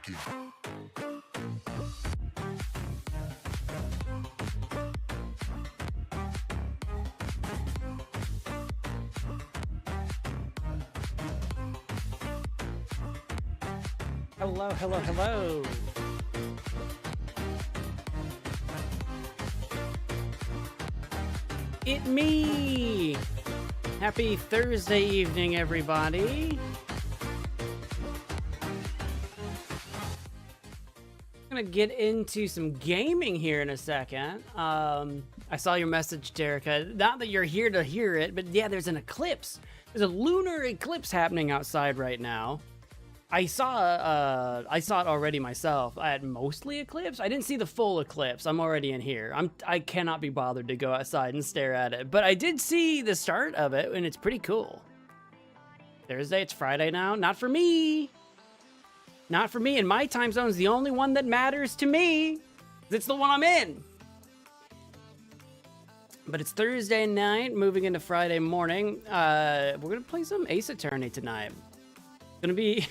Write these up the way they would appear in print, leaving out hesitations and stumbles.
working. Hello, hello, hello. It me. Happy Thursday evening, everybody. I'm gonna get into some gaming here in a second. I saw your message, Derica. Not that you're here to hear it, but yeah, there's an eclipse. There's a lunar eclipse happening outside right now. I saw it already myself. I had mostly eclipse. I didn't see the full eclipse. I'm already in here. I cannot be bothered to go outside and stare at it. But I did see the start of it, and it's pretty cool. Thursday, it's Friday now. Not for me. Not for me. And my time zone is the only one that matters to me. It's the one I'm in. But it's Thursday night, moving into Friday morning. We're going to play some Ace Attorney tonight. It's going to be...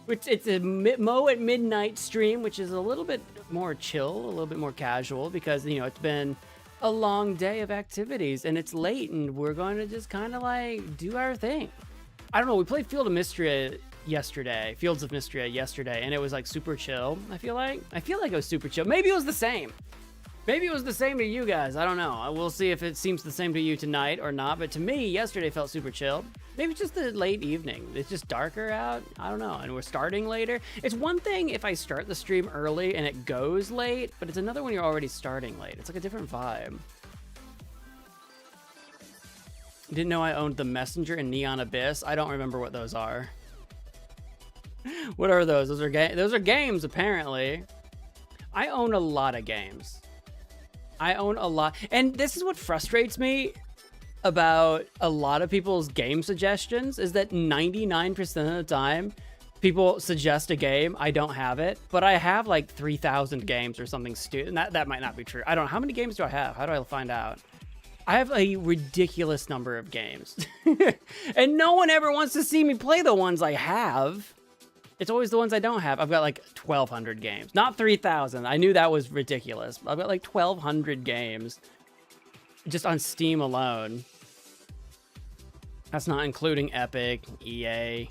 It's a Mo at midnight stream, which is a little bit more chill, a little bit more casual, because, you know, it's been a long day of activities, and it's late, and we're going to just kind of, like, do our thing. I don't know, we played Fields of Mystery yesterday, and it was, like, super chill, I feel like it was super chill. Maybe it was the same. Maybe it was the same to you guys. I don't know. We'll see if it seems the same to you tonight or not. But to me, yesterday felt super chill. Maybe it's just the late evening. It's just darker out. I don't know. And we're starting later. It's one thing if I start the stream early and it goes late, but it's another when you're already starting late. It's like a different vibe. Didn't know I owned The Messenger and Neon Abyss. I don't remember what those are. What are those? Those are games, apparently. I own a lot of games. I own a lot. And this is what frustrates me about a lot of people's game suggestions, is that 99% of the time, people suggest a game, I don't have it, but I have like 3,000 games or something stupid. And that might not be true. I don't know. How many games do I have? How do I find out? I have a ridiculous number of games. And no one ever wants to see me play the ones I have. It's always the ones I don't have. I've got like 1,200 games, not 3,000. I knew that was ridiculous. I've got like 1,200 games just on Steam alone. That's not including Epic, EA,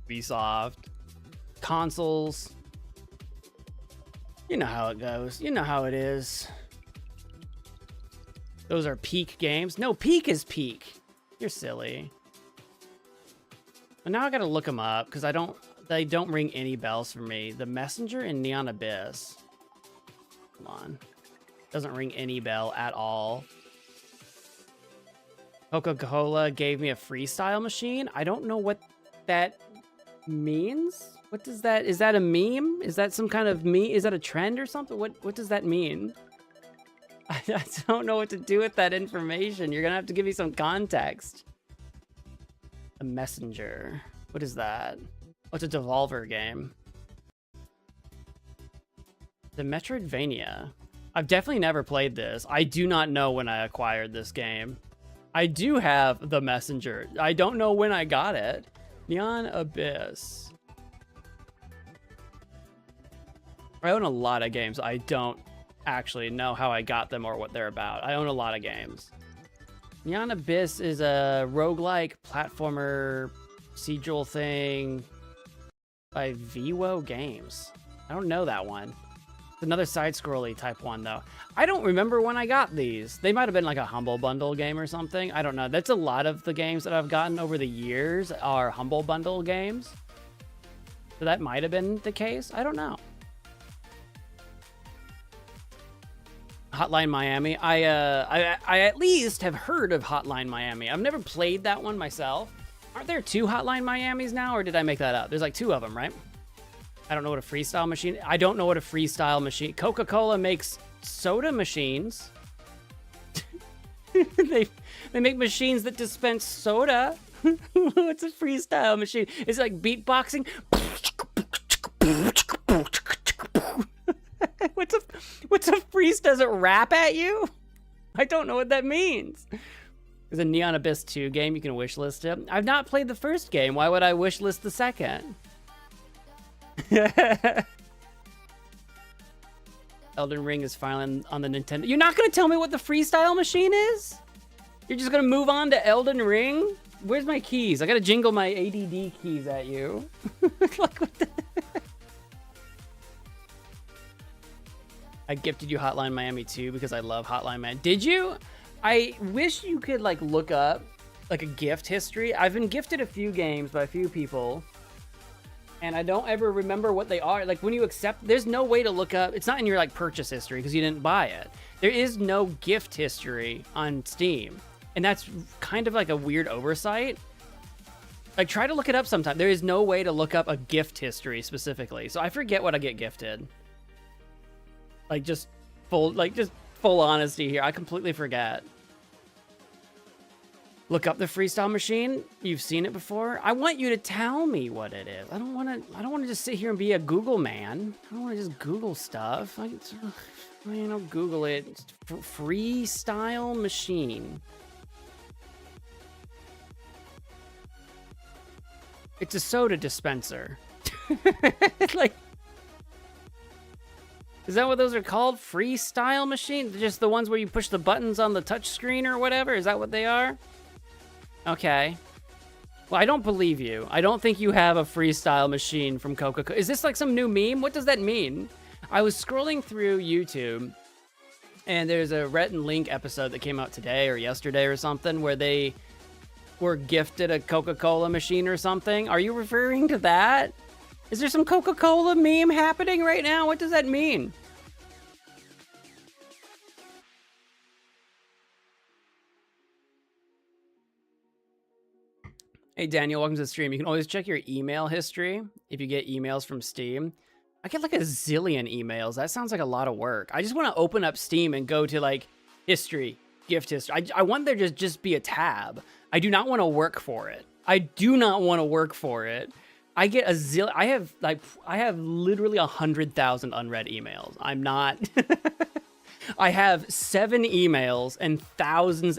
Ubisoft, consoles. You know how it goes. You know how it is. Those are peak games. No, peak is peak. You're silly. And now I gotta look them up because they don't ring any bells for me. The Messenger and Neon Abyss. Come on. Doesn't ring any bell at all. Coca-Cola gave me a freestyle machine. I don't know what that means. What does that, is that a meme? Is that some kind of meme? Is that a trend or something? What does that mean? I don't know what to do with that information. You're gonna have to give me some context. A Messenger. What is that? What's a Devolver game? The Metroidvania. I've definitely never played this. I do not know when I acquired this game. I do have The Messenger. I don't know when I got it. Neon Abyss. I own a lot of games. I don't actually know how I got them or what they're about. I own a lot of games. Neon Abyss is a roguelike platformer procedural thing by Vivo Games. I don't know that one. It's another side-scrolly type one, though. I don't remember when I got these. They might have been like a Humble Bundle game or something. I don't know. That's a lot of the games that I've gotten over the years are Humble Bundle games. So that might have been the case. I don't know. Hotline Miami. I at least have heard of Hotline Miami. I've never played that one myself. Aren't there 2 Hotline Miamis now, or did I make that up? There's like 2 of them, right? I don't know what a freestyle machine... I don't know what a freestyle machine... Coca-Cola makes soda machines. They make machines that dispense soda. What's a freestyle machine? It's like beatboxing. What's a freeze? Does it rap at you? I don't know what that means. There's a Neon Abyss 2 game you can wishlist it. I've not played the first game. Why would I wishlist the second? Elden Ring is finally on the Nintendo. You're not gonna tell me what the freestyle machine is? You're just gonna move on to Elden Ring? Where's my keys? I gotta jingle my ADD keys at you. Like, what the... I gifted you Hotline Miami too because I love Hotline Miami. Did you? I wish you could like look up like a gift history. I've been gifted a few games by a few people, and I don't ever remember what they are. Like when you accept, there's no way to look up. It's not in your like purchase history because you didn't buy it. There is no gift history on Steam, and that's kind of like a weird oversight. Like try to look it up sometime. There is no way to look up a gift history specifically, so I forget what I get gifted. Like just full honesty here. I completely forget. Look up the freestyle machine. You've seen it before. I want you to tell me what it is. I don't want to just sit here and be a Google man. I don't want to just Google stuff. Google it. Freestyle machine. It's a soda dispenser. Like, is that what those are called? Freestyle machine? Just the ones where you push the buttons on the touch screen or whatever? Is that what they are? Okay. Well, I don't believe you. I don't think you have a freestyle machine from Coca-Cola. Is this like some new meme? What does that mean? I was scrolling through YouTube, and there's a Rhett and Link episode that came out today or yesterday or something where they were gifted a Coca-Cola machine or something. Are you referring to that? Is there some Coca-Cola meme happening right now? What does that mean? Hey, Daniel, welcome to the stream. You can always check your email history if you get emails from Steam. I get like a zillion emails. That sounds like a lot of work. I just want to open up Steam and go to like history, gift history. I want there to just be a tab. I do not want to work for it. I do not want to work for it. I get a zillion. I have literally 100,000 unread emails. I'm not. I have 7 emails and thousands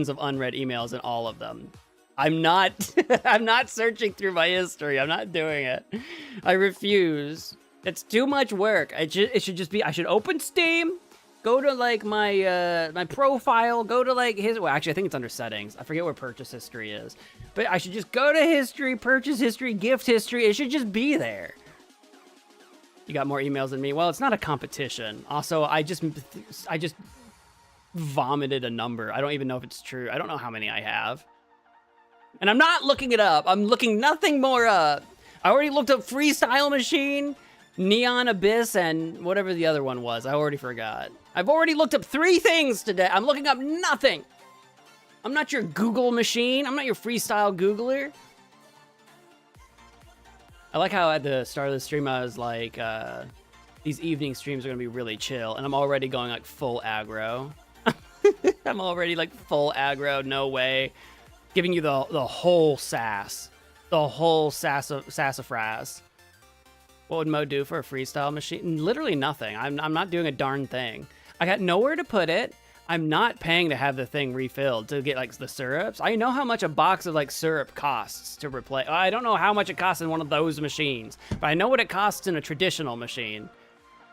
of unread emails in all of them. I'm not. I'm not searching through my history. I'm not doing it. I refuse. It's too much work. It should just be. I should open Steam. Go to like my my profile. Go to like his. Well, actually, I think it's under settings. I forget where purchase history is. But I should just go to history, purchase history, gift history. It should just be there. You got more emails than me. Well, it's not a competition. Also, I just vomited a number. I don't even know if it's true. I don't know how many I have. And I'm not looking it up. I'm looking nothing more up. I already looked up Freestyle Machine, Neon Abyss, and whatever the other one was. I already forgot. I've already looked up 3 things today. I'm looking up nothing. I'm not your Google machine. I'm not your freestyle Googler. I like how at the start of the stream I was like, these evening streams are gonna be really chill, and I'm already going like full aggro. I'm already like full aggro, no way. Giving you the whole sass. The whole sassafras. What would Mo do for a freestyle machine? Literally nothing. I'm not doing a darn thing. I got nowhere to put it. I'm not paying to have the thing refilled to get like the syrups. I know how much a box of like syrup costs to replace. I don't know how much it costs in one of those machines, but I know what it costs in a traditional machine.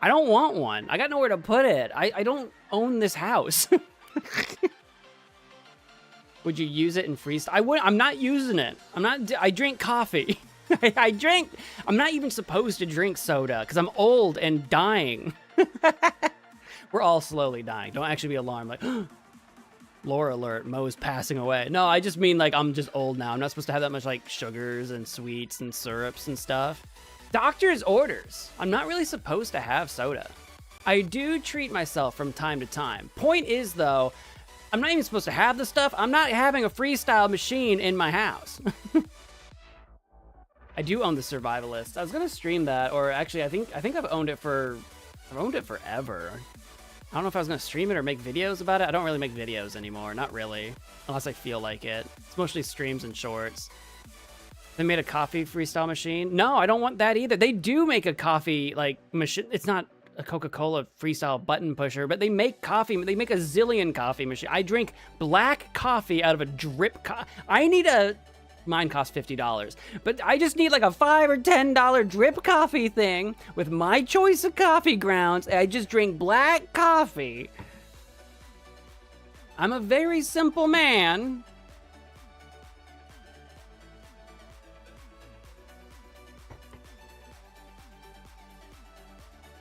I don't want one. I got nowhere to put it. I don't own this house. Would you use it in freestyle? I would. I'm not using it. I drink coffee. I'm not even supposed to drink soda because I'm old and dying. We're all slowly dying. Don't actually be alarmed. Like, lore alert, Mo is passing away. No, I just mean like I'm just old now. I'm not supposed to have that much like sugars and sweets and syrups and stuff. Doctor's orders. I'm not really supposed to have soda. I do treat myself from time to time. Point is though, I'm not even supposed to have the stuff. I'm not having a freestyle machine in my house. I do own the Survivalist. I was gonna stream that, or actually I think I've owned it forever. I don't know if I was gonna stream it or make videos about it. I don't really make videos anymore, not really, unless I feel like it. It's mostly streams and shorts. They made a coffee freestyle machine. No, I don't want that either. They do make a coffee like machine. It's not a Coca-Cola freestyle button pusher, but they make coffee. They make a zillion coffee machine. I drink black coffee out of a drip. I need a Mine costs $50. But I just need like a $5 or $10 drip coffee thing with my choice of coffee grounds. And I just drink black coffee. I'm a very simple man.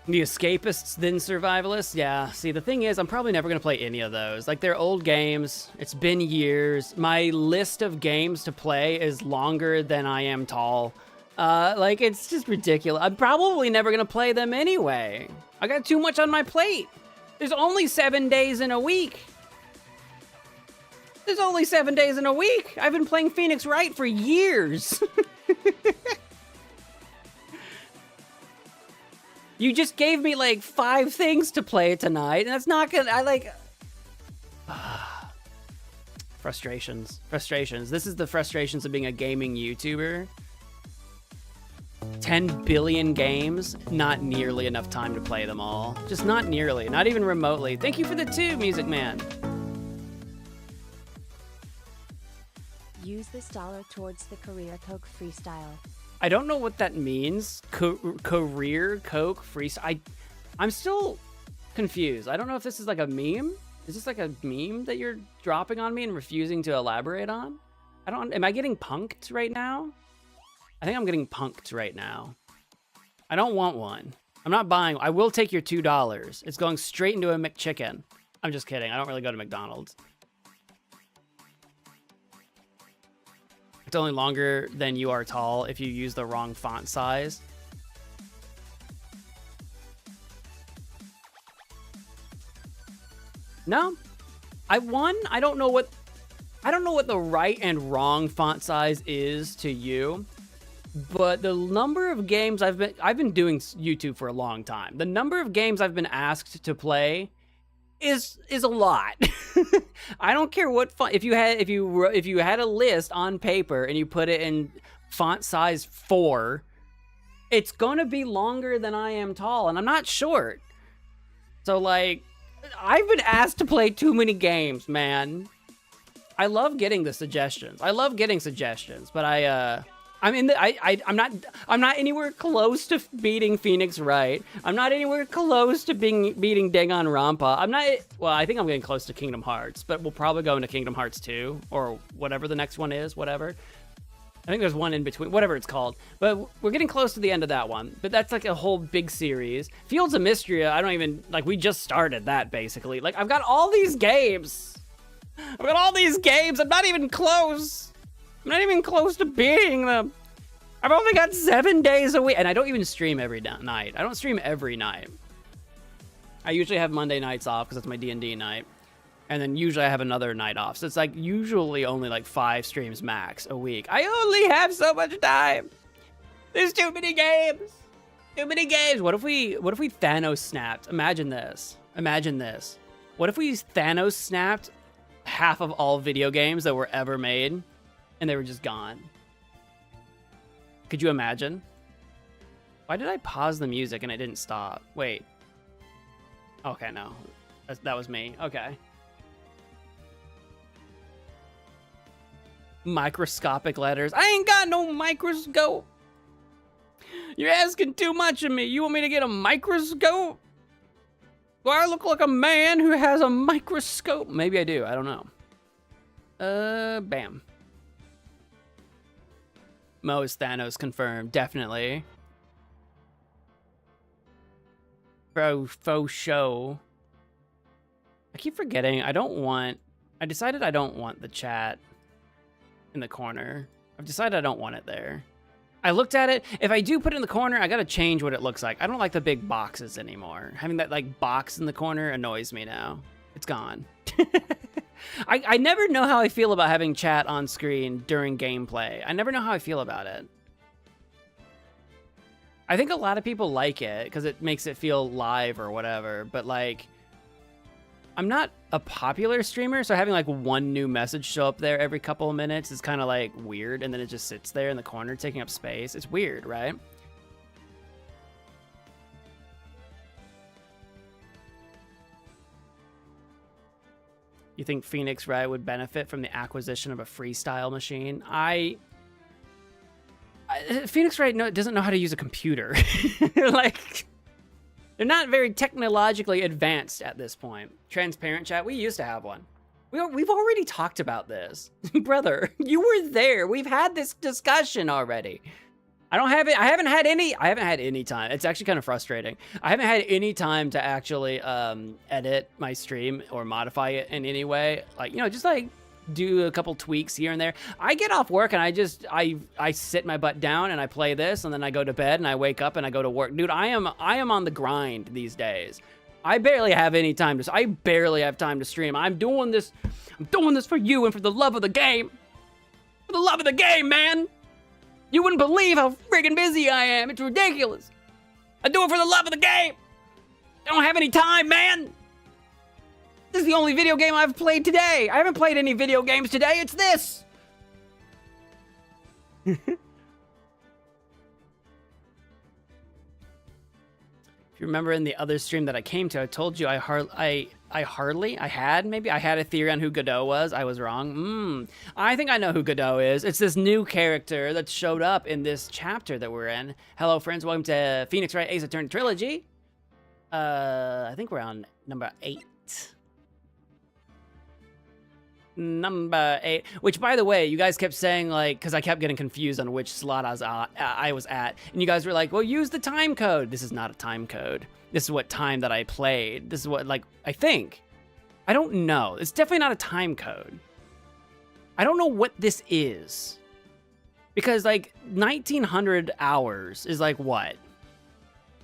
The escapists, then survivalists. Yeah, see, the thing is, I'm probably never going to play any of those. Like, they're old games. It's been years. My list of games to play is longer than I am tall. Like, it's just ridiculous. I'm probably never going to play them anyway. I got too much on my plate. There's only 7 days in a week. There's only 7 days in a week. I've been playing Phoenix Wright for years. You just gave me like 5 things to play tonight, and that's not gonna, frustrations. This is the frustrations of being a gaming YouTuber. 10 billion games, not nearly enough time to play them all. Just not nearly, not even remotely. Thank you for the 2, Music Man. Use this dollar towards the Career Coke freestyle. I don't know what that means. Career Coke freestyle. I'm still confused. I don't know if this is like a meme. Is this like a meme that you're dropping on me and refusing to elaborate on? Am I getting punked right now? I think I'm getting punked right now. I don't want one. I'm not buying. I will take your $2. It's going straight into a McChicken. I'm just kidding. I don't really go to McDonald's. It's only longer than you are tall if you use the wrong font size. No, I don't know what the right and wrong font size is to you, but the number of games I've been doing YouTube for a long time. The number of games I've been asked to play is a lot. I don't care what font. If you had a list on paper and you put it in font size 4, it's gonna be longer than I am tall, and I'm not short. So like, I've been asked to play too many games, man. I love getting the suggestions. But I'm not anywhere close to beating Phoenix Wright. I'm not anywhere close to beating Danganronpa. Well, I think I'm getting close to Kingdom Hearts, but we'll probably go into Kingdom Hearts 2 or whatever the next one is, whatever. I think there's one in between, whatever it's called. But we're getting close to the end of that one. But that's like a whole big series. Fields of Mystery, we just started that basically. Like, I've got all these games. I'm not even close. I'm not even close to beating them. I've only got 7 days a week, and I don't even stream every night. I don't stream every night. I usually have Monday nights off because that's my D&D night, and then usually I have another night off. So it's like usually only like 5 streams max a week. I only have so much time. There's too many games. What if we Thanos snapped? Imagine this. What if we Thanos snapped half of all video games that were ever made? And they were just gone. Could you imagine? Why did I pause the music and it didn't stop? Wait. Okay, no. That was me. Okay. Microscopic letters. I ain't got no microscope. You're asking too much of me. You want me to get a microscope? Do I look like a man who has a microscope? Maybe I do. I don't know. Bam. Mo is Thanos confirmed, definitely. Bro, faux show. I keep forgetting, I decided I don't want the chat in the corner. I've decided I don't want it there. I looked at it. If I do put it in the corner, I gotta change what it looks like. I don't like the big boxes anymore. Having that like box in the corner annoys me now. It's gone. I never know how I feel about having chat on screen during gameplay. I never know how I feel about it. I think a lot of people like it because it makes it feel live or whatever, but like, I'm not a popular streamer, so having like one new message show up there every couple of minutes is kind of like weird, and then it just sits there in the corner taking up space. It's weird, right? You think Phoenix Wright would benefit from the acquisition of a freestyle machine? Phoenix Wright doesn't know how to use a computer. Like, they're not very technologically advanced at this point. Transparent chat, we used to have one. We've already talked about this. Brother, you were there. We've had this discussion already. I haven't had any time. It's actually kind of frustrating. I haven't had any time to actually edit my stream or modify it in any way. Like, just like do a couple tweaks here and there. I get off work and I sit my butt down and I play this, and then I go to bed and I wake up and I go to work. Dude, I am on the grind these days. I barely have any time to stream. I'm doing this for you and for the love of the game. For the love of the game, man. You wouldn't believe how friggin' busy I am. It's ridiculous. I do it for the love of the game. I don't have any time, man. This is the only video game I've played today. I haven't played any video games today. It's this. If you remember in the other stream that I came to, I told you I had a theory on who Godot was. I was wrong. I think I know who Godot is. It's this new character that showed up in this chapter that we're in. Hello, friends. Welcome to Phoenix Wright Ace Attorney Trilogy. I think we're on number 8. Number 8, which, by the way, you guys kept saying, like, because I kept getting confused on which slot I was at, and you guys were like, well, use the time code. This is not a time code. This is what time that I played. This is what, like, I think. I don't know. It's definitely not a time code. I don't know what this is. Because, like, 1900 hours is like what?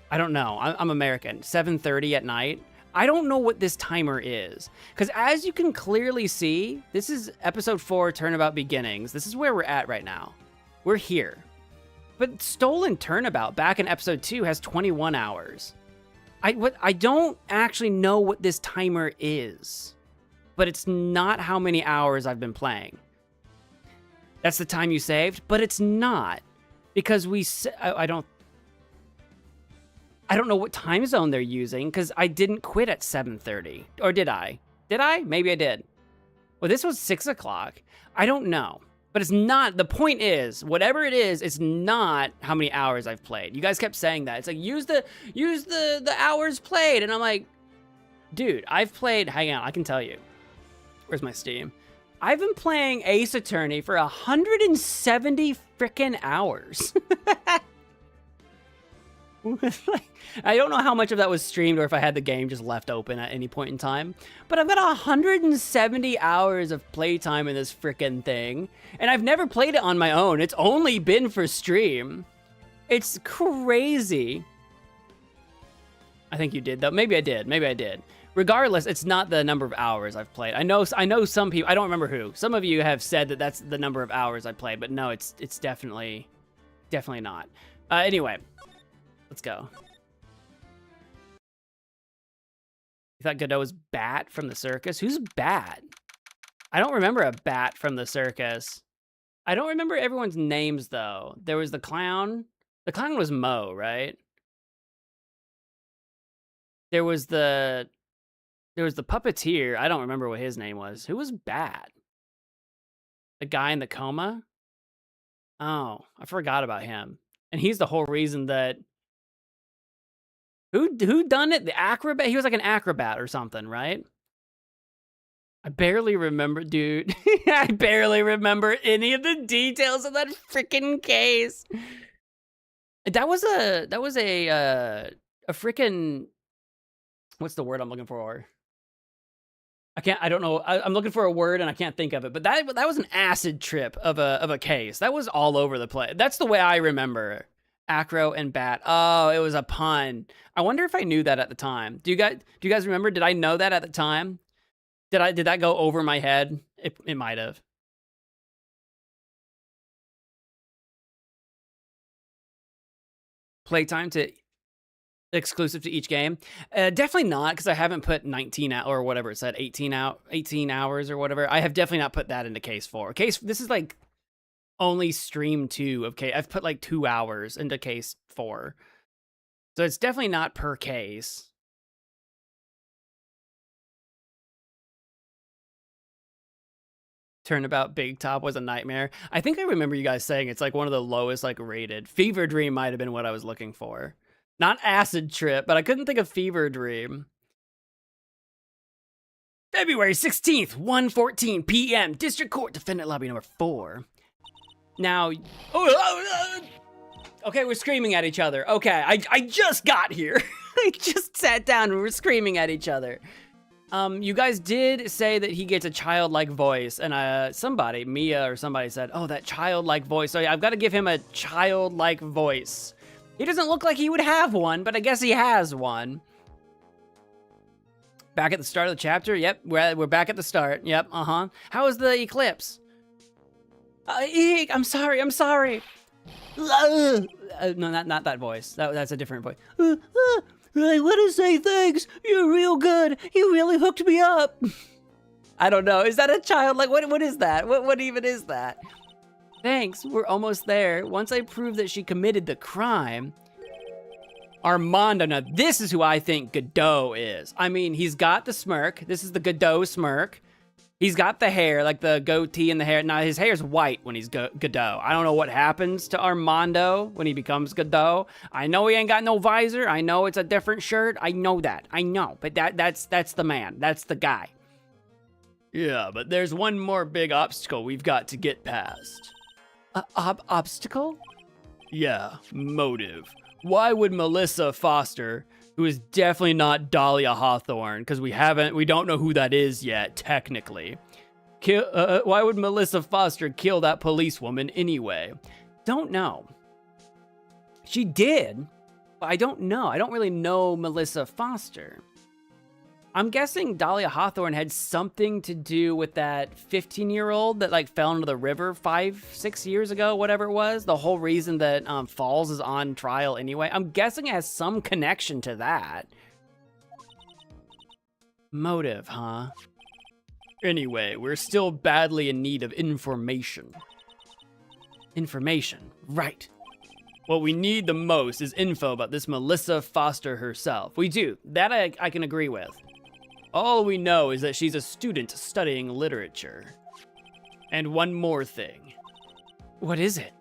I don't know. I'm American. 7:30 at night. I don't know what this timer is. Because as you can clearly see, this is episode 4, Turnabout Beginnings. This is where we're at right now. We're here. But Stolen Turnabout back in episode 2 has 21 hours. I don't actually know what this timer is. But it's not how many hours I've been playing. That's the time you saved, but it's not. Because I don't know what time zone they're using, because I didn't quit at 7:30. Or did I? Did I? Maybe I did. Well, this was 6 o'clock. I don't know. But it's not, the point is, whatever it is, it's not how many hours I've played. You guys kept saying that. It's like, use the hours played. And I'm like, dude, I've played, hang on, I can tell you. Where's my Steam? I've been playing Ace Attorney for 170 frickin' hours. I don't know how much of that was streamed or if I had the game just left open at any point in time, but I've got 170 hours of playtime in this frickin' thing, and I've never played it on my own. It's only been for stream. It's crazy. I think you did, though. Maybe I did. Regardless, it's not the number of hours I've played. I know some people, I don't remember who. Some of you have said that that's the number of hours I played, but no, it's definitely not. Anyway. Let's go. You thought Godot was Bat from the circus? Who's Bat? I don't remember a Bat from the circus. I don't remember everyone's names, though. There was the clown. The clown was Mo, right? There was the puppeteer. I don't remember what his name was. Who was Bat? The guy in the coma? Oh, I forgot about him. And he's the whole reason that... Who done it? The acrobat? He was like an acrobat or something, right? I barely remember, dude. I barely remember any of the details of that freaking case. That was a freaking, what's the word I'm looking for? I don't know. I'm looking for a word and I can't think of it. But that was an acid trip of a case. That was all over the place. That's the way I remember Acro and Bat. Oh, it was a pun. I wonder if I knew that at the time. Do you guys remember? Did I know that at the time? Did that go over my head? It might have. Playtime to exclusive to each game? Definitely not, because I haven't put 19 out or whatever it said, 18 hours or whatever. I have definitely not put that into case 4. This is like only stream 2 of case. I've put like 2 hours into case 4. So it's definitely not per case. Turnabout Big Top was a nightmare. I think I remember you guys saying it's like one of the lowest like rated. Fever Dream might have been what I was looking for. Not Acid Trip, but I couldn't think of Fever Dream. February 16th, 1:14 p.m. District Court, Defendant Lobby number 4. Now, okay, we're screaming at each other. Okay, I just got here. I just sat down and we're screaming at each other. You guys did say that he gets a childlike voice, and somebody, Mia or somebody said, oh, that childlike voice. So yeah, I've got to give him a childlike voice. He doesn't look like he would have one, but I guess he has one. Back at the start of the chapter? Yep, we're back at the start. Yep, uh-huh. How was the eclipse? Eek, I'm sorry. No, not that voice. That's a different voice. I want to say thanks. You're real good. You really hooked me up. I don't know. Is that a child? Like, what is that? What even is that? Thanks. We're almost there. Once I prove that she committed the crime. Armando. Now, this is who I think Godot is. I mean, he's got the smirk. This is the Godot smirk. He's got the hair, like the goatee and the hair. Now, his hair's white when he's Godot. I don't know what happens to Armando when he becomes Godot. I know he ain't got no visor. I know it's a different shirt. I know that. I know. But that's the man. That's the guy. Yeah, but there's one more big obstacle we've got to get past. Obstacle? Yeah, motive. Why would Melissa Foster, who is definitely not Dahlia Hawthorne, because we don't know who that is yet, technically. Why would Melissa Foster kill that policewoman anyway? Don't know. She did, but I don't know. I don't really know Melissa Foster. I'm guessing Dahlia Hawthorne had something to do with that 15-year-old that like fell into the river 5-6 years ago, whatever it was. The whole reason that Falls is on trial anyway. I'm guessing it has some connection to that. Motive, huh? Anyway, we're still badly in need of information. Information, right. What we need the most is info about this Melissa Foster herself. We do. That I can agree with. All we know is that she's a student studying literature. And one more thing. What is it?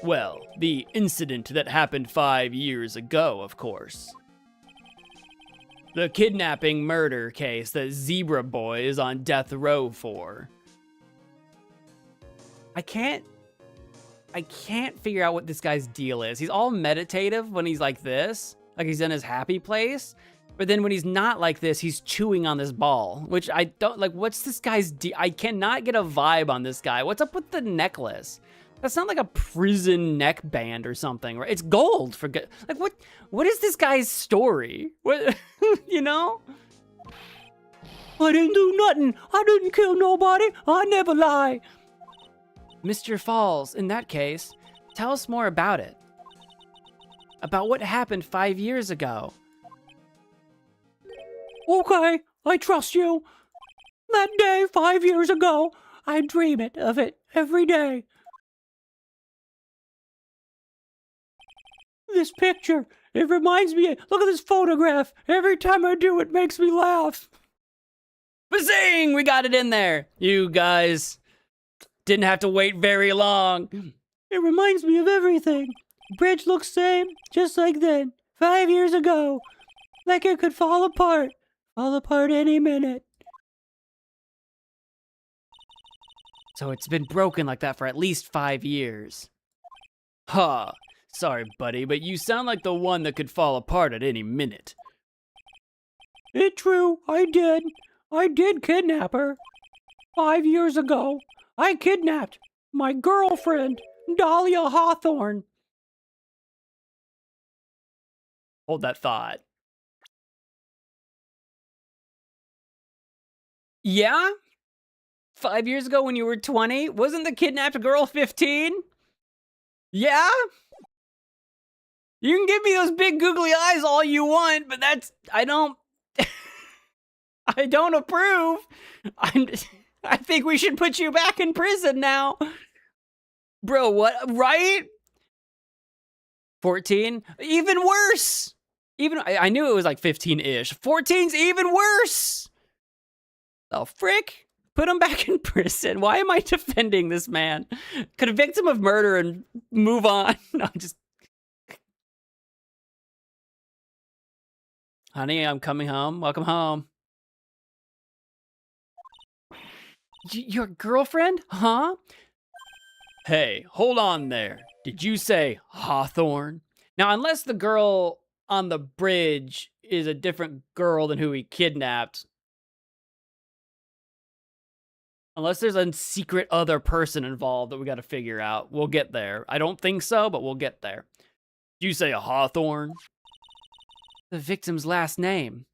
Well, the incident that happened 5 years ago, of course. The kidnapping murder case that Zebra Boy is on death row for. I can't figure out what this guy's deal is. He's all meditative when he's like this, like he's in his happy place. But then when he's not like this, he's chewing on this ball, which I don't like. What's this guy's I cannot get a vibe on this guy. What's up with the necklace? That's not like a prison neck band or something, right? It's gold for good. Like what is this guy's story? What, you know? I didn't do nothing. I didn't kill nobody. I never lie. Mr. Falls, in that case, tell us more about it. About what happened 5 years ago. Okay, I trust you. That day 5 years ago, I dream of it every day. This picture, it reminds me, look at this photograph. Every time I do, it makes me laugh. Bazing! We got it in there. You guys didn't have to wait very long. It reminds me of everything. Bridge looks same, just like then, 5 years ago. Like it could fall apart. Fall apart any minute. So it's been broken like that for at least 5 years. Huh. Sorry, buddy, but you sound like the one that could fall apart at any minute. It's true, I did. I did kidnap her. 5 years ago, I kidnapped my girlfriend, Dahlia Hawthorne. Hold that thought. Yeah? 5 years ago when you were 20? Wasn't the kidnapped girl 15? Yeah? You can give me those big googly eyes all you want, but I don't approve. I think we should put you back in prison now. Bro, what, right? 14? Even worse. I knew it was like 15-ish. 14's even worse. Oh, frick. Put him back in prison. Why am I defending this man? Convict him of murder and move on. No, just... Honey, I'm coming home. Welcome home. Your girlfriend? Huh? Hey, hold on there. Did you say Hawthorne? Now, unless the girl on the bridge is a different girl than who he kidnapped. Unless there's a secret other person involved that we got to figure out. We'll get there. I don't think so, but we'll get there. Did you say a Hawthorne? The victim's last name.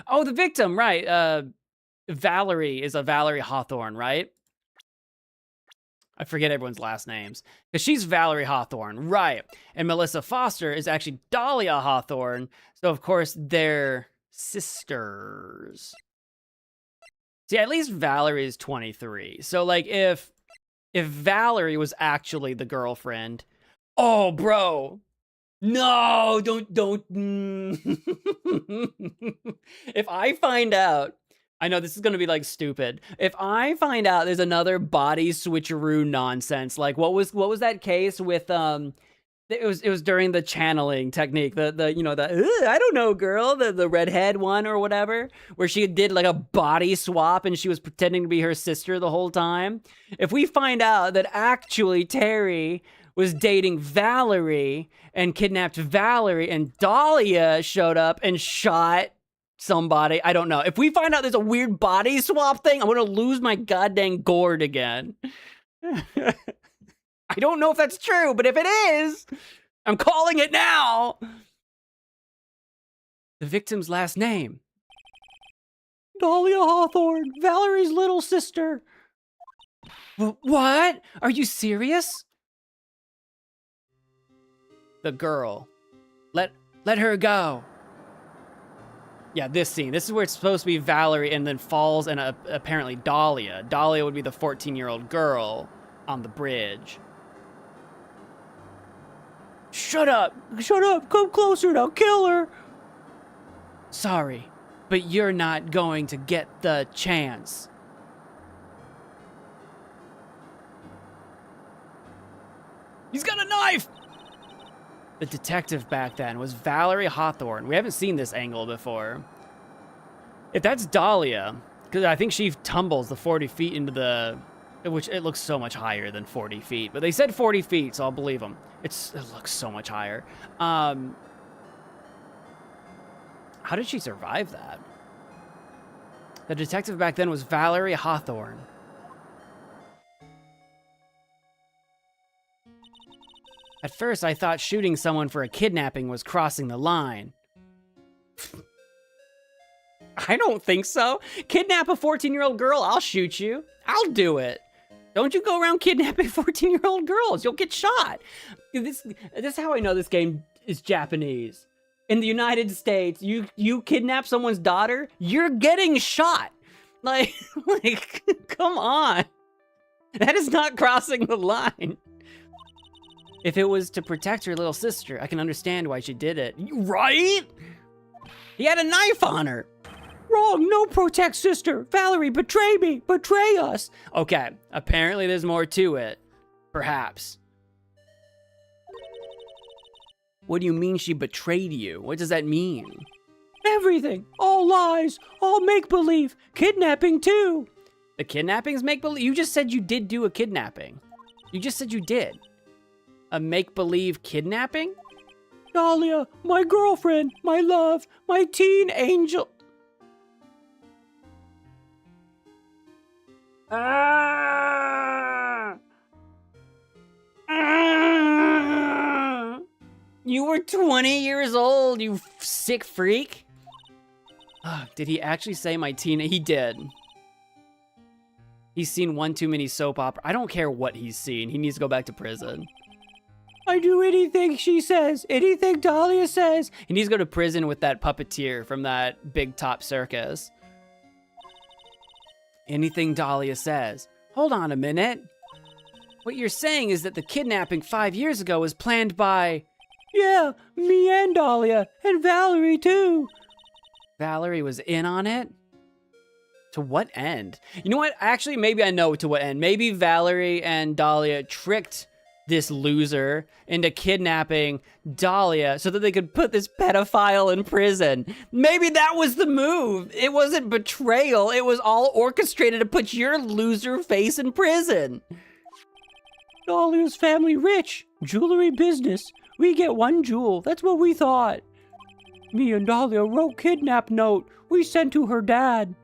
Oh, the victim, right. Valerie is a Valerie Hawthorne, right? I forget everyone's last names. Because she's Valerie Hawthorne, right. And Melissa Foster is actually Dahlia Hawthorne. So, of course, they're sisters. See, at least Valerie is 23. So, like, if Valerie was actually the girlfriend... Oh, bro! No! Don't... If I find out... I know this is gonna be like stupid. If I find out there's another body switcheroo nonsense, like what was that case with it was during the channeling technique, the you know, the I don't know girl, the redhead one or whatever, where she did like a body swap and she was pretending to be her sister the whole time. If we find out that actually Terry was dating Valerie and kidnapped Valerie and Dahlia showed up and shot somebody, I don't know. If we find out there's a weird body swap thing, I'm gonna lose my goddamn gourd again. I don't know if that's true, but if it is, I'm calling it now. The victim's last name. Dahlia Hawthorne, Valerie's little sister. What? Are you serious? The girl. Let her go. Yeah, this scene. This is where it's supposed to be Valerie and then falls and apparently Dahlia. Dahlia would be the 14-year-old girl on the bridge. Shut up! Shut up! Come closer and I'll kill her! Sorry, but you're not going to get the chance. He's got a knife! The detective back then was Valerie Hawthorne. We haven't seen this angle before. If that's Dahlia, because I think she tumbles the 40 feet into the... Which, it looks so much higher than 40 feet. But they said 40 feet, so I'll believe them. It looks so much higher. How did she survive that? The detective back then was Valerie Hawthorne. At first, I thought shooting someone for a kidnapping was crossing the line. I don't think so. Kidnap a 14-year-old girl, I'll shoot you. I'll do it. Don't you go around kidnapping 14-year-old girls. You'll get shot. This is how I know this game is Japanese. In the United States, you kidnap someone's daughter, you're getting shot. Like, come on. That is not crossing the line. If it was to protect her little sister, I can understand why she did it. Right? He had a knife on her. Wrong, no protect sister. Valerie, betray me, betray us. Okay, apparently there's more to it. Perhaps. What do you mean she betrayed you? What does that mean? Everything, all lies, all make-believe, kidnapping too. The kidnapping's make-believe? You just said you did do a kidnapping. You just said you did. A make-believe kidnapping? Dahlia, my girlfriend, my love, my teen angel. You were 20 years old, you sick freak. Did he actually say my teen? He did. He's seen one too many soap opera. I don't care what he's seen. He needs to go back to prison. I do anything she says, anything Dahlia says. He needs to go to prison with that puppeteer from that Big Top Circus. Anything Dahlia says. Hold on a minute. What you're saying is that the kidnapping 5 years ago was planned by... Yeah, me and Dahlia, and Valerie too. Valerie was in on it? To what end? You know what? Actually, maybe I know to what end. Maybe Valerie and Dahlia tricked this loser into kidnapping Dahlia so that they could put this pedophile in prison. Maybe that was the move. It wasn't betrayal. It was all orchestrated to put your loser face in prison. Dahlia's family rich. Jewelry business. We get 1 jewel. That's what we thought. Me and Dahlia wrote kidnap note. We sent to her dad.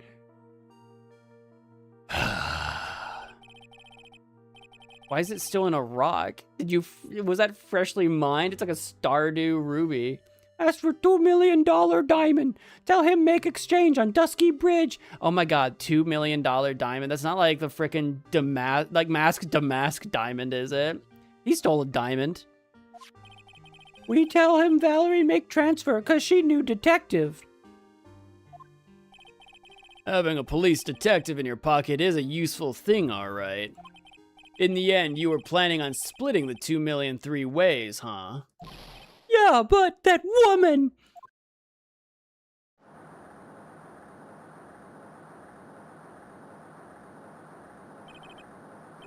Why is it still in a rock? Was that freshly mined? It's like a Stardew ruby. Ask for $2 million diamond. Tell him make exchange on Dusky Bridge. Oh my god, $2 million diamond. That's not like the frickin' Mask Damask diamond, is it? He stole a diamond. We tell him Valerie make transfer cause she knew detective. Having a police detective in your pocket is a useful thing, alright. In the end, you were planning on splitting the 2 million 3 ways, huh? Yeah, but that woman!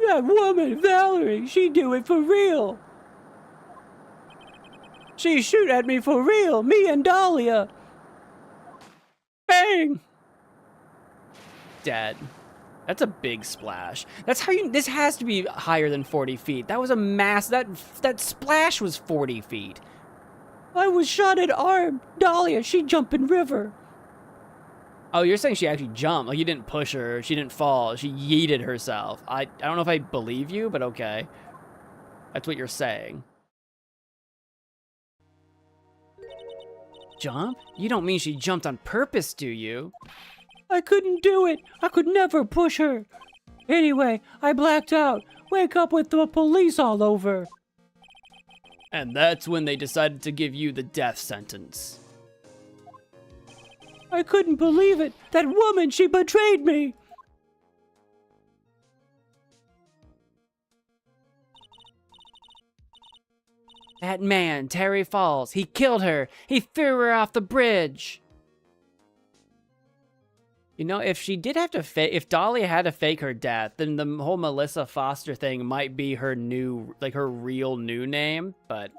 That woman, Valerie, she do it for real. She shoot at me for real, me and Dahlia. Bang! Dead. That's a big splash. That's how this has to be higher than 40 feet. That was a that splash was 40 feet. I was shot at arm. Dahlia, she jump in river. Oh, you're saying she actually jumped. Like, you didn't push her. She didn't fall. She yeeted herself. I don't know if I believe you, but okay. That's what you're saying. Jump? You don't mean she jumped on purpose, do you? I couldn't do it. I could never push her. Anyway, I blacked out. Wake up with the police all over. And that's when they decided to give you the death sentence. I couldn't believe it. That woman, she betrayed me. That man, Terry Falls, he killed her. He threw her off the bridge. You know, if she did have to if Dahlia had to fake her death, then the whole Melissa Foster thing might be her new, like her real new name, but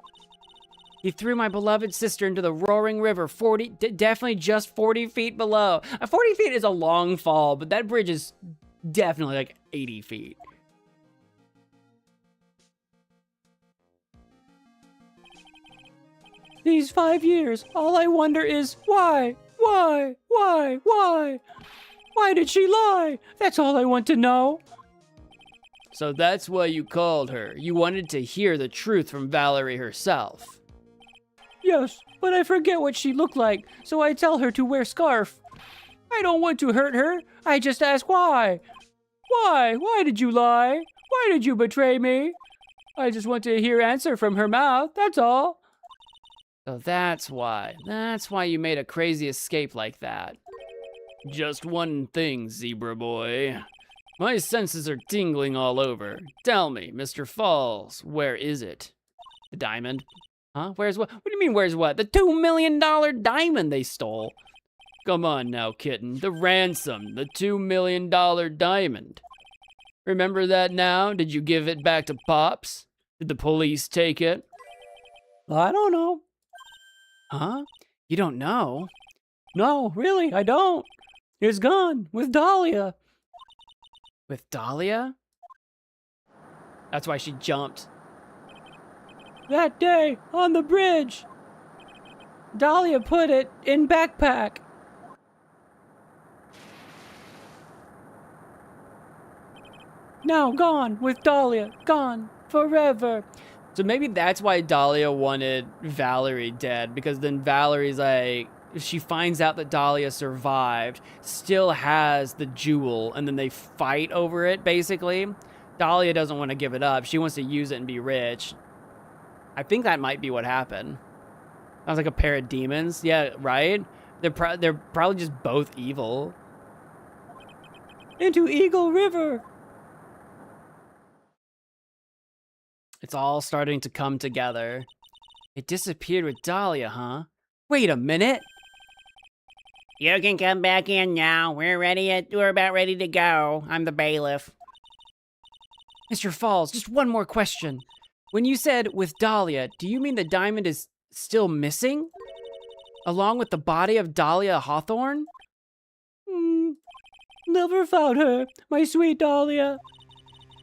he threw my beloved sister into the roaring river, definitely just 40 feet below. 40 feet is a long fall, but that bridge is definitely like 80 feet. These 5 years, all I wonder is why? Why? Why? Why? Why did she lie? That's all I want to know. So that's why you called her. You wanted to hear the truth from Valerie herself. Yes, but I forget what she looked like, so I tell her to wear scarf. I don't want to hurt her. I just ask why. Why? Why did you lie? Why did you betray me? I just want to hear answer from her mouth, that's all. So that's why. That's why you made a crazy escape like that. Just one thing, zebra boy. My senses are tingling all over. Tell me, Mr. Falls, where is it? The diamond? Huh? Where's what? What do you mean, where's what? The $2 million diamond they stole. Come on now, kitten. The ransom. The $2 million diamond. Remember that now? Did you give it back to Pops? Did the police take it? I don't know. Huh? You don't know? No, really, I don't. It's gone with Dahlia. With Dahlia? That's why she jumped. That day, on the bridge. Dahlia put it in backpack. Now gone with Dahlia. Gone forever. So maybe that's why Dahlia wanted Valerie dead, because then Valerie's like, she finds out that Dahlia survived, still has the jewel, and then they fight over it, basically. Dahlia doesn't want to give it up. She wants to use it and be rich. I think that might be what happened. Sounds like a pair of demons. Yeah, right? They're probably just both evil. Into Eagle River. It's all starting to come together. It disappeared with Dahlia, huh? Wait a minute. You can come back in now. We're about ready to go. I'm the bailiff. Mr. Falls, just one more question. When you said with Dahlia, do you mean the diamond is still missing? Along with the body of Dahlia Hawthorne? Never found her, my sweet Dahlia.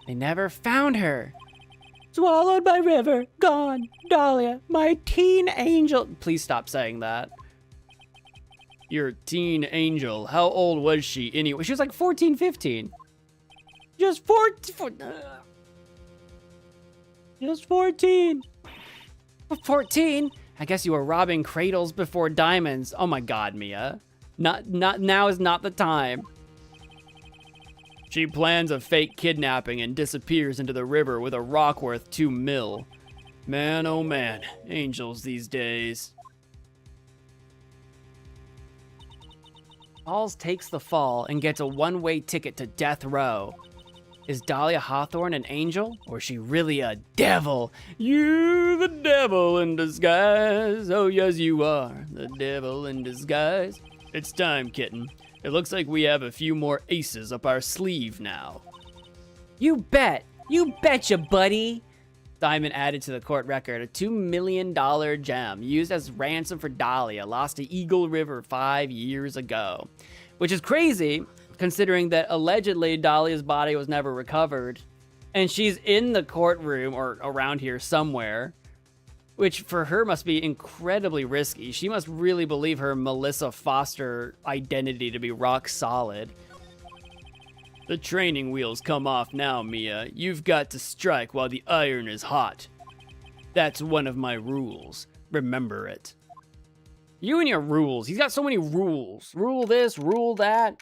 They never found her. Swallowed by river, gone, Dahlia, my teen angel. Please stop saying that. Your teen angel, how old was she anyway? She was like 14, 15. Just 14. Just 14. 14? I guess you were robbing cradles before diamonds. Oh my god, Mia. Not now is not the time. She plans a fake kidnapping and disappears into the river with a rock worth 2 mil. Man, oh man, angels these days. Falls takes the fall and gets a one-way ticket to death row. Is Dahlia Hawthorne an angel, or is she really a devil? You the devil in disguise. Oh yes, you are the devil in disguise. It's time, kitten. It looks like we have a few more aces up our sleeve now. You bet. You betcha, buddy. Diamond added to the court record a $2 million gem used as ransom for Dahlia, lost to Eagle River 5 years ago. Which is crazy, considering that allegedly Dahlia's body was never recovered. And she's in the courtroom or around here somewhere. Which for her must be incredibly risky. She must really believe her Melissa Foster identity to be rock solid. The training wheels come off now, Mia. You've got to strike while the iron is hot. That's one of my rules. Remember it. You and your rules. He's got so many rules. Rule this, rule that.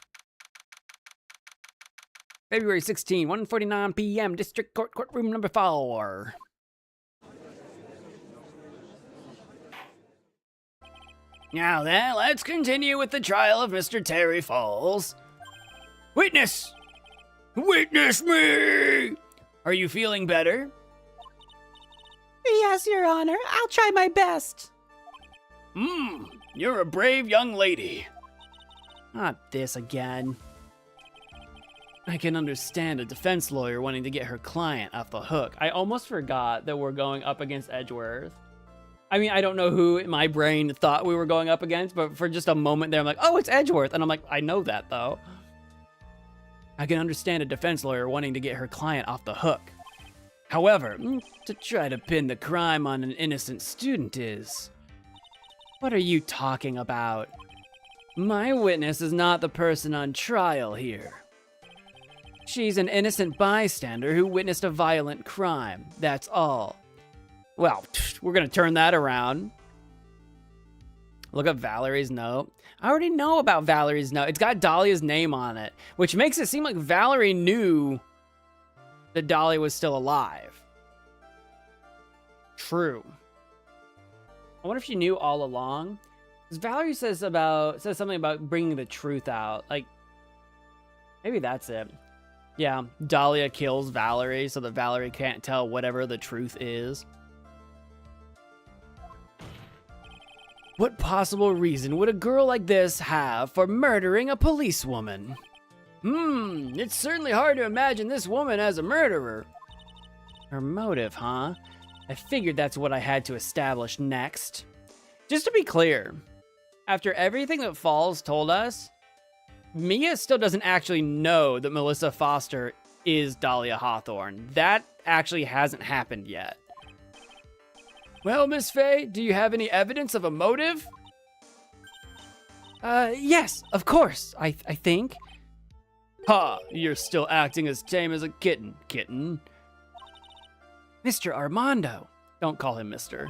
February 16, 1:49 p.m. District Court, courtroom number 4. Now then, let's continue with the trial of Mr. Terry Falls. Witness! Witness me! Are you feeling better? Yes, Your Honor. I'll try my best. You're a brave young lady. Not this again. I can understand a defense lawyer wanting to get her client off the hook. I almost forgot that we're going up against Edgeworth. I mean, I don't know who in my brain thought we were going up against, but for just a moment there, I'm like, oh, it's Edgeworth. And I'm like, I know that, though. I can understand a defense lawyer wanting to get her client off the hook. However, to try to pin the crime on an innocent student is... What are you talking about? My witness is not the person on trial here. She's an innocent bystander who witnessed a violent crime. That's all. Well, we're gonna turn that around. Look up Valerie's note. I already know about Valerie's note. It's got Dahlia's name on it, which makes it seem like Valerie knew that Dahlia was still alive. True. I wonder if she knew all along. Because Valerie says something about bringing the truth out. Like, maybe that's it. Yeah, Dahlia kills Valerie so that Valerie can't tell whatever the truth is. What possible reason would a girl like this have for murdering a policewoman? It's certainly hard to imagine this woman as a murderer. Her motive, huh? I figured that's what I had to establish next. Just to be clear, after everything that Falls told us, Mia still doesn't actually know that Melissa Foster is Dahlia Hawthorne. That actually hasn't happened yet. Well, Miss Faye, do you have any evidence of a motive? Yes, of course, I think. Ha, you're still acting as tame as a kitten, kitten. Mr. Armando. Don't call him Mr.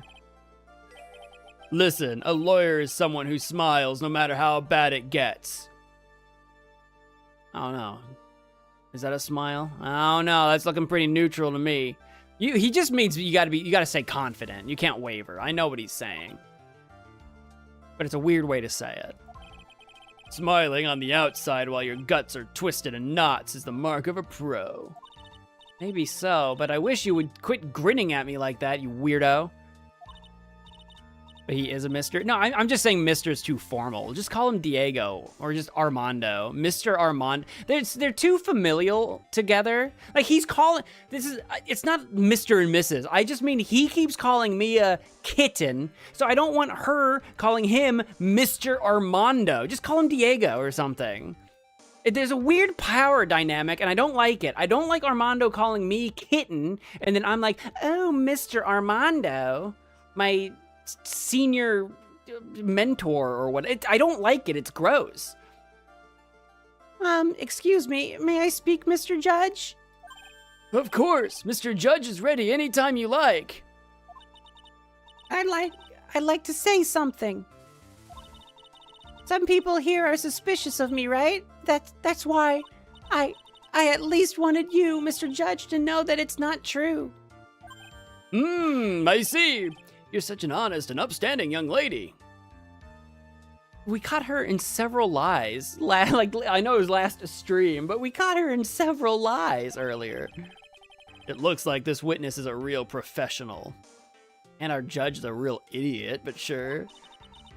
Listen, a lawyer is someone who smiles no matter how bad it gets. I don't know. Is that a smile? I don't know. That's looking pretty neutral to me. He just means you gotta stay confident. You can't waver. I know what he's saying. But it's a weird way to say it. Smiling on the outside while your guts are twisted in knots is the mark of a pro. Maybe so, but I wish you would quit grinning at me like that, you weirdo. But he is a Mr. No, I'm just saying Mr. is too formal. Just call him Diego or just Armando. Mr. Armando. They're too familial together. Like he's calling, it's not Mr. and Mrs. I just mean he keeps calling me a kitten. So I don't want her calling him Mr. Armando. Just call him Diego or something. There's a weird power dynamic and I don't like it. I don't like Armando calling me kitten. And then I'm like, oh, Mr. Armando, my senior mentor or what. I don't like it. It's gross. Excuse me. May I speak, Mr. Judge? Of course. Mr. Judge is ready anytime you like. I'd like to say something. Some people here are suspicious of me, right? That's why I at least wanted you, Mr. Judge, to know that it's not true. I see. You're such an honest and upstanding young lady. We caught her in several lies. Like, I know it was last stream, but we caught her in several lies earlier. It looks like this witness is a real professional. And our judge is a real idiot, but sure.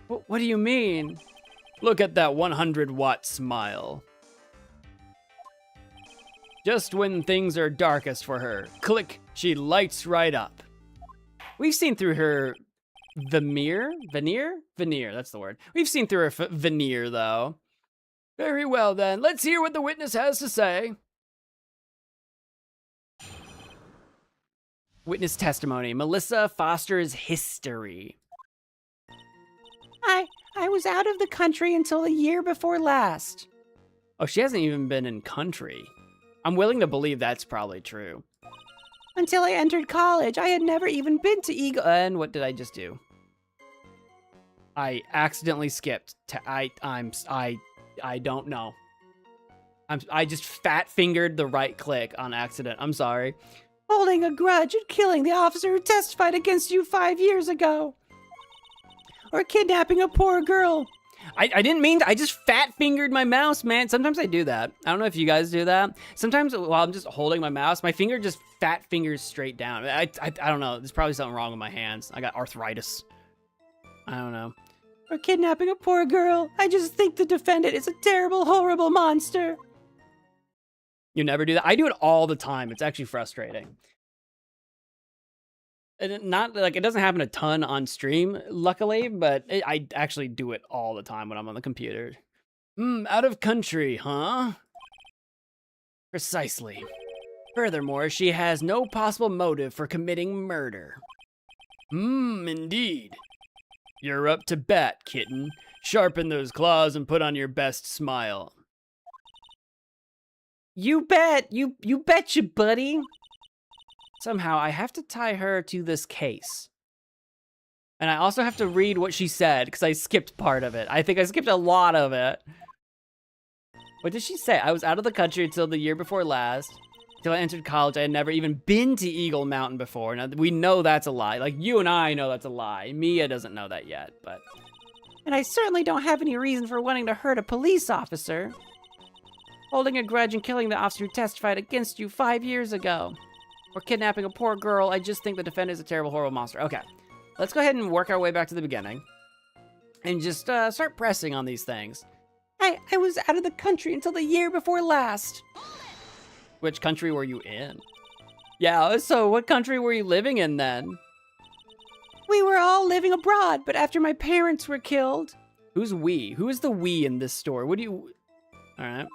What do you mean? Look at that 100-watt smile. Just when things are darkest for her, click, she lights right up. We've seen through her veneer, that's the word. We've seen through her veneer, though. Very well, then. Let's hear what the witness has to say. Witness testimony. Melissa Foster's history. I was out of the country until the year before last. Oh, she hasn't even been in country. I'm willing to believe that's probably true. Until I entered college, I had never even been to Eagle. And what did I just do? I accidentally skipped. I don't know. I just fat fingered the right click on accident. I'm sorry. Holding a grudge and killing the officer who testified against you 5 years ago. Or kidnapping a poor girl. I didn't mean to. I just fat fingered my mouse, man. Sometimes I do that. I don't know if you guys do that. Sometimes while I'm just holding my mouse, my finger just fat fingers straight down. I don't know. There's probably something wrong with my hands. I got arthritis. I don't know. Or kidnapping a poor girl. I just think the defendant is a terrible, horrible monster. You never do that? I do it all the time. It's actually frustrating. And it doesn't happen a ton on stream, luckily, but I actually do it all the time when I'm on the computer. Out of country, huh? Precisely. Furthermore, she has no possible motive for committing murder. Indeed. You're up to bat, kitten. Sharpen those claws and put on your best smile. You bet. You betcha, buddy. Somehow, I have to tie her to this case. And I also have to read what she said, because I skipped part of it. I think I skipped a lot of it. What did she say? I was out of the country until the year before last. Until I entered college, I had never even been to Eagle Mountain before. Now, we know that's a lie. Like, you and I know that's a lie. Mia doesn't know that yet, but... And I certainly don't have any reason for wanting to hurt a police officer. Holding a grudge and killing the officer who testified against you 5 years ago. Or kidnapping a poor girl. I just think the defendant is a terrible, horrible monster. Okay, let's go ahead and work our way back to the beginning. And just start pressing on these things. I was out of the country until the year before last. Which country were you in? Yeah, so what country were you living in then? We were all living abroad, but after my parents were killed... Who's we? Who is the we in this story? What do you... Alright.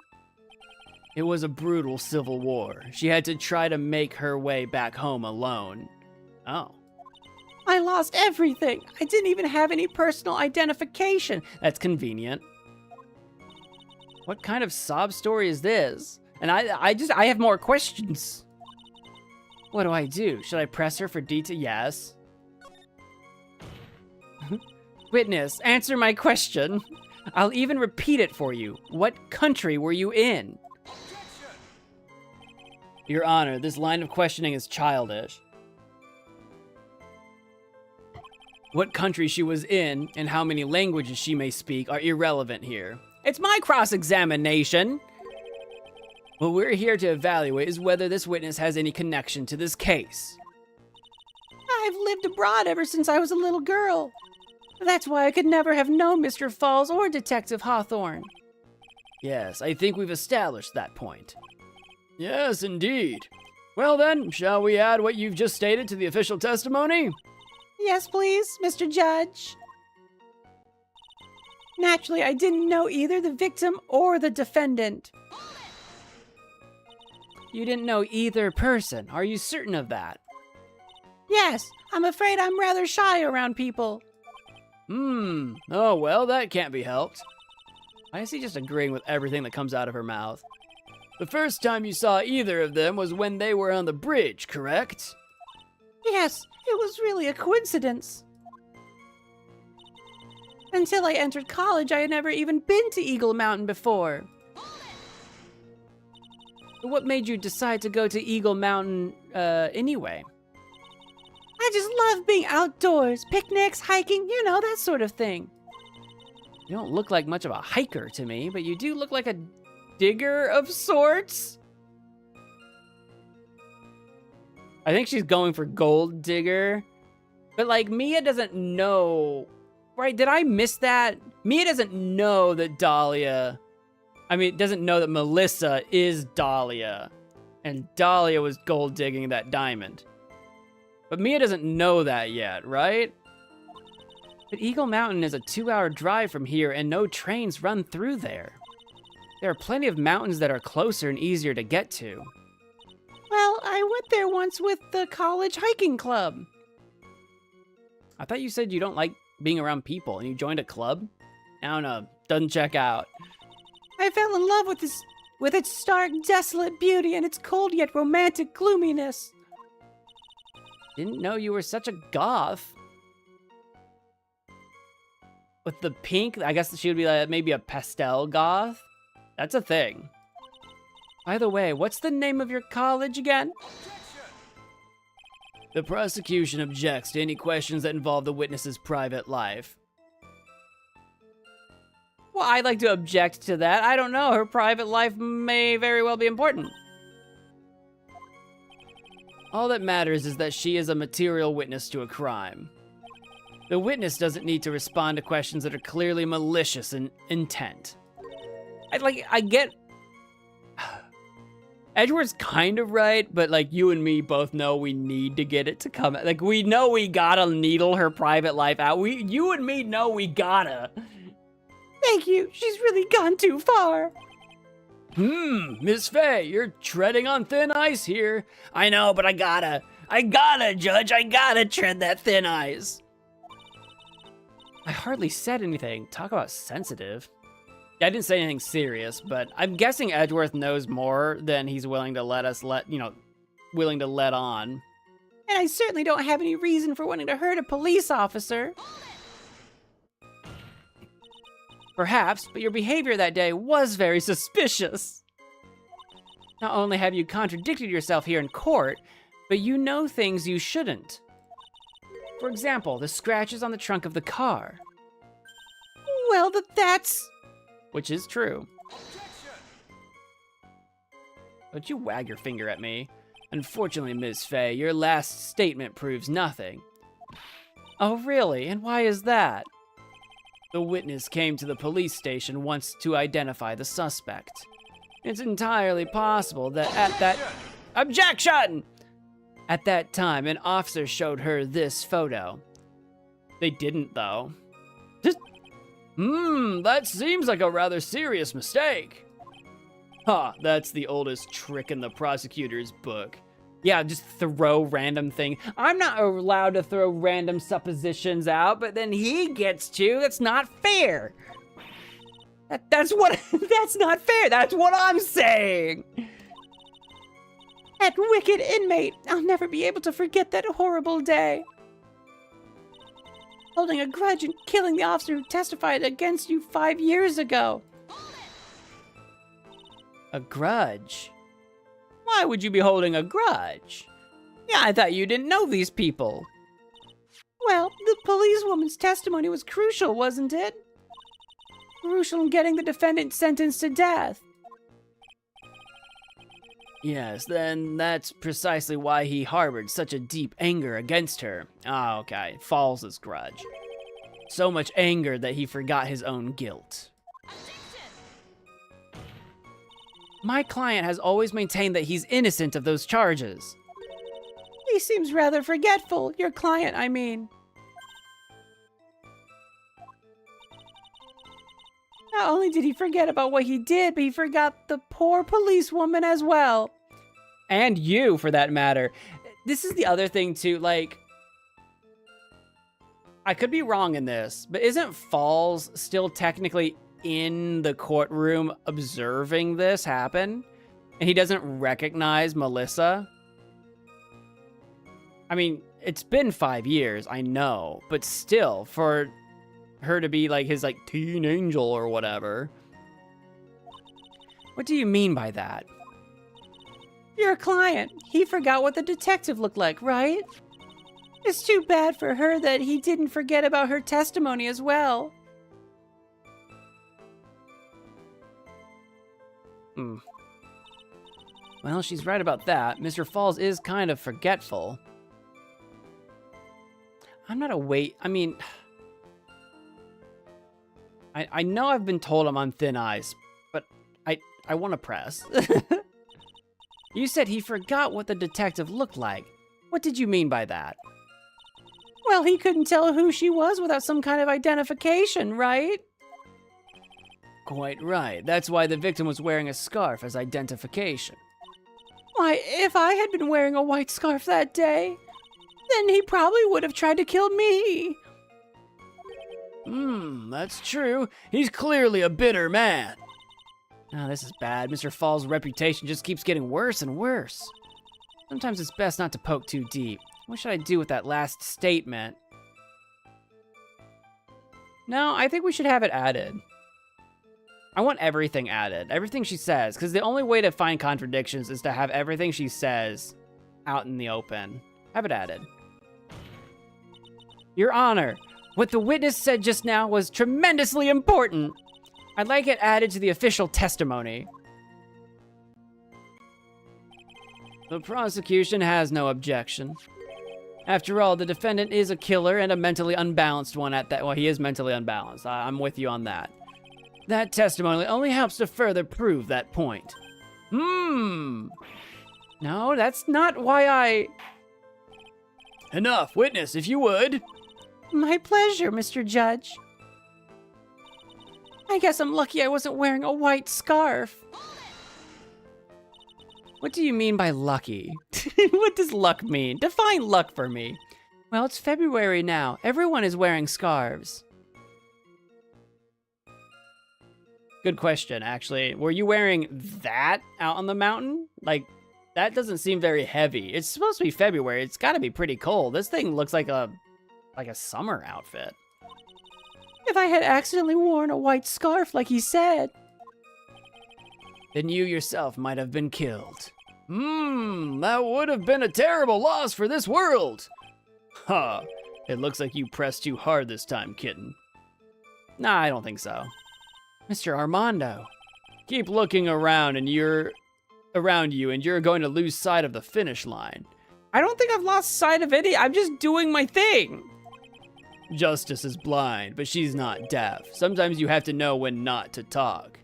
It was a brutal civil war. She had to try to make her way back home alone. Oh. I lost everything. I didn't even have any personal identification. That's convenient. What kind of sob story is this? And I have more questions. What do I do? Should I press her for detail? Yes. Witness, answer my question. I'll even repeat it for you. What country were you in? Your Honor, this line of questioning is childish. What country she was in and how many languages she may speak are irrelevant here. It's my cross-examination. What we're here to evaluate is whether this witness has any connection to this case. I've lived abroad ever since I was a little girl. That's why I could never have known Mr. Falls or Detective Hawthorne. Yes, I think we've established that point. Yes, indeed. Well then, shall we add what you've just stated to the official testimony? Yes, please, Mr. Judge. Naturally, I didn't know either the victim or the defendant. You didn't know either person. Are you certain of that? Yes, I'm afraid I'm rather shy around people. Oh well, that can't be helped. Why is he just agreeing with everything that comes out of her mouth? The first time you saw either of them was when they were on the bridge, correct? Yes, it was really a coincidence. Until I entered college, I had never even been to Eagle Mountain before. What made you decide to go to Eagle Mountain, anyway? I just love being outdoors, picnics, hiking, you know, that sort of thing. You don't look like much of a hiker to me, but you do look like a digger of sorts. I think she's going for gold digger. But like, Mia doesn't know, right? Did I miss that? Mia doesn't know that doesn't know that Melissa is Dahlia. And Dahlia was gold digging that diamond. But Mia doesn't know that yet, right? But Eagle Mountain is a 2-hour drive from here and no trains run through there. There are plenty of mountains that are closer and easier to get to. Well, I went there once with the college hiking club. I thought you said you don't like being around people and you joined a club? I don't know, doesn't check out. I fell in love with its stark, desolate beauty and its cold yet romantic gloominess. Didn't know you were such a goth. With the pink, I guess she would be like maybe a pastel goth. That's a thing. By the way, what's the name of your college again? The prosecution objects to any questions that involve the witness's private life. Well, I'd like to object to that. I don't know. Her private life may very well be important. All that matters is that she is a material witness to a crime. The witness doesn't need to respond to questions that are clearly malicious in intent. I get... Edward's kind of right, but like you and me both know we need to get it to come. Like we know we gotta needle her private life out. You and me know we gotta. Thank you. She's really gone too far. Miss Faye, you're treading on thin ice here. I know, but I gotta, Judge, I gotta tread that thin ice. I hardly said anything. Talk about sensitive. I didn't say anything serious, but I'm guessing Edgeworth knows more than he's willing to let on. And I certainly don't have any reason for wanting to hurt a police officer. Perhaps, but your behavior that day was very suspicious. Not only have you contradicted yourself here in court, but you know things you shouldn't. For example, the scratches on the trunk of the car. Well, that's... Which is true. Don't you wag your finger at me. Unfortunately, Ms. Faye, your last statement proves nothing. Oh, really? And why is that? The witness came to the police station once to identify the suspect. It's entirely possible that at that... Objection! At that time, an officer showed her this photo. They didn't, though. That seems like a rather serious mistake. That's the oldest trick in the prosecutor's book. Yeah, just throw random thing. I'm not allowed to throw random suppositions out, but then he gets to. That's not fair. That's not fair. That's what I'm saying. That wicked inmate. I'll never be able to forget that horrible day. Holding a grudge and killing the officer who testified against you 5 years ago. A grudge? Why would you be holding a grudge? Yeah, I thought you didn't know these people. Well, the policewoman's testimony was crucial, wasn't it? Crucial in getting the defendant sentenced to death. Yes, then that's precisely why he harbored such a deep anger against her. Ah, okay. Falls' grudge. So much anger that he forgot his own guilt. My client has always maintained that he's innocent of those charges. He seems rather forgetful. Your client, I mean. Not only did he forget about what he did, but he forgot the poor policewoman as well. And you, for that matter. This is the other thing, too, like... I could be wrong in this, but isn't Falls still technically in the courtroom observing this happen? And he doesn't recognize Melissa? I mean, it's been 5 years, I know, but still, for her to be like his teen angel or whatever. What do you mean by that? Your client. He forgot what the detective looked like, right? It's too bad for her that he didn't forget about her testimony as well. Well, she's right about that. Mr. Falls is kind of forgetful. I'm not I mean... I know I've been told I'm on thin ice, but I want to press. You said he forgot what the detective looked like. What did you mean by that? Well, he couldn't tell who she was without some kind of identification, right? Quite right. That's why the victim was wearing a scarf as identification. Why, if I had been wearing a white scarf that day, then he probably would have tried to kill me. That's true. He's clearly a bitter man. Oh, this is bad. Mr. Falls' reputation just keeps getting worse and worse. Sometimes it's best not to poke too deep. What should I do with that last statement? No, I think we should have it added. I want everything added. Everything she says, because the only way to find contradictions is to have everything she says out in the open. Have it added. Your Honor, what the witness said just now was tremendously important. I'd like it added to the official testimony. The prosecution has no objection. After all, the defendant is a killer and a mentally unbalanced one at that. Well, he is mentally unbalanced. I'm with you on that. That testimony only helps to further prove that point. No, that's not why I... Enough, witness, if you would. My pleasure, Mr. Judge. I guess I'm lucky I wasn't wearing a white scarf. What do you mean by lucky? What does luck mean? Define luck for me. Well, it's February now. Everyone is wearing scarves. Good question, actually. Were you wearing that out on the mountain? Like, that doesn't seem very heavy. It's supposed to be February. It's got to be pretty cold. This thing looks like a summer outfit. If I had accidentally worn a white scarf like he said, then you yourself might have been killed. That would have been a terrible loss for this world. Ha, it looks like you pressed too hard this time, kitten. Nah, I don't think so. Mr. Armando, keep looking around and you're going to lose sight of the finish line. I don't think I've lost sight of any. I'm just doing my thing. Justice is blind, but she's not deaf. Sometimes you have to know when not to talk.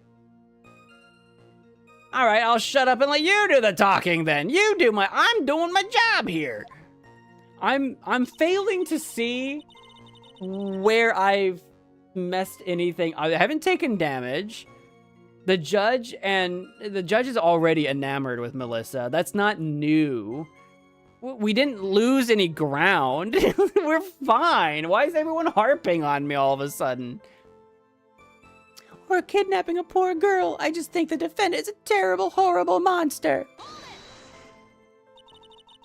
All right, I'll shut up and let you do the talking then. I'm doing my job here. I'm failing to see where I've messed anything. I haven't taken damage. The judge is already enamored with Melissa. That's not new. We didn't lose any ground. We're fine. Why is everyone harping on me all of a sudden? Or kidnapping a poor girl. I just think the defendant is a terrible, horrible monster.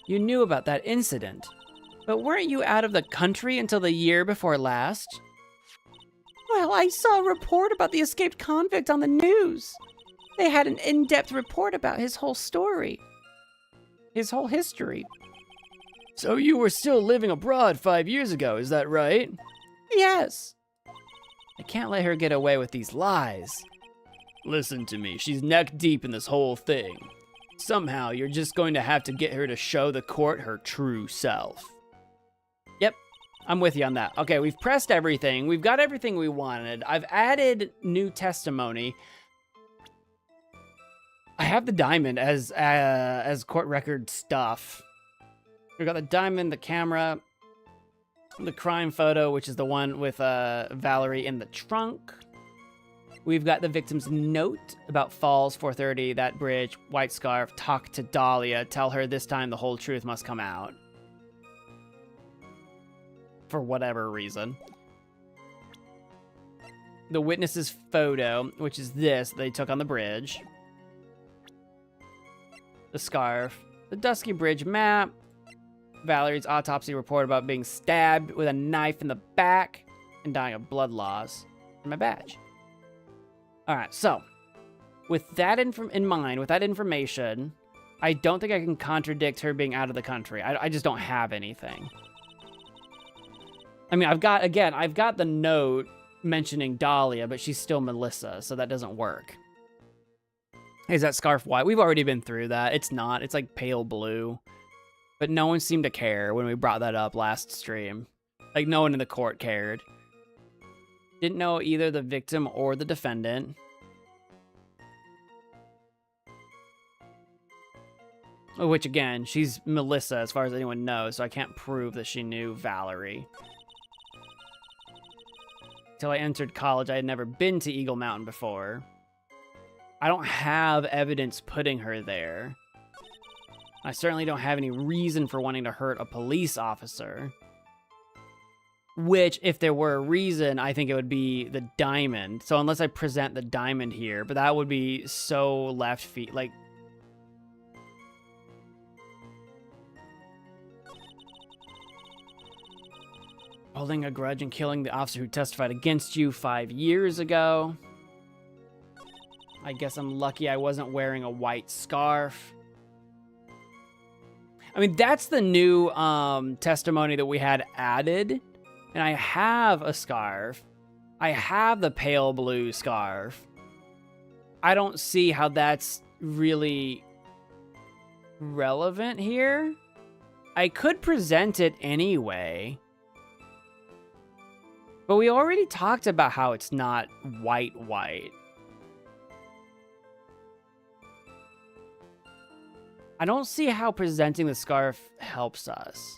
You knew about that incident, but weren't you out of the country until the year before last? Well, I saw a report about the escaped convict on the news. They had an in-depth report about his whole story. His whole history. So you were still living abroad 5 years ago, is that right? Yes. I can't let her get away with these lies. Listen to me, she's neck deep in this whole thing. Somehow, you're just going to have to get her to show the court her true self. Yep, I'm with you on that. Okay, we've pressed everything. We've got everything we wanted. I've added new testimony. I have the diamond as court record stuff. We've got the diamond, the camera, the crime photo, which is the one with Valerie in the trunk. We've got the victim's note about Falls 430, that bridge, white scarf, talk to Dahlia, tell her this time the whole truth must come out. For whatever reason. The witness's photo, which is this they took on the bridge. The scarf. The Dusky Bridge map. Valerie's autopsy report about being stabbed with a knife in the back and dying of blood loss. And my badge. Alright, so. With that in mind, with that information, I don't think I can contradict her being out of the country. I just don't have anything. I mean, I've got the note mentioning Dahlia, but she's still Melissa, so that doesn't work. Is that scarf white? We've already been through that. It's not. It's like pale blue. But no one seemed to care when we brought that up last stream. Like, no one in the court cared. Didn't know either the victim or the defendant. Which, again, she's Melissa as far as anyone knows, so I can't prove that she knew Valerie. Until I entered college, I had never been to Eagle Mountain before. I don't have evidence putting her there. I certainly don't have any reason for wanting to hurt a police officer. Which, if there were a reason, I think it would be the diamond. So unless I present the diamond here, but that would be so left feet, like... Holding a grudge and killing the officer who testified against you 5 years ago. I guess I'm lucky I wasn't wearing a white scarf. I mean, that's the new testimony that we had added. And I have a scarf. I have the pale blue scarf. I don't see how that's really relevant here. I could present it anyway. But we already talked about how it's not white. I don't see how presenting the scarf helps us.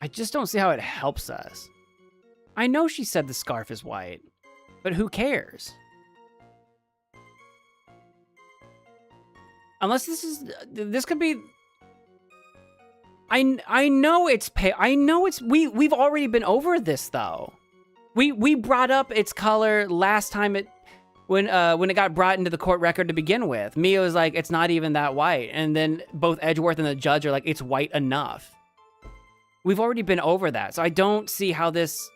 I just don't see how it helps us. I know she said the scarf is white, but who cares? Unless this could be... I know it's pale. I know it's... We've already been over this, though. We brought up its color last time when it got brought into the court record to begin with. Mia was like, it's not even that white. And then both Edgeworth and the judge are like, it's white enough. We've already been over that. So I don't see how this...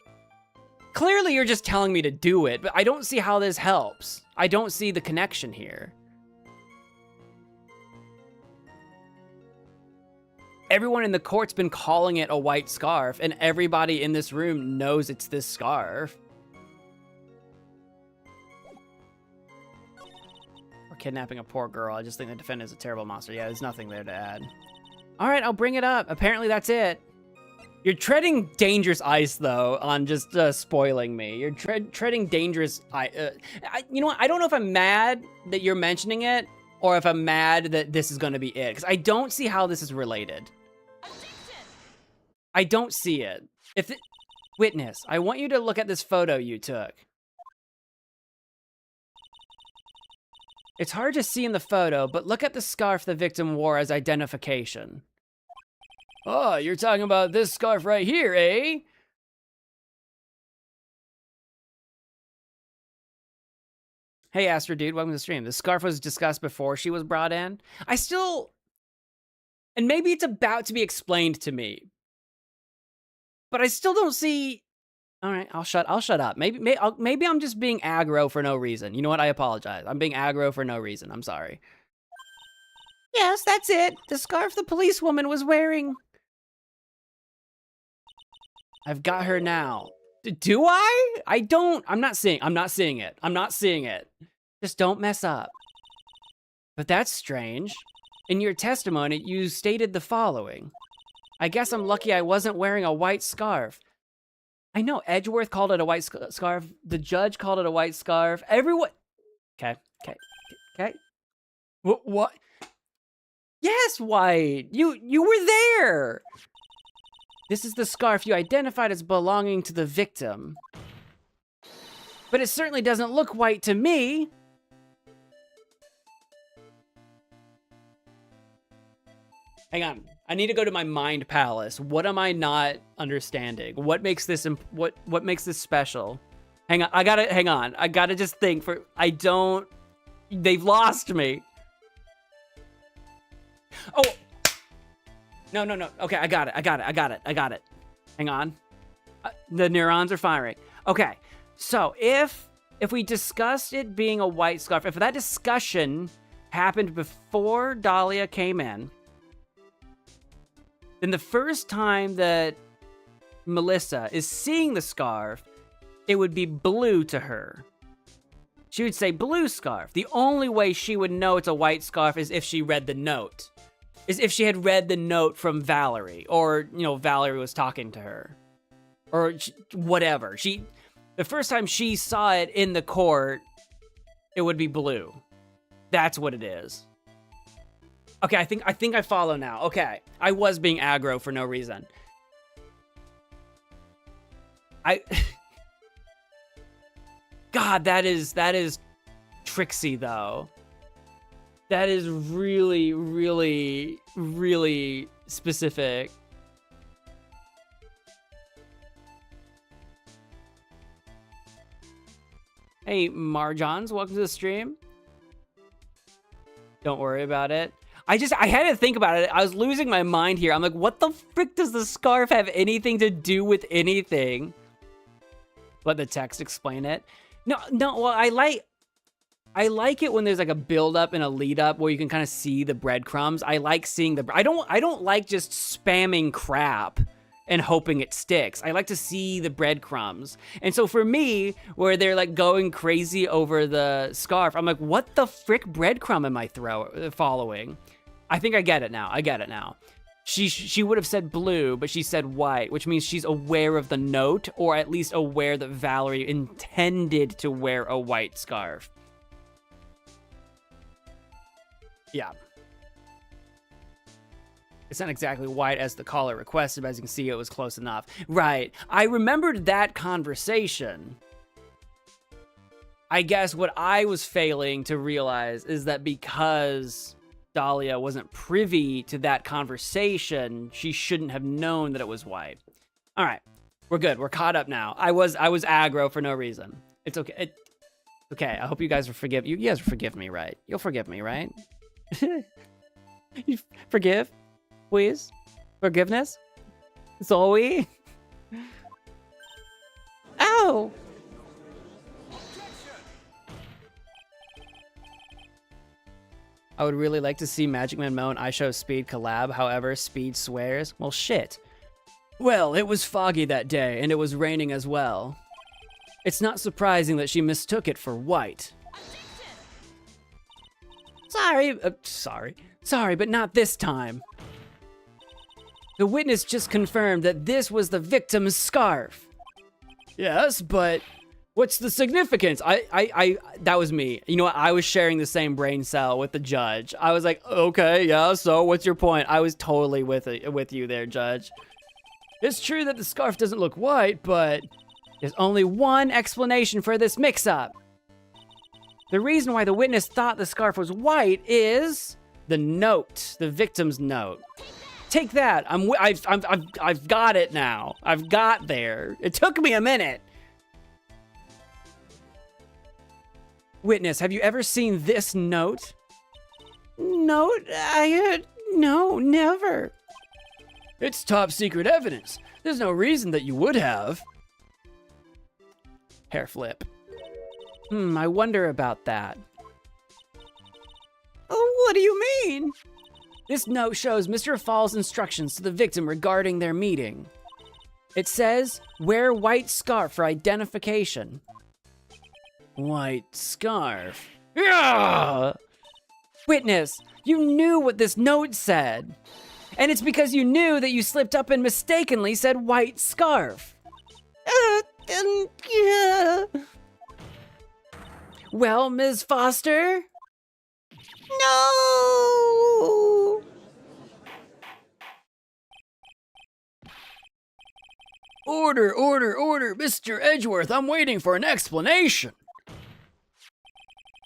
Clearly you're just telling me to do it, but I don't see how this helps. I don't see the connection here. Everyone in the court's been calling it a white scarf, and everybody in this room knows it's this scarf. Or kidnapping a poor girl. I just think the defendant is a terrible monster. Yeah, there's nothing there to add. All right, I'll bring it up. Apparently that's it. You're treading dangerous ice, though, on just spoiling me. You're treading dangerous ice. You know what? I don't know if I'm mad that you're mentioning it, or if I'm mad that this is going to be it. Because I don't see how this is related. I don't see it. Witness, I want you to look at this photo you took. It's hard to see in the photo, but look at the scarf the victim wore as identification. Oh, you're talking about this scarf right here, eh? Hey, Astro Dude, welcome to the stream. The scarf was discussed before she was brought in. And maybe it's about to be explained to me, but I still don't see. All right, I'll shut up. Maybe I'm just being aggro for no reason. You know what? I apologize. I'm being aggro for no reason. I'm sorry. Yes, that's it. The scarf the policewoman was wearing. I've got her now. Do I? I'm not seeing it. Just don't mess up. But that's strange. In your testimony, you stated the following. I guess I'm lucky I wasn't wearing a white scarf. I know, Edgeworth called it a white scarf. The judge called it a white scarf. Everyone... Okay. What? Yes, White! You were there! This is the scarf you identified as belonging to the victim. But it certainly doesn't look white to me. Hang on. I need to go to my mind palace. What am I not understanding? What makes this what makes this special? Hang on. I gotta just think for they've lost me. Oh. No. Okay, I got it. Hang on. The neurons are firing. Okay. So, if we discussed it being a white scarf, if that discussion happened before Dahlia came in, then the first time that Melissa is seeing the scarf, it would be blue to her. She would say blue scarf. The only way she would know it's a white scarf is if she read the note. Is if she had read the note from Valerie, or, Valerie was talking to her. Or whatever. The first time she saw it in the court, it would be blue. That's what it is. Okay, I think I follow now. Okay, I was being aggro for no reason. God, that is tricksy though. That is really, really, really specific. Hey, Marjons, welcome to the stream. Don't worry about it. I had to think about it. I was losing my mind here. I'm like, what the frick does the scarf have anything to do with anything? Let the text explain it. No, well, I like it when there's like a build up and a lead up where you can kind of see the breadcrumbs. I like seeing I don't like just spamming crap and hoping it sticks. I like to see the breadcrumbs. And so for me, where they're like going crazy over the scarf, I'm like, what the frick breadcrumb am I following? I think I get it now. She would have said blue, but she said white, which means she's aware of the note, or at least aware that Valerie intended to wear a white scarf. Yeah. It's not exactly white as the caller requested, but as you can see, it was close enough. Right. I remembered that conversation. I guess what I was failing to realize is that because Dahlia wasn't privy to that conversation, she shouldn't have known that it was white. All right. We're good. We're caught up now. I was aggro for no reason. It's okay. Okay. I hope you guys forgive. You guys forgive me, right? You'll forgive me, right? You forgive? Please? Forgiveness? Zoe? Ow! I would really like to see MagicManMo and IShowSpeed collab, however, Speed swears. Well, shit. Well, it was foggy that day, and it was raining as well. It's not surprising that she mistook it for white. Sorry, but not this time. The witness just confirmed that this was the victim's scarf. Yes, but what's the significance? That was me. You know what? I was sharing the same brain cell with the judge. I was like, okay, yeah, so what's your point? I was totally with you there, Judge. It's true that the scarf doesn't look white, but there's only one explanation for this mix-up. The reason why the witness thought the scarf was white is the note, the victim's note. Take that. I've got it now. I've got there. It took me a minute. Witness, have you ever seen this note? Note? No, never. It's top secret evidence. There's no reason that you would have. Hair flip. I wonder about that. Oh, what do you mean? This note shows Mr. Fall's instructions to the victim regarding their meeting. It says, wear white scarf for identification. White scarf. Yeah! Witness, you knew what this note said. And it's because you knew that you slipped up and mistakenly said white scarf. Well, Ms. Foster? No! Order, order, order, Mr. Edgeworth, I'm waiting for an explanation.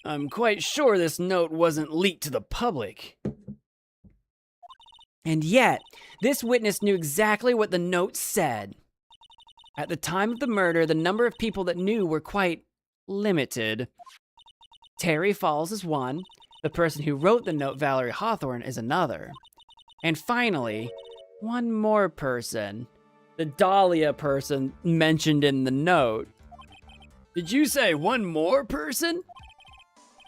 I'm quite sure this note wasn't leaked to the public. And yet, this witness knew exactly what the note said. At the time of the murder, the number of people that knew were quite limited. Terry Falls is one. The person who wrote the note, Valerie Hawthorne, is another. And finally, one more person. The Dahlia person mentioned in the note. Did you say one more person?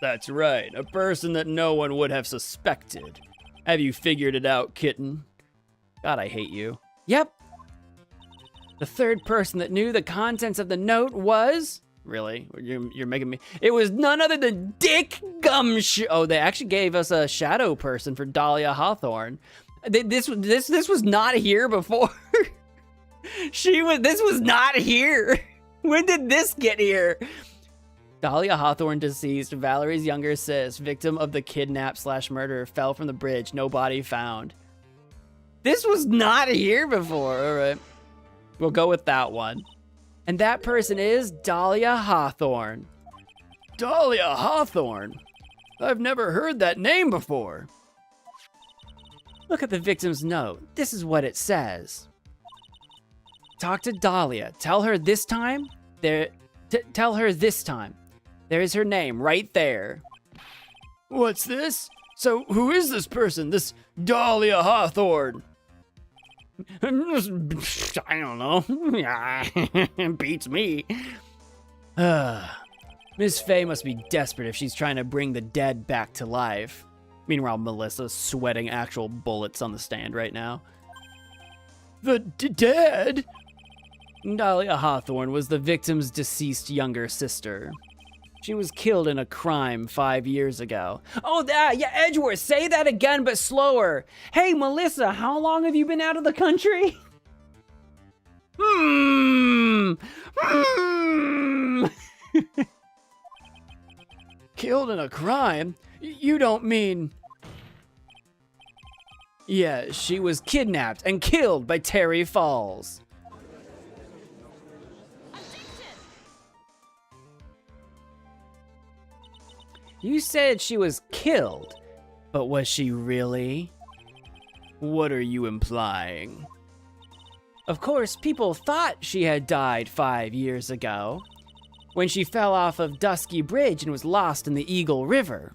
That's right, a person that no one would have suspected. Have you figured it out, kitten? God, I hate you. Yep. The third person that knew the contents of the note was... Really? You're making me... It was none other than Dick Gumshoe. Oh, they actually gave us a shadow person for Dahlia Hawthorne. This was not here before. This was not here. When did this get here? Dahlia Hawthorne, deceased, Valerie's younger sis, victim of the kidnap/murder, fell from the bridge, no body found. This was not here before. All right. We'll go with that one. And that person is Dahlia Hawthorne. Dahlia Hawthorne? I've never heard that name before. Look at the victim's note. This is what it says. Talk to Dahlia. Tell her this time. Tell her this time. There is her name right there. What's this? So who is this person? This Dahlia Hawthorne? I don't know. Beats me. Miss Faye must be desperate if she's trying to bring the dead back to life. Meanwhile, Melissa's sweating actual bullets on the stand right now. The dead? Dahlia Hawthorne was the victim's deceased younger sister. She was killed in a crime 5 years ago. Oh, yeah, Edgeworth, say that again, but slower. Hey, Melissa, how long have you been out of the country? Killed in a crime? You don't mean... Yeah, she was kidnapped and killed by Terry Falls. You said she was killed, but was she really? What are you implying? Of course, people thought she had died 5 years ago, when she fell off of Dusky Bridge and was lost in the Eagle River.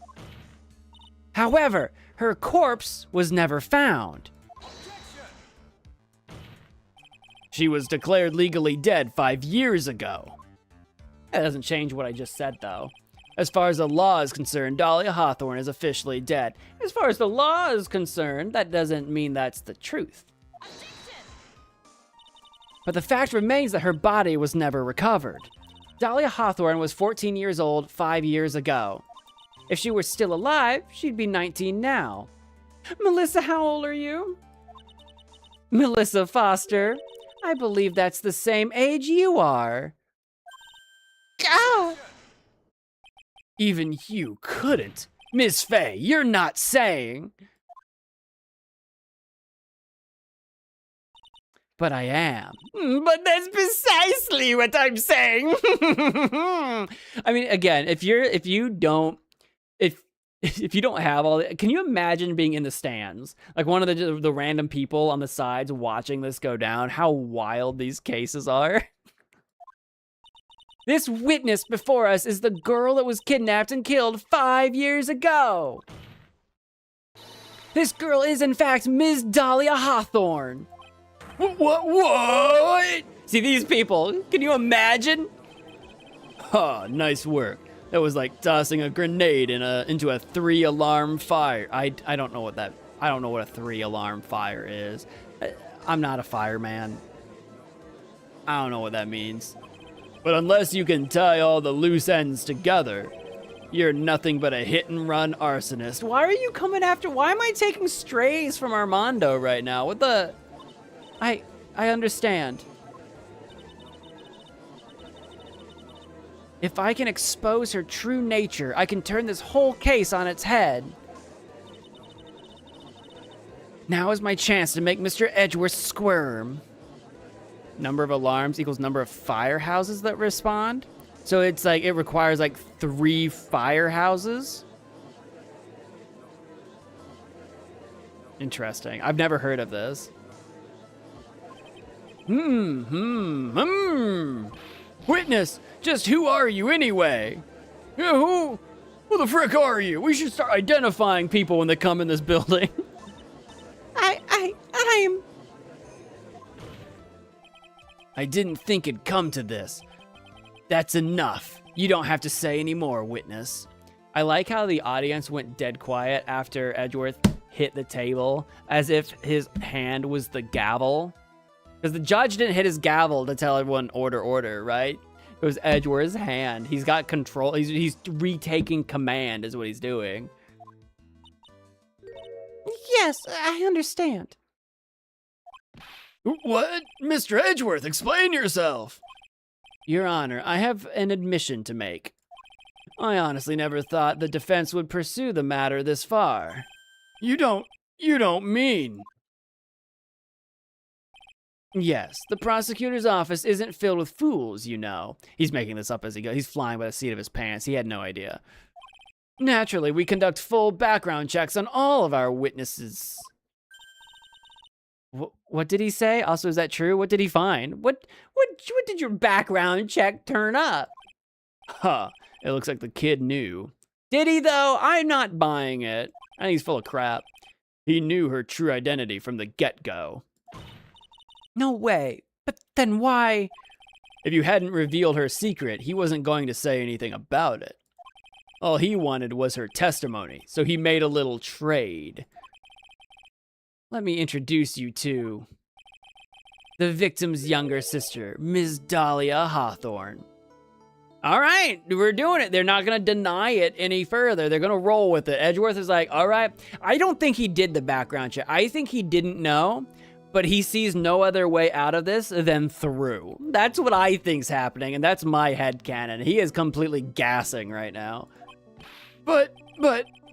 However, her corpse was never found. She was declared legally dead 5 years ago. That doesn't change what I just said, though. As far as the law is concerned, Dahlia Hawthorne is officially dead. As far as the law is concerned, that doesn't mean that's the truth. But the fact remains that her body was never recovered. Dahlia Hawthorne was 14 years old 5 years ago. If she were still alive, she'd be 19 now. Melissa, how old are you? Melissa Foster. I believe that's the same age you are. Ow! Even you couldn't. Miss Faye, you're not saying... But I am. But that's precisely what I'm saying. I mean, again, if you don't have all the, can you imagine being in the stands? Like one of the random people on the sides watching this go down, how wild these cases are. This witness before us is the girl that was kidnapped and killed 5 years ago. This girl is, in fact, Ms. Dahlia Hawthorne. What? See, these people, can you imagine? Huh, nice work. That was like tossing a grenade into a 3-alarm fire. I don't know what a 3-alarm fire is. I'm not a fireman. I don't know what that means. But unless you can tie all the loose ends together, You're nothing but a hit-and-run arsonist. Why are you coming after... Why am I taking strays from Armando right now? What the... I understand. If I can expose her true nature, I can turn this whole case on its head. Now is my chance to make Mr. Edgeworth squirm. Number of alarms equals number of firehouses that respond. So it's like, it requires like 3 firehouses. Interesting. I've never heard of this. Witness, just who are you anyway? Yeah, who the frick are you? We should start identifying people when they come in this building. I'm... I didn't think it'd come to this. That's enough. You don't have to say any more, witness. I like how the audience went dead quiet after Edgeworth hit the table, as if his hand was the gavel. Because the judge didn't hit his gavel to tell everyone order, right? It was Edgeworth's hand. He's got control. He's retaking command is what he's doing. Yes, I understand. What? Mr. Edgeworth, explain yourself. Your Honor, I have an admission to make. I honestly never thought the defense would pursue the matter this far. You don't mean... Yes, the prosecutor's office isn't filled with fools, you know. He's making this up as he goes. He's flying by the seat of his pants. He had no idea. Naturally, we conduct full background checks on all of our witnesses. What did he say? Also, is that true? What did he find? What did your background check turn up? Huh, it looks like the kid knew. Did he, though? I'm not buying it. I think he's full of crap. He knew her true identity from the get-go. No way. But then why? If you hadn't revealed her secret, he wasn't going to say anything about it. All he wanted was her testimony, so he made a little trade. Let me introduce you to the victim's younger sister, Ms. Dahlia Hawthorne. All right, we're doing it. They're not going to deny it any further. They're going to roll with it. Edgeworth is like, all right. I don't think he did the background check. I think he didn't know, but he sees no other way out of this than through. That's what I think's happening, and that's my headcanon. He is completely gassing right now. But,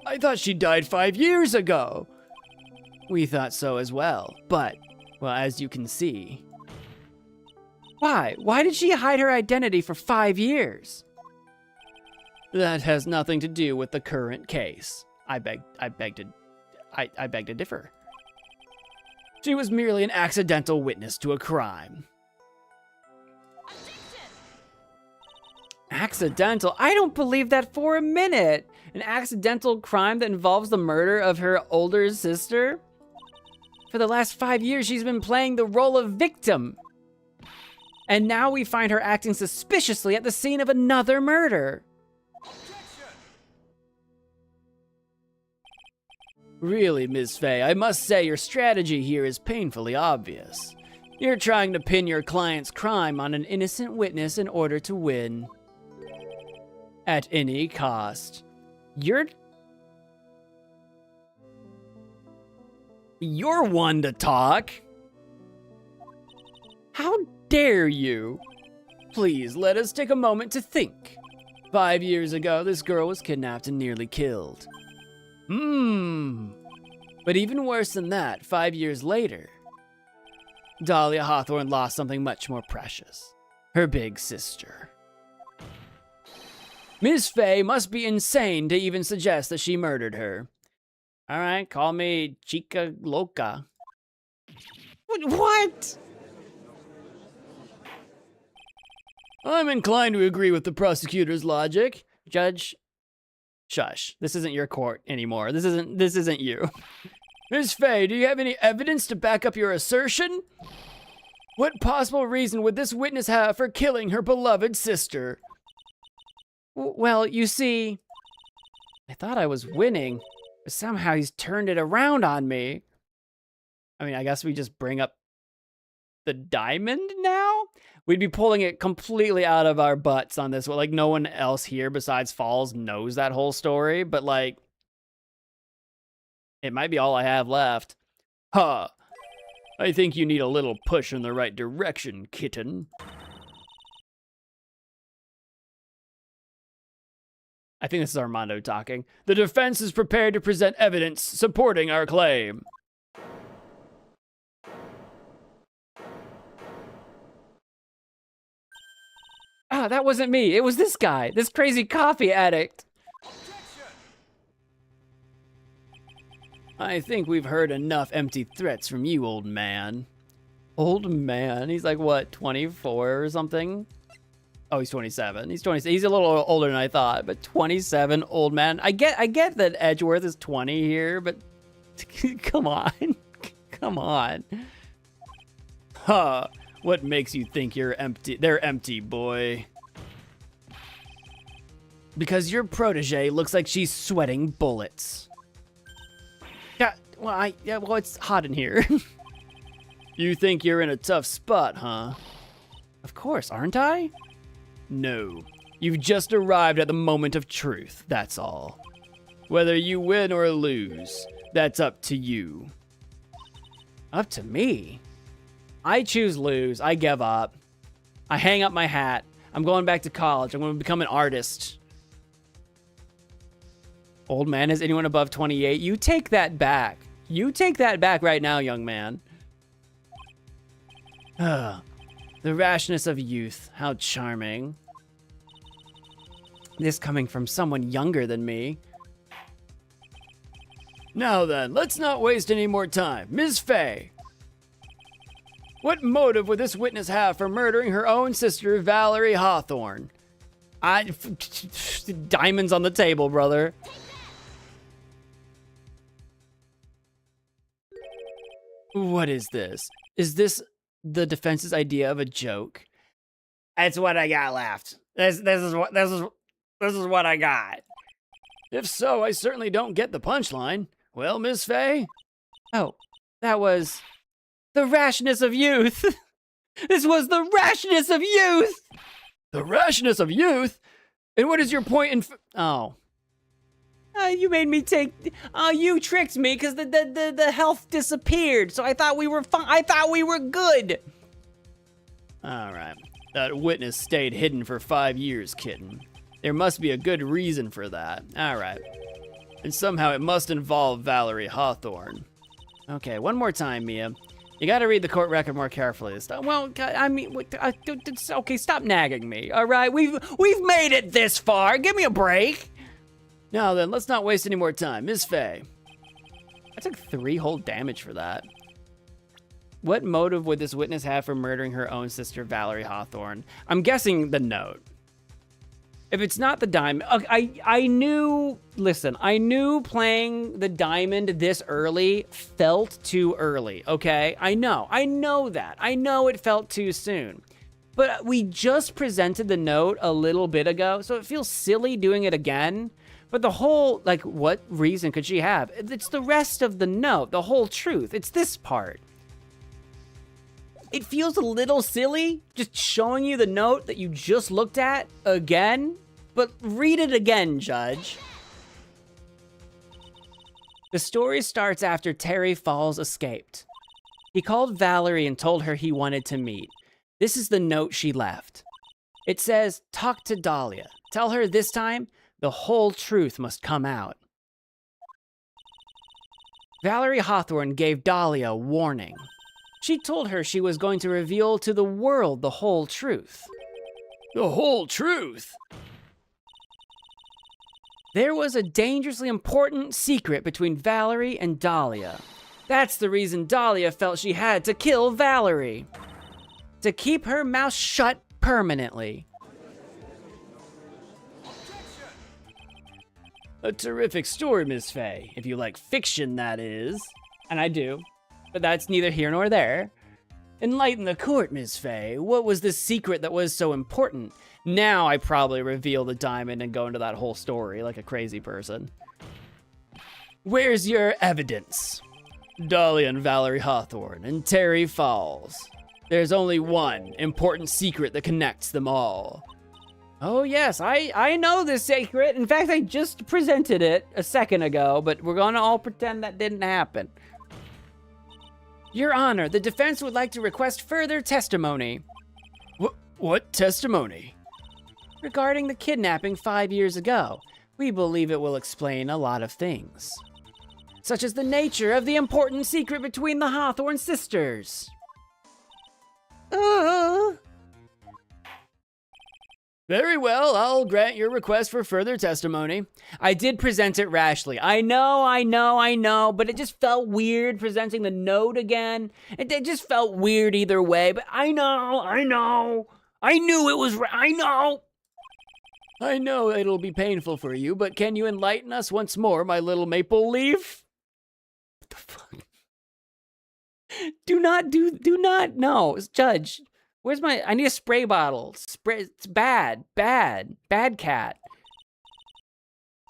I thought she died 5 years ago. We thought so as well, but, well, as you can see. Why? Why did she hide her identity for 5 years? That has nothing to do with the current case. I beg to differ. She was merely an accidental witness to a crime. Accidental? I don't believe that for a minute. An accidental crime that involves the murder of her older sister? For the last 5 years, she's been playing the role of victim. And now we find her acting suspiciously at the scene of another murder. Really, Ms. Fay, I must say your strategy here is painfully obvious. You're trying to pin your client's crime on an innocent witness in order to win. At any cost. You're one to talk. How dare you? Please, let us take a moment to think. 5 years ago, this girl was kidnapped and nearly killed. But even worse than that, 5 years later, Dahlia Hawthorne lost something much more precious. Her big sister. Ms. Fay must be insane to even suggest that she murdered her. All right, call me Chica Loca. What? I'm inclined to agree with the prosecutor's logic. Judge, shush. This isn't your court anymore. This isn't you. Ms. Fay, do you have any evidence to back up your assertion? What possible reason would this witness have for killing her beloved sister? Well, you see, I thought I was winning, but somehow he's turned it around on me. I mean, I guess we just bring up the diamond now? We'd be pulling it completely out of our butts on this one. Like, no one else here besides Falls knows that whole story, but like, it might be all I have left. Huh. I think you need a little push in the right direction, kitten. I think this is Armando talking. The defense is prepared to present evidence supporting our claim. Ah, that wasn't me. It was this guy, this crazy coffee addict. I think we've heard enough empty threats from you, old man. Old man? He's like, what, 24 or something? Oh, he's 27. He's 20. He's a little older than I thought, but 27, old man. I get that Edgeworth is 20 here, but come on. Come on. Huh. What makes you think you're empty? They're empty, boy. Because your protege looks like she's sweating bullets. Yeah, well, it's hot in here. You think you're in a tough spot, huh? Of course, aren't I? No. You've just arrived at the moment of truth, that's all. Whether you win or lose, that's up to you. Up to me? I choose lose. I give up. I hang up my hat. I'm going back to college. I'm going to become an artist. Old man, is anyone above 28? You take that back. You take that back right now, young man. The rashness of youth. How charming. This coming from someone younger than me. Now then, let's not waste any more time. Ms. Fay. What motive would this witness have for murdering her own sister, Valerie Hawthorne? Diamonds on the table, brother. What is this? Is this the defense's idea of a joke? That's what I got left. This is what I got. If so, I certainly don't get the punchline. Well, Miss Fay? Oh, that was the rashness of youth. This was the rashness of youth. The rashness of youth? And what is your point in oh. You made me take. You tricked me because the health disappeared. So I thought we were fine. I thought we were good. All right. That witness stayed hidden for 5 years, kitten. There must be a good reason for that. All right. And somehow it must involve Valerie Hawthorne. Okay, one more time, Mia. You gotta read the court record more carefully this time. Well, I mean, okay, stop nagging me, all right? We've made it this far. Give me a break. Now then, let's not waste any more time. Miss Fay. I took 3 whole damage for that. What motive would this witness have for murdering her own sister, Valerie Hawthorne? I'm guessing the note. If it's not the diamond, I knew, listen, I knew playing the diamond this early felt too early, okay? I know that. I know it felt too soon. But we just presented the note a little bit ago, so it feels silly doing it again. But the whole, like, what reason could she have? It's the rest of the note, the whole truth. It's this part. It feels a little silly just showing you the note that you just looked at again. But read it again, Judge. The story starts after Terry Falls escaped. He called Valerie and told her he wanted to meet. This is the note she left. It says, talk to Dahlia. Tell her this time, the whole truth must come out. Valerie Hawthorne gave Dahlia a warning. She told her she was going to reveal to the world the whole truth. The whole truth? There was a dangerously important secret between Valerie and Dahlia. That's the reason Dahlia felt she had to kill Valerie. To keep her mouth shut permanently. A terrific story, Miss Fay. If you like fiction, that is. And I do. But that's neither here nor there. Enlighten the court, Miss Fay. What was the secret that was so important? Now I probably reveal the diamond and go into that whole story like a crazy person. Where's your evidence? Dahlia and Valerie Hawthorne and Terry Falls. There's only one important secret that connects them all. Oh yes, I know this secret. In fact, I just presented it a second ago, but we're gonna all pretend that didn't happen. Your Honor, the defense would like to request further testimony. What testimony? Regarding the kidnapping 5 years ago. We believe it will explain a lot of things. Such as the nature of the important secret between the Hawthorne sisters. Very well, I'll grant your request for further testimony. I did present it rashly. I know, but it just felt weird presenting the note again. It just felt weird either way, but I know. I knew it was, I know. I know it'll be painful for you, but can you enlighten us once more, my little maple leaf? What the fuck? Do not, no, Judge. Where's I need a spray bottle. It's bad cat.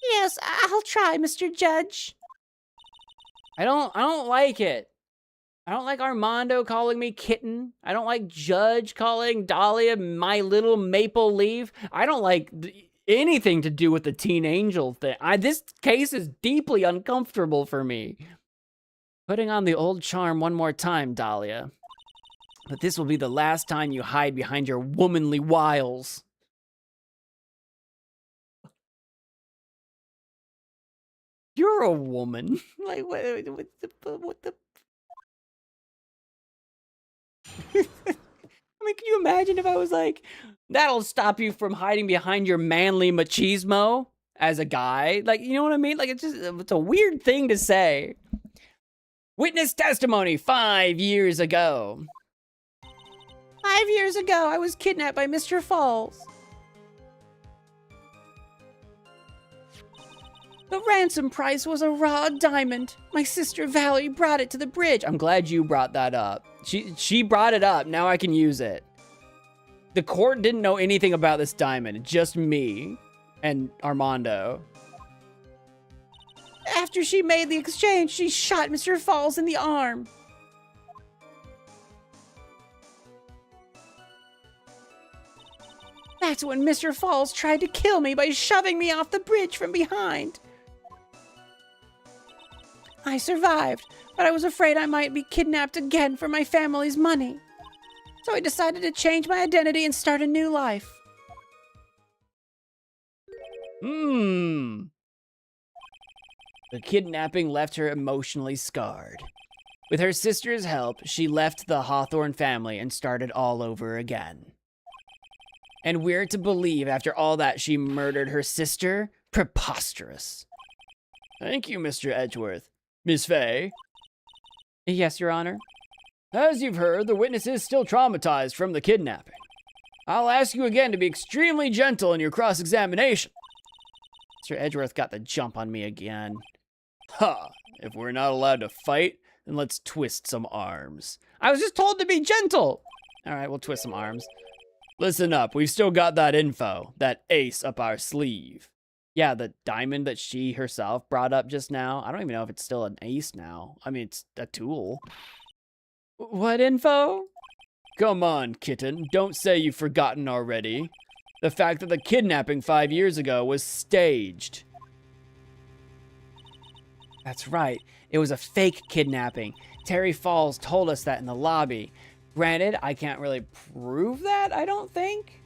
Yes, I'll try, Mr. Judge. I don't like it. I don't like Armando calling me kitten. I don't like Judge calling Dahlia my little maple leaf. I don't like anything to do with the teen angel thing. This case is deeply uncomfortable for me. Putting on the old charm one more time, Dahlia. But this will be the last time you hide behind your womanly wiles. You're a woman. Like, what the... I mean, can you imagine if I was like, that'll stop you from hiding behind your manly machismo as a guy? Like, you know what I mean? Like, it's a weird thing to say. Witness testimony 5 years ago. 5 years ago, I was kidnapped by Mr. Falls. The ransom price was a raw diamond. My sister Valerie brought it to the bridge. I'm glad you brought that up. She brought it up. Now I can use it. The court didn't know anything about this diamond. Just me and Armando. After she made the exchange, she shot Mr. Falls in the arm. That's when Mr. Falls tried to kill me by shoving me off the bridge from behind. I survived, but I was afraid I might be kidnapped again for my family's money. So I decided to change my identity and start a new life. The kidnapping left her emotionally scarred. With her sister's help, she left the Hawthorne family and started all over again. And we're to believe after all that she murdered her sister? Preposterous. Thank you, Mr. Edgeworth. Miss Fay? Yes, Your Honor. As you've heard, the witness is still traumatized from the kidnapping. I'll ask you again to be extremely gentle in your cross-examination. Mr. Edgeworth got the jump on me again. Ha! If we're not allowed to fight, then let's twist some arms. I was just told to be gentle! Alright, we'll twist some arms. Listen up, we've still got that info, that ace up our sleeve. Yeah, the diamond that she herself brought up just now. I don't even know if it's still an ace now. I mean, it's a tool. What info? Come on, kitten, don't say you've forgotten already. The fact that the kidnapping 5 years ago was staged. That's right, it was a fake kidnapping. Terry Falls told us that in the lobby. Granted, I can't really prove that, I don't think.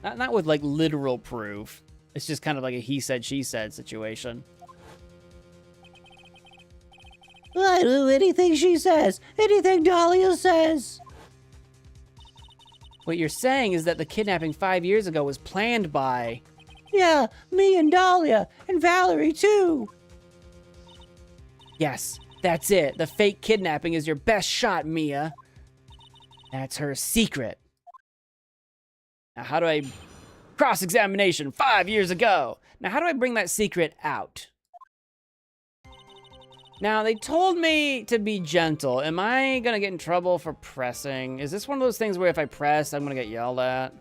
Not with, like, literal proof. It's just kind of like a he said, she said situation. I do anything she says. Anything Dahlia says. What you're saying is that the kidnapping 5 years ago was planned by... Yeah, me and Dahlia, and Valerie, too. Yes, that's it. The fake kidnapping is your best shot, Mia. That's her secret. Now, how do I... Cross-examination 5 years ago. Now, how do I bring that secret out? Now, they told me to be gentle. Am I gonna get in trouble for pressing? Is this one of those things where if I press, I'm gonna get yelled at?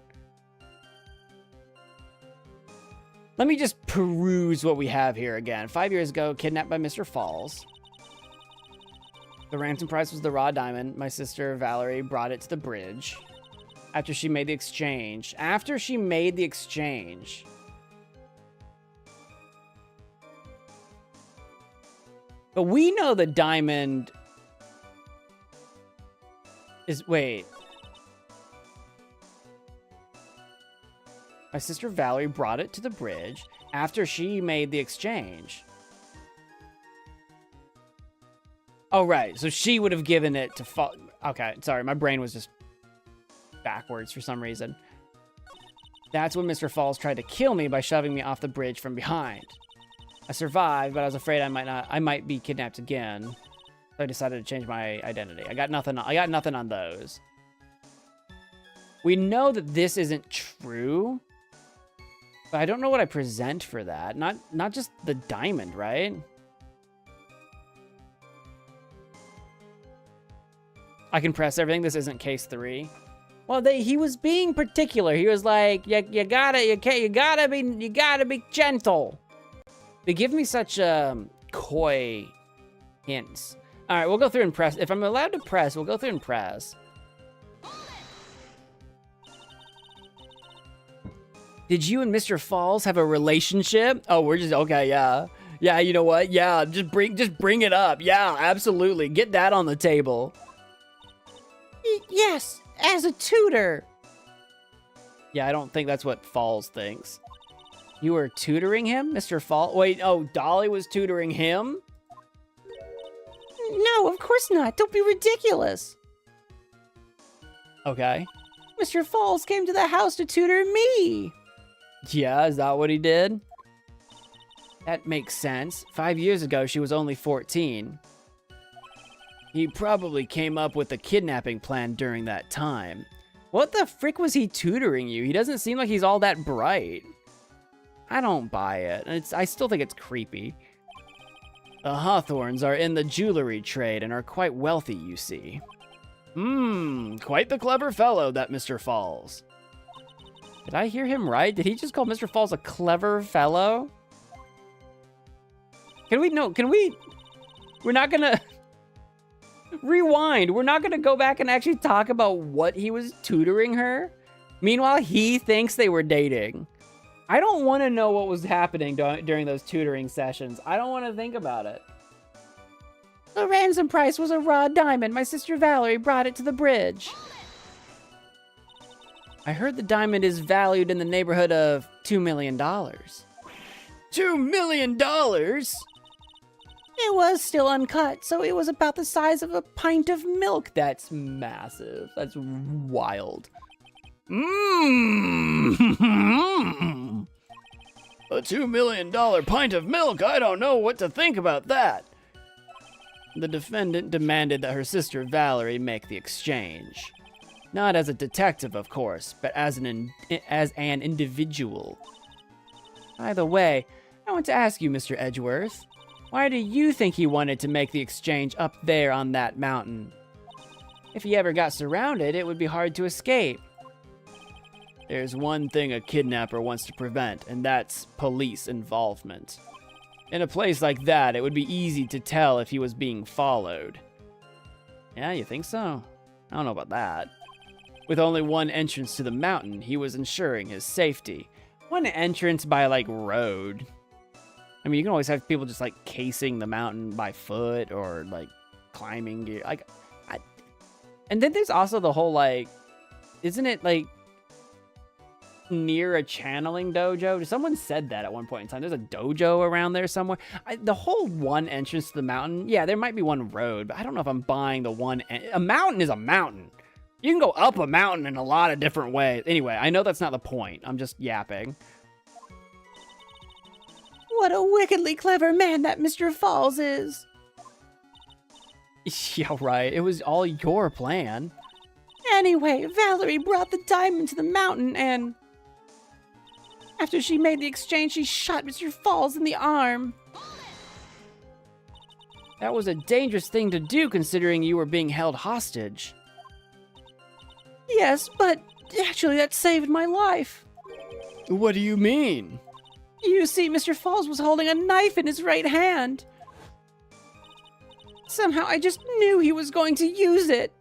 Let me just peruse what we have here again. 5 years ago, kidnapped by Mr. Falls. The ransom price was the raw diamond. My sister Valerie brought it to the bridge after she made the exchange. After she made the exchange. But we know the diamond is... Wait. My sister Valerie brought it to the bridge after she made the exchange. Oh, right. So she would have given it to... Okay, sorry. My brain was just backwards for some reason. That's when Mr. Falls tried to kill me by shoving me off the bridge from behind. I survived, but I was afraid I might be kidnapped again. So I decided to change my identity. I got nothing on those. We know that this isn't true, but I don't know what I present for that. Not just the diamond, right? I can press everything. This isn't case 3. Well, he was being particular. He was like, you gotta be gentle. They give me such coy hints. All right, we'll go through and press. If I'm allowed to press, we'll go through and press. Did you and Mr. Falls have a relationship? Oh, we're just okay. Yeah, yeah. You know what? Yeah, just bring it up. Yeah, absolutely. Get that on the table. Yes, as a tutor. Yeah, I don't think that's what Falls thinks. You were tutoring him, Mr. Falls? Wait, oh, Dolly was tutoring him? No, of course not. Don't be ridiculous. Okay. Mr. Falls came to the house to tutor me. Yeah, is that what he did? That makes sense. 5 years ago, she was only 14. He probably came up with the kidnapping plan during that time. What the frick was he tutoring you? He doesn't seem like he's all that bright. I don't buy it. I still think it's creepy. The Hawthornes are in the jewelry trade and are quite wealthy, you see. Quite the clever fellow, that Mr. Falls. Did I hear him right? Did he just call Mr. Falls a clever fellow? We're not gonna... Rewind. We're not gonna go back and actually talk about what he was tutoring her. Meanwhile, he thinks they were dating. I don't want to know what was happening during those tutoring sessions. I don't want to think about it. The ransom price was a raw diamond. My sister Valerie brought it to the bridge. I heard the diamond is valued in the neighborhood of $2 million. $2 million? It was still uncut, so it was about the size of a pint of milk. That's massive. That's wild. A $2 million pint of milk? I don't know what to think about that. The defendant demanded that her sister Valerie make the exchange. Not as a detective, of course, but as an individual. By the way, I want to ask you, Mr. Edgeworth, why do you think he wanted to make the exchange up there on that mountain? If he ever got surrounded, it would be hard to escape. There's one thing a kidnapper wants to prevent, and that's police involvement. In a place like that, it would be easy to tell if he was being followed. Yeah, you think so? I don't know about that. With only one entrance to the mountain, he was ensuring his safety. One entrance by, like, road. I mean, you can always have people just, like, casing the mountain by foot or, like, climbing gear. Like, and then there's also the whole, like, isn't it, like, near a channeling dojo? Someone said that at one point in time. There's a dojo around there somewhere. The whole one entrance to the mountain, yeah, there might be one road, but I don't know if I'm buying the one. A mountain is a mountain. You can go up a mountain in a lot of different ways. Anyway, I know that's not the point. I'm just yapping. What a wickedly clever man that Mr. Falls is. Yeah, right. It was all your plan. Anyway, Valerie brought the diamond to the mountain and... after she made the exchange, she shot Mr. Falls in the arm. That was a dangerous thing to do considering you were being held hostage. Yes, but actually that saved my life. What do you mean? You see, Mr. Falls was holding a knife in his right hand. Somehow I just knew he was going to use it.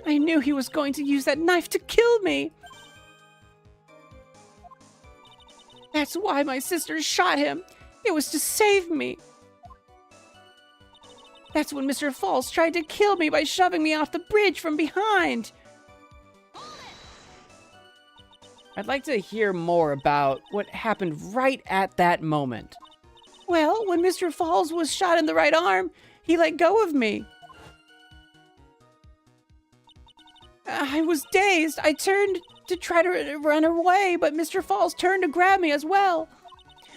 I knew he was going to use that knife to kill me. That's why my sister shot him. It was to save me. That's when Mr. Falls tried to kill me by shoving me off the bridge from behind. I'd like to hear more about what happened right at that moment. Well, when Mr. Falls was shot in the right arm, he let go of me. I was dazed. I turned to try to run away, but Mr. Falls turned to grab me as well.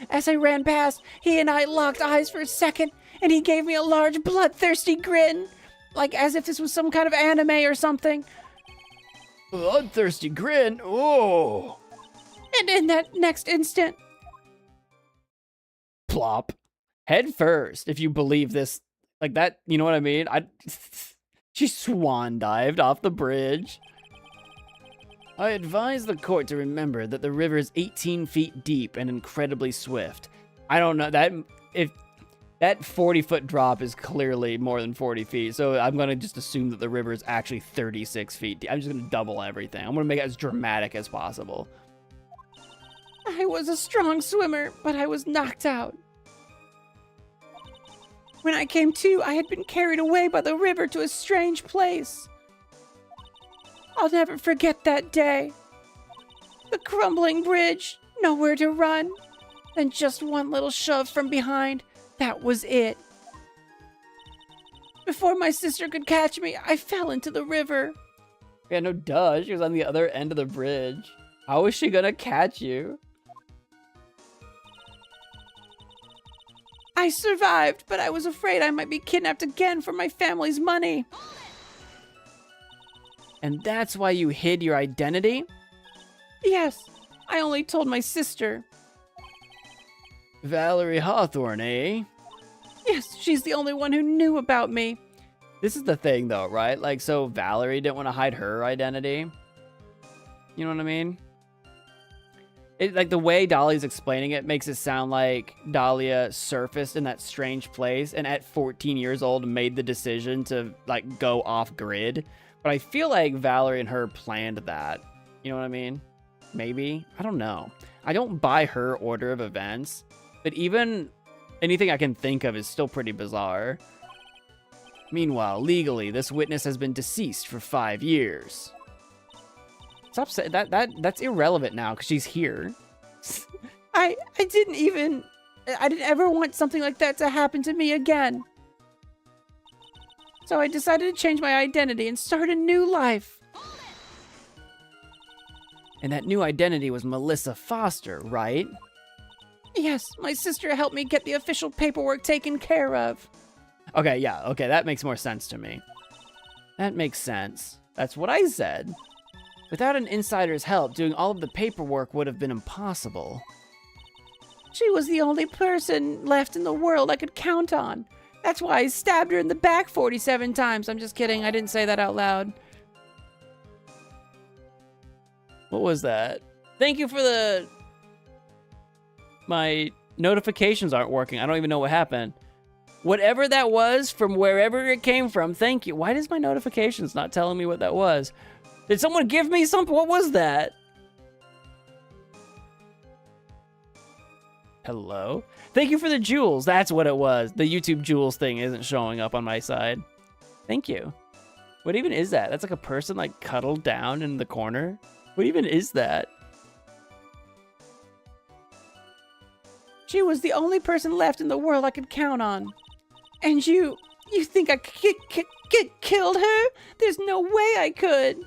As I ran past, he and I locked eyes for a second, and he gave me a large, bloodthirsty grin, like as if this was some kind of anime or something. Bloodthirsty grin? Oh! And in that next instant... Plop. Head first, if you believe this. Like that, you know what I mean? She swan dived off the bridge. I advise the court to remember that the river is 18 feet deep and incredibly swift. I don't know, if that 40-foot drop is clearly more than 40 feet, so I'm gonna just assume that the river is actually 36 feet deep. I'm just gonna double everything. I'm gonna make it as dramatic as possible. I was a strong swimmer, but I was knocked out. When I came to, I had been carried away by the river to a strange place. I'll never forget that day. The crumbling bridge, nowhere to run, and just one little shove from behind. That was it. Before my sister could catch me, I fell into the river. Yeah, no duh. She was on the other end of the bridge. How is she gonna catch you? I survived, but I was afraid I might be kidnapped again for my family's money. And that's why you hid your identity? Yes, I only told my sister. Valerie Hawthorne, eh? Yes, she's the only one who knew about me. This is the thing, though, right? Like, so Valerie didn't want to hide her identity? You know what I mean? Like, the way Dahlia's explaining it makes it sound like Dahlia surfaced in that strange place and at 14 years old made the decision to, like, go off-grid. But I feel like Valerie and her planned that. You know what I mean? Maybe? I don't know. I don't buy her order of events. But even anything I can think of is still pretty bizarre. Meanwhile, legally, this witness has been deceased for 5 years. Stop saying that's irrelevant now because she's here. I didn't ever want something like that to happen to me again. So I decided to change my identity and start a new life. And that new identity was Melissa Foster, right? Yes, my sister helped me get the official paperwork taken care of. Okay, yeah, okay, that makes more sense to me. That makes sense. That's what I said. Without an insider's help, doing all of the paperwork would have been impossible. She was the only person left in the world I could count on. That's why I stabbed her in the back 47 times. I'm just kidding, I didn't say that out loud. What was that? Thank you for the... My notifications aren't working. I don't even know what happened. Whatever that was, from wherever it came from, thank you. Why does my notifications not telling me what that was? Did someone give me something? What was that? Hello? Thank you for the jewels. That's what it was. The YouTube jewels thing isn't showing up on my side. Thank you. What even is that? That's like a person like cuddled down in the corner? What even is that? She was the only person left in the world I could count on. And you think I could killed her? There's no way I could.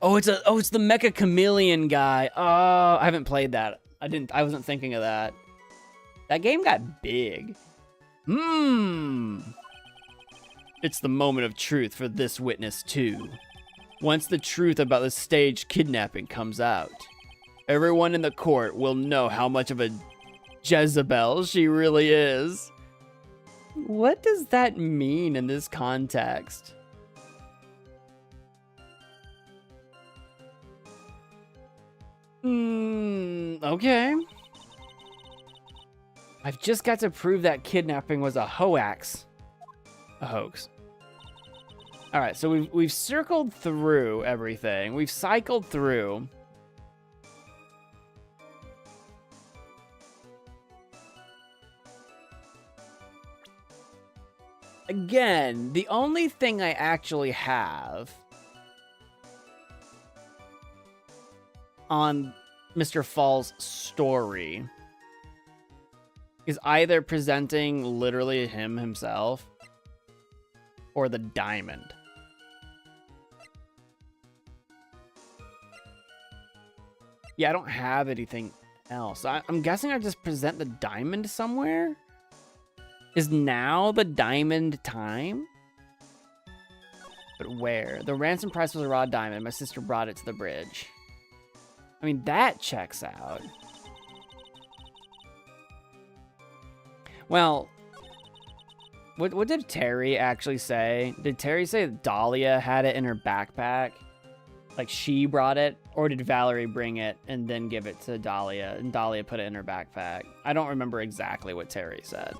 Oh, it's the Mecha Chameleon guy. Oh, I haven't played that. I wasn't thinking of that. That game got big. It's the moment of truth for this witness too. Once the truth about the staged kidnapping comes out, everyone in the court will know how much of a Jezebel she really is. What does that mean in this context? Okay. I've just got to prove that kidnapping was a hoax. A hoax. All right, so we've circled through everything. We've cycled through. Again, the only thing I actually have on Mr. Fall's story is either presenting literally him himself or the diamond. Yeah, I don't have anything else. I'm guessing I just present the diamond somewhere? Is now the diamond time? But where? The ransom price was a raw diamond. My sister brought it to the bridge. I mean, that checks out. Well, what did Terry actually say? Did Terry say that Dahlia had it in her backpack? Like she brought it? Or did Valerie bring it and then give it to Dahlia and Dahlia put it in her backpack? I don't remember exactly what Terry said.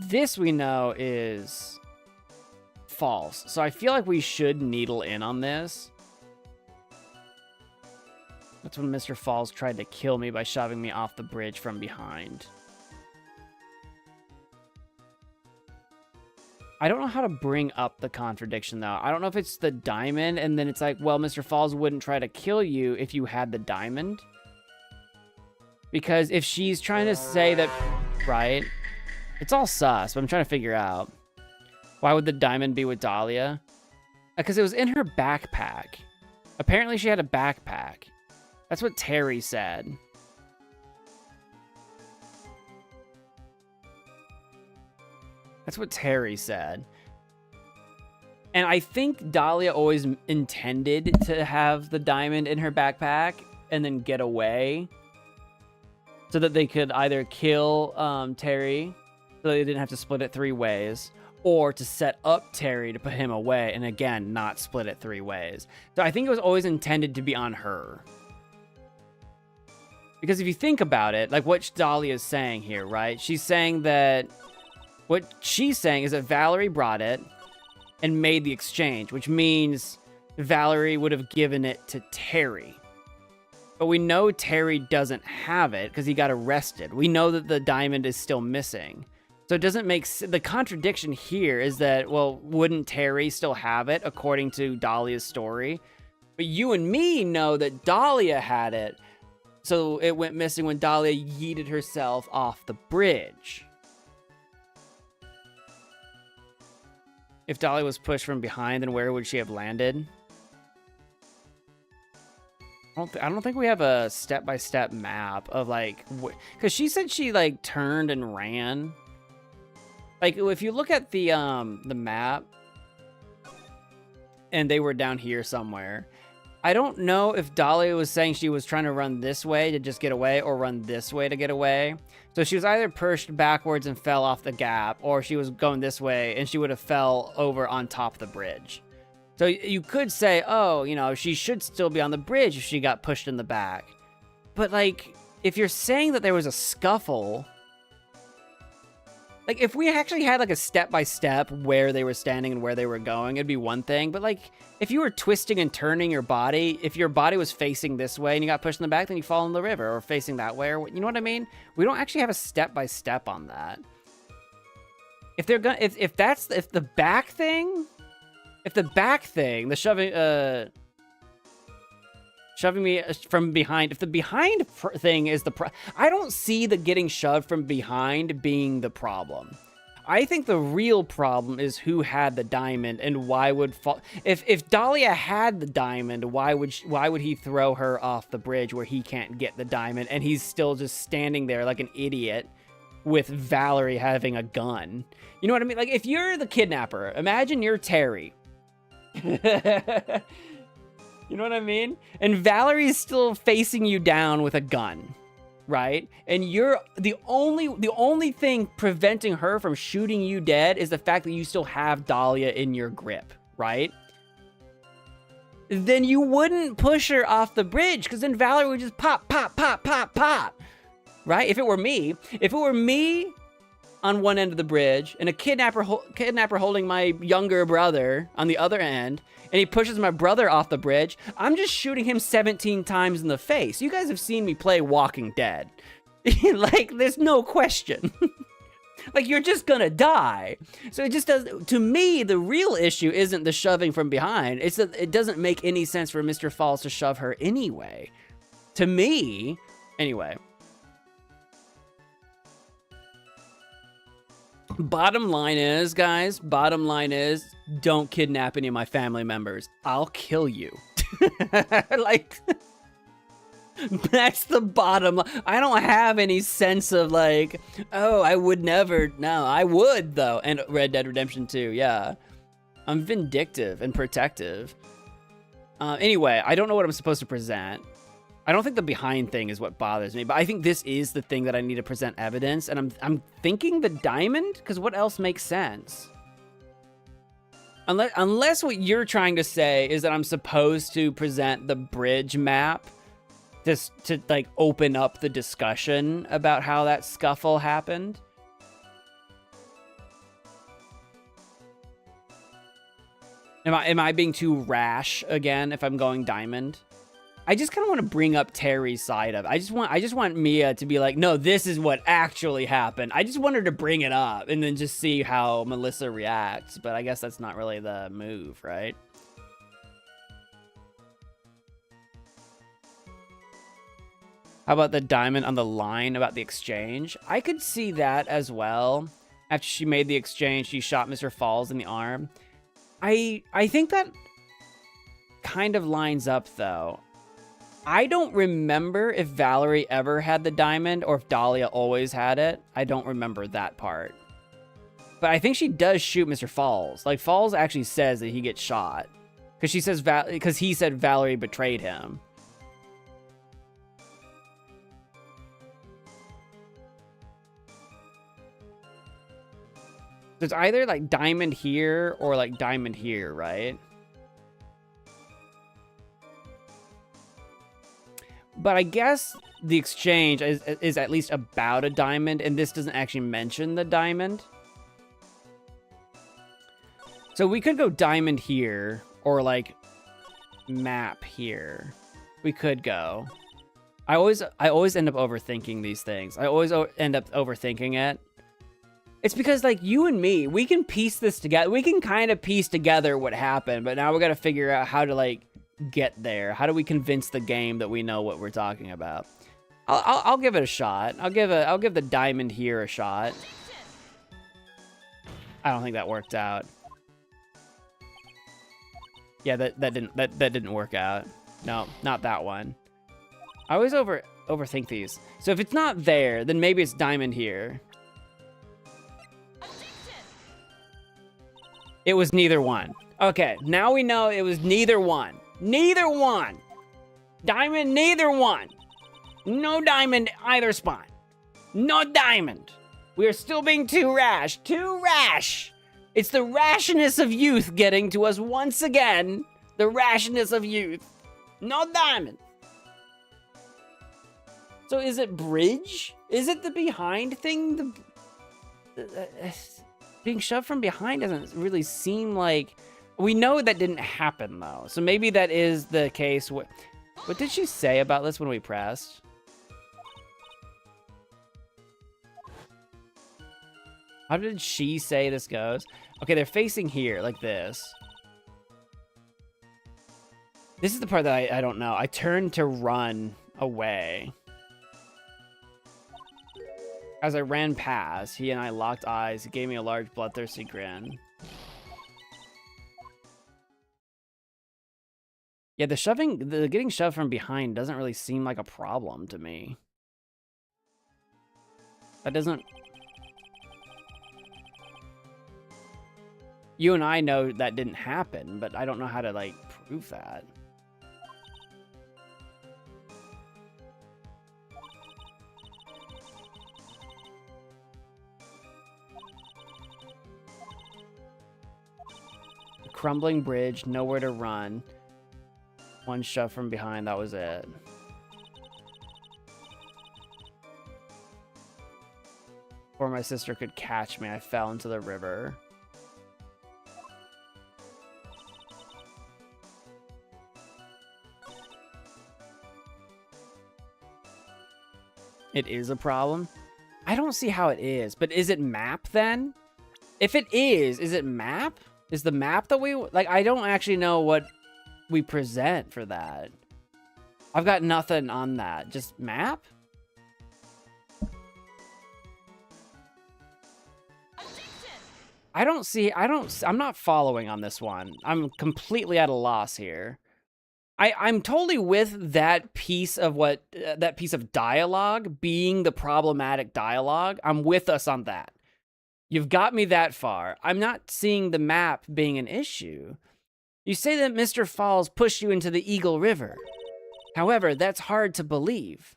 This we know is false. So I feel like we should needle in on this. That's when Mr. Falls tried to kill me by shoving me off the bridge from behind. I don't know how to bring up the contradiction, though. I don't know if it's the diamond, and then it's like, well, Mr. Falls wouldn't try to kill you if you had the diamond. Because if she's trying to say that, right? It's all sus, but I'm trying to figure out. Why would the diamond be with Dahlia? Because it was in her backpack. Apparently she had a backpack. That's what Terry said. That's what Terry said. And I think Dahlia always intended to have the diamond in her backpack and then get away. So that they could either kill Terry, so they didn't have to split it 3 ways, or to set up Terry to put him away, and again, not split it 3 ways. So I think it was always intended to be on her. Because if you think about it, like what Dahlia is saying here, right? She's saying that, what she's saying is that Valerie brought it and made the exchange, which means Valerie would have given it to Terry. But we know Terry doesn't have it because he got arrested. We know that the diamond is still missing. So it doesn't make sense. The contradiction here is that, well, wouldn't Terry still have it according to Dahlia's story? But you and me know that Dahlia had it. So it went missing when Dahlia yeeted herself off the bridge. If Dahlia was pushed from behind, then where would she have landed? I don't think we have a step-by-step map of like, because she said she like turned and ran. Like if you look at the map, and they were down here somewhere. I don't know if Dahlia was saying she was trying to run this way to just get away or run this way to get away. So she was either pushed backwards and fell off the gap, or she was going this way and she would have fell over on top of the bridge. So you could say, oh, you know, she should still be on the bridge if she got pushed in the back. But like, if you're saying that there was a scuffle, like if we actually had like a step-by-step where they were standing and where they were going, it'd be one thing. But like, if you were twisting and turning your body, if your body was facing this way and you got pushed in the back, then you fall in the river, or facing that way, or you know what I mean? We don't actually have a step-by-step on that. If they're gonna, if the back thing, the shoving me from behind, if the behind thing is I don't see the getting shoved from behind being the problem. I think the real problem is who had the diamond and why would fall. If Dahlia had the diamond, why would he throw her off the bridge where he can't get the diamond and he's still just standing there like an idiot with Valerie having a gun? You know what I mean? Like if you're the kidnapper, imagine you're Terry. You know what I mean? And Valerie's still facing you down with a gun. right? And you're the only thing preventing her from shooting you dead is the fact that you still have Dahlia in your grip, right? Then you wouldn't push her off the bridge, because then Valerie would just pop, pop, pop, pop, pop, right? If it were me on one end of the bridge and a kidnapper holding my younger brother on the other end, and he pushes my brother off the bridge, I'm just shooting him 17 times in the face. You guys have seen me play Walking Dead. Like, there's no question. Like, you're just gonna die. So it just doesn't, to me, the real issue isn't the shoving from behind. It's that it doesn't make any sense for Mr. Falls to shove her anyway. To me, anyway. Bottom line is, guys, don't kidnap any of my family members. I'll kill you. Like, that's the bottom line. I don't have any sense of like, oh, I would never. No, I would though. And Red Dead Redemption 2, yeah. I'm vindictive and protective. Anyway, I don't know what I'm supposed to present. I don't think the behind thing is what bothers me, but I think this is the thing that I need to present evidence, and I'm thinking the diamond, because what else makes sense? Unless what you're trying to say is that I'm supposed to present the bridge map just to like open up the discussion about how that scuffle happened. Am I being too rash again if I'm going diamond? I just kind of want to bring up Terry's side of it. I just want Mia to be like, no, this is what actually happened. I just want her to bring it up and then just see how Melissa reacts. But I guess that's not really the move, right? How about the diamond on the line about the exchange? I could see that as well. After she made the exchange, she shot Mr. Falls in the arm. I think that kind of lines up, though. I don't remember if Valerie ever had the diamond or if Dahlia always had it. I don't remember that part. But I think she does shoot Mr. Falls. Like, Falls actually says that he gets shot. Because she says because he said Valerie betrayed him. There's either like diamond here or like diamond here, right? But I guess the exchange is at least about a diamond, and this doesn't actually mention the diamond. So we could go diamond here, or like map here. We could go. I always end up overthinking these things. I always end up overthinking it. It's because like you and me, we can piece this together. We can kind of piece together what happened, but now we got to figure out how to like get there. How do we convince the game that we know what we're talking about? I'll give it a shot. I'll give the diamond here a shot. I don't think that worked out. Yeah, that didn't work out. No, not that one. I always overthink these. So if it's not there, then maybe it's diamond here. It was neither one. Okay, now we know it was neither one. Neither one. Diamond, neither one. No diamond either spot. No diamond. We are still being too rash. Too rash. It's the rashness of youth getting to us once again. The rashness of youth. No diamond. So is it bridge? Is it the behind thing? Being shoved from behind doesn't really seem like... We know that didn't happen, though. So maybe that is the case. What did she say about this when we pressed? How did she say this goes? Okay, they're facing here, like this. This is the part that I don't know. I turned to run away. As I ran past, he and I locked eyes. He gave me a large, bloodthirsty grin. Yeah, the getting shoved from behind doesn't really seem like a problem to me. That doesn't... You and I know that didn't happen, but I don't know how to, like, prove that. crumbling bridge, nowhere to run. One shove from behind, that was it. Before my sister could catch me, I fell into the river. It is a problem? I don't see how it is, but is it map then? If it is it map? Is the map that we... Like, I don't actually know what we present for that. I've got nothing on that. Just map? I'm not following on this one. I'm completely at a loss here. I'm totally with that piece of that piece of dialogue being the problematic dialogue. I'm with us on that. You've got me that far. I'm not seeing the map being an issue. You say that Mr. Falls pushed you into the Eagle River. However, that's hard to believe.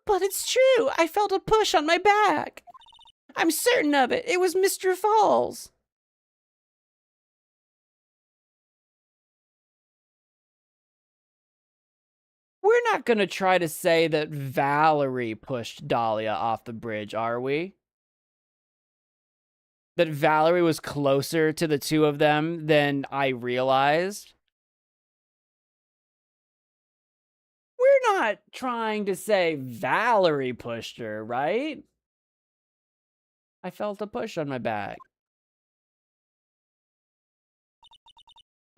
But it's true. I felt a push on my back. I'm certain of it. It was Mr. Falls. We're not going to try to say that Valerie pushed Dahlia off the bridge, are we? That Valerie was closer to the two of them than I realized? We're not trying to say Valerie pushed her, right? I felt a push on my back.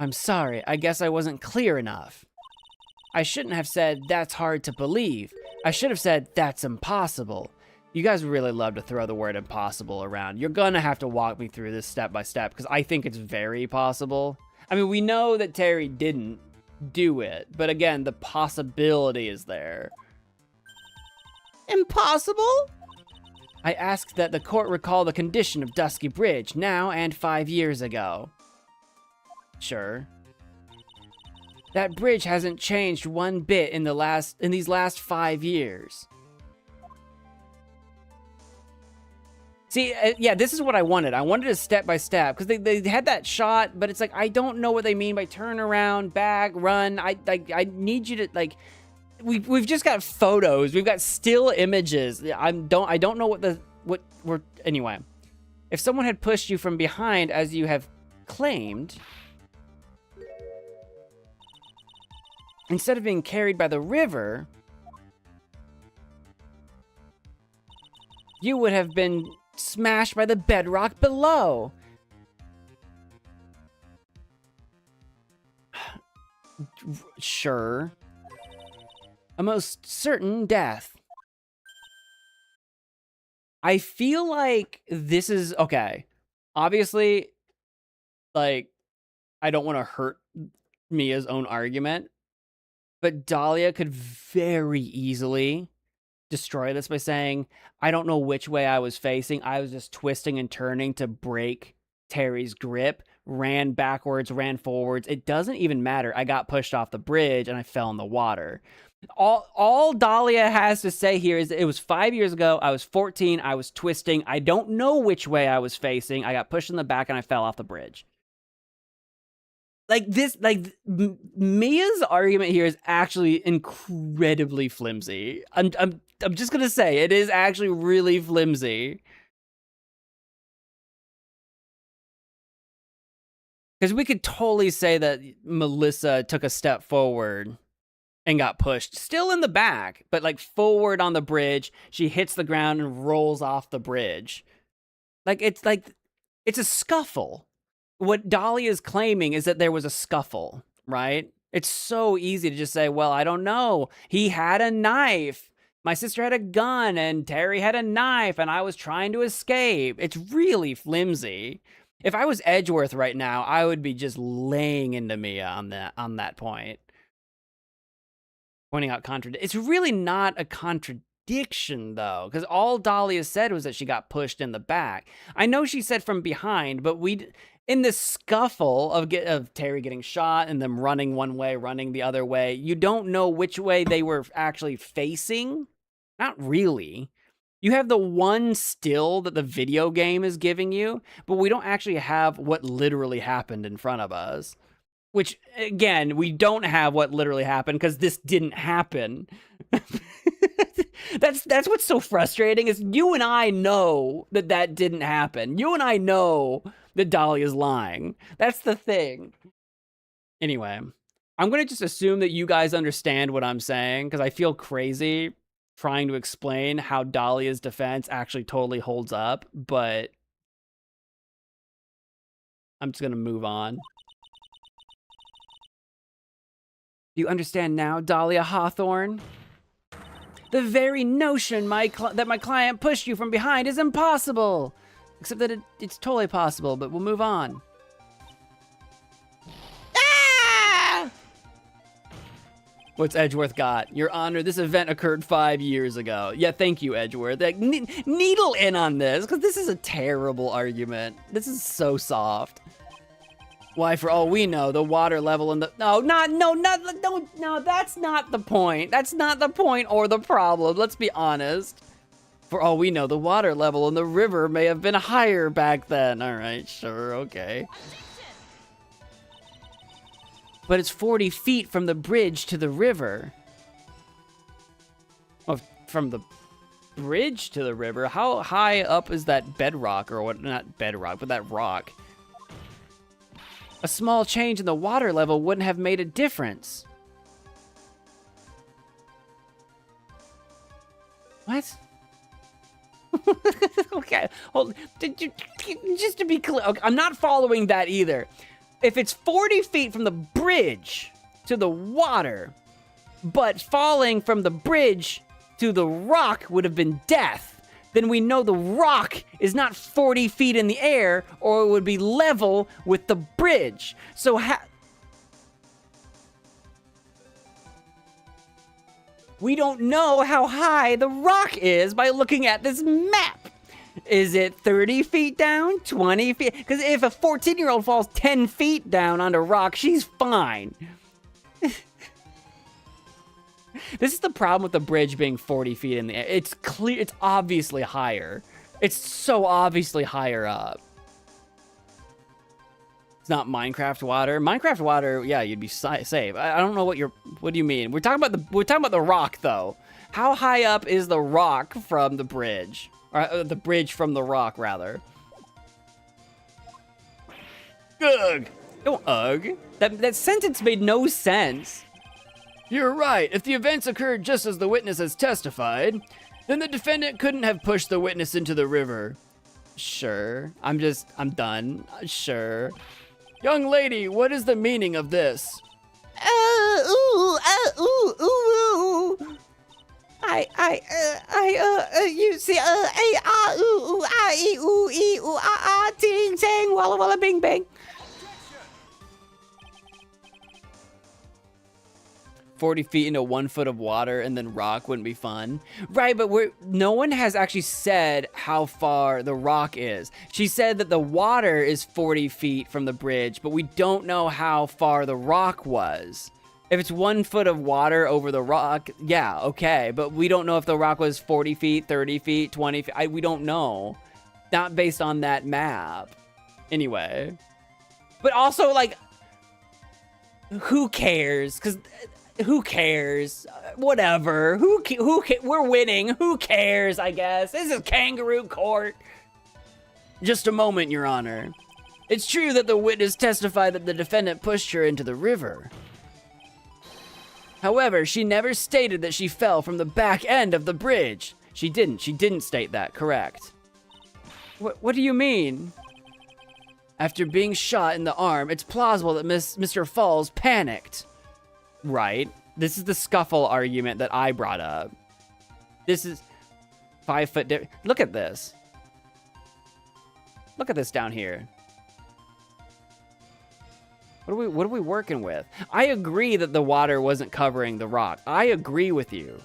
I'm sorry, I guess I wasn't clear enough. I shouldn't have said, that's hard to believe. I should have said, that's impossible. You guys really love to throw the word impossible around. You're gonna have to walk me through this step by step, because I think it's very possible. I mean, we know that Terry didn't do it, but again, the possibility is there. Impossible? I asked that the court recall the condition of Dusky Bridge, now and 5 years ago. Sure. That bridge hasn't changed one bit in these last 5 years. See, yeah, this is what I wanted. I wanted a step by step, because they had that shot, but it's like, I don't know what they mean by turn around, back, run. I need you to, like, we've just got photos. We've got still images. I don't know what we're, anyway. If someone had pushed you from behind, as you have claimed, instead of being carried by the river, you would have been smashed by the bedrock below. Sure. A most certain death. I feel like this is, okay, obviously, like, I don't want to hurt Mia's own argument, but Dahlia could very easily destroy this by saying, I don't know which way I was facing. I was just twisting and turning to break Terry's grip, ran backwards, ran forwards. It doesn't even matter. I got pushed off the bridge and I fell in the water. All Dahlia has to say here is that it was 5 years ago. I was 14. I was twisting. I don't know which way I was facing. I got pushed in the back and I fell off the bridge. Like this, like Mia's argument here is actually incredibly flimsy. I'm just gonna say it is actually really flimsy. Because we could totally say that Melissa took a step forward and got pushed, still in the back, but like forward on the bridge. She hits the ground and rolls off the bridge. Like it's a scuffle. What Dahlia is claiming is that there was a scuffle, right? It's so easy to just say, well, I don't know. He had a knife. My sister had a gun and Terry had a knife and I was trying to escape. It's really flimsy. If I was Edgeworth right now, I would be just laying into Mia on that point. Pointing out it's really not a contradiction, though, because all Dahlia said was that she got pushed in the back. I know she said from behind, but in this scuffle of Terry getting shot and them running one way, running the other way, you don't know which way they were actually facing. Not really. You have the one still that the video game is giving you, but we don't actually have what literally happened in front of us. Which, again, we don't have what literally happened because this didn't happen. That's what's so frustrating is you and I know that that didn't happen. You and I know that Dahlia's lying. That's the thing. Anyway, I'm going to just assume that you guys understand what I'm saying because I feel crazy trying to explain how Dahlia's defense actually totally holds up, but I'm just going to move on. Do you understand now, Dahlia Hawthorne? The very notion that my client pushed you from behind is impossible. Except that it's totally possible, but we'll move on. Ah! What's Edgeworth got? Your Honor, this event occurred 5 years ago. Yeah, thank you, Edgeworth. Like, needle in on this, because this is a terrible argument. This is so soft. Why, for all we know, the water level in the... No, that's not the point. That's not the point or the problem. Let's be honest. For all we know, the water level in the river may have been higher back then. All right, sure, okay. But it's 40 feet from the bridge to the river. Oh, from the bridge to the river? How high up is that bedrock? Or what? Not bedrock, but that rock. A small change in the water level wouldn't have made a difference. What? Okay, hold. Just to be clear, okay, I'm not following that either. If it's 40 feet from the bridge to the water, but falling from the bridge to the rock would have been death, then we know the rock is not 40 feet in the air, or it would be level with the bridge. So we don't know how high the rock is by looking at this map. Is it 30 feet down, 20 feet? Because if a 14-year-old falls 10 feet down onto rock, she's fine. This is the problem with the bridge being 40 feet in the air. It's clear, it's obviously higher. It's so obviously higher up. It's not Minecraft water. Minecraft water, yeah, you'd be safe. I don't know what do you mean? We're talking about the rock though. How high up is the rock from the bridge? Or the bridge from the rock, rather. Ugh. Don't ugh. That sentence made no sense. You're right. If the events occurred just as the witness has testified, then the defendant couldn't have pushed the witness into the river. Sure. I'm done. Sure. Young lady, what is the meaning of this? You see, ting, ting, walla, walla, bing, bang. 40 feet into 1 foot of water and then rock wouldn't be fun. Right, but no one has actually said how far the rock is. She said that the water is 40 feet from the bridge, but we don't know how far the rock was. If it's 1 foot of water over the rock, yeah, okay. But we don't know if the rock was 40 feet, 30 feet, 20 feet. We don't know. Not based on that map. Anyway. But also, like, who cares? Because... who cares? Whatever. We're winning. Who cares, I guess? This is kangaroo court. Just a moment, Your Honor. It's true that the witness testified that the defendant pushed her into the river. However, she never stated that she fell from the back end of the bridge. She didn't state that, correct? What do you mean? After being shot in the arm, it's plausible that Mr. Falls panicked. Right. This is the scuffle argument that I brought up. This is 5 foot. Look at this. Look at this down here. What are we working with? I agree that the water wasn't covering the rock. I agree with you.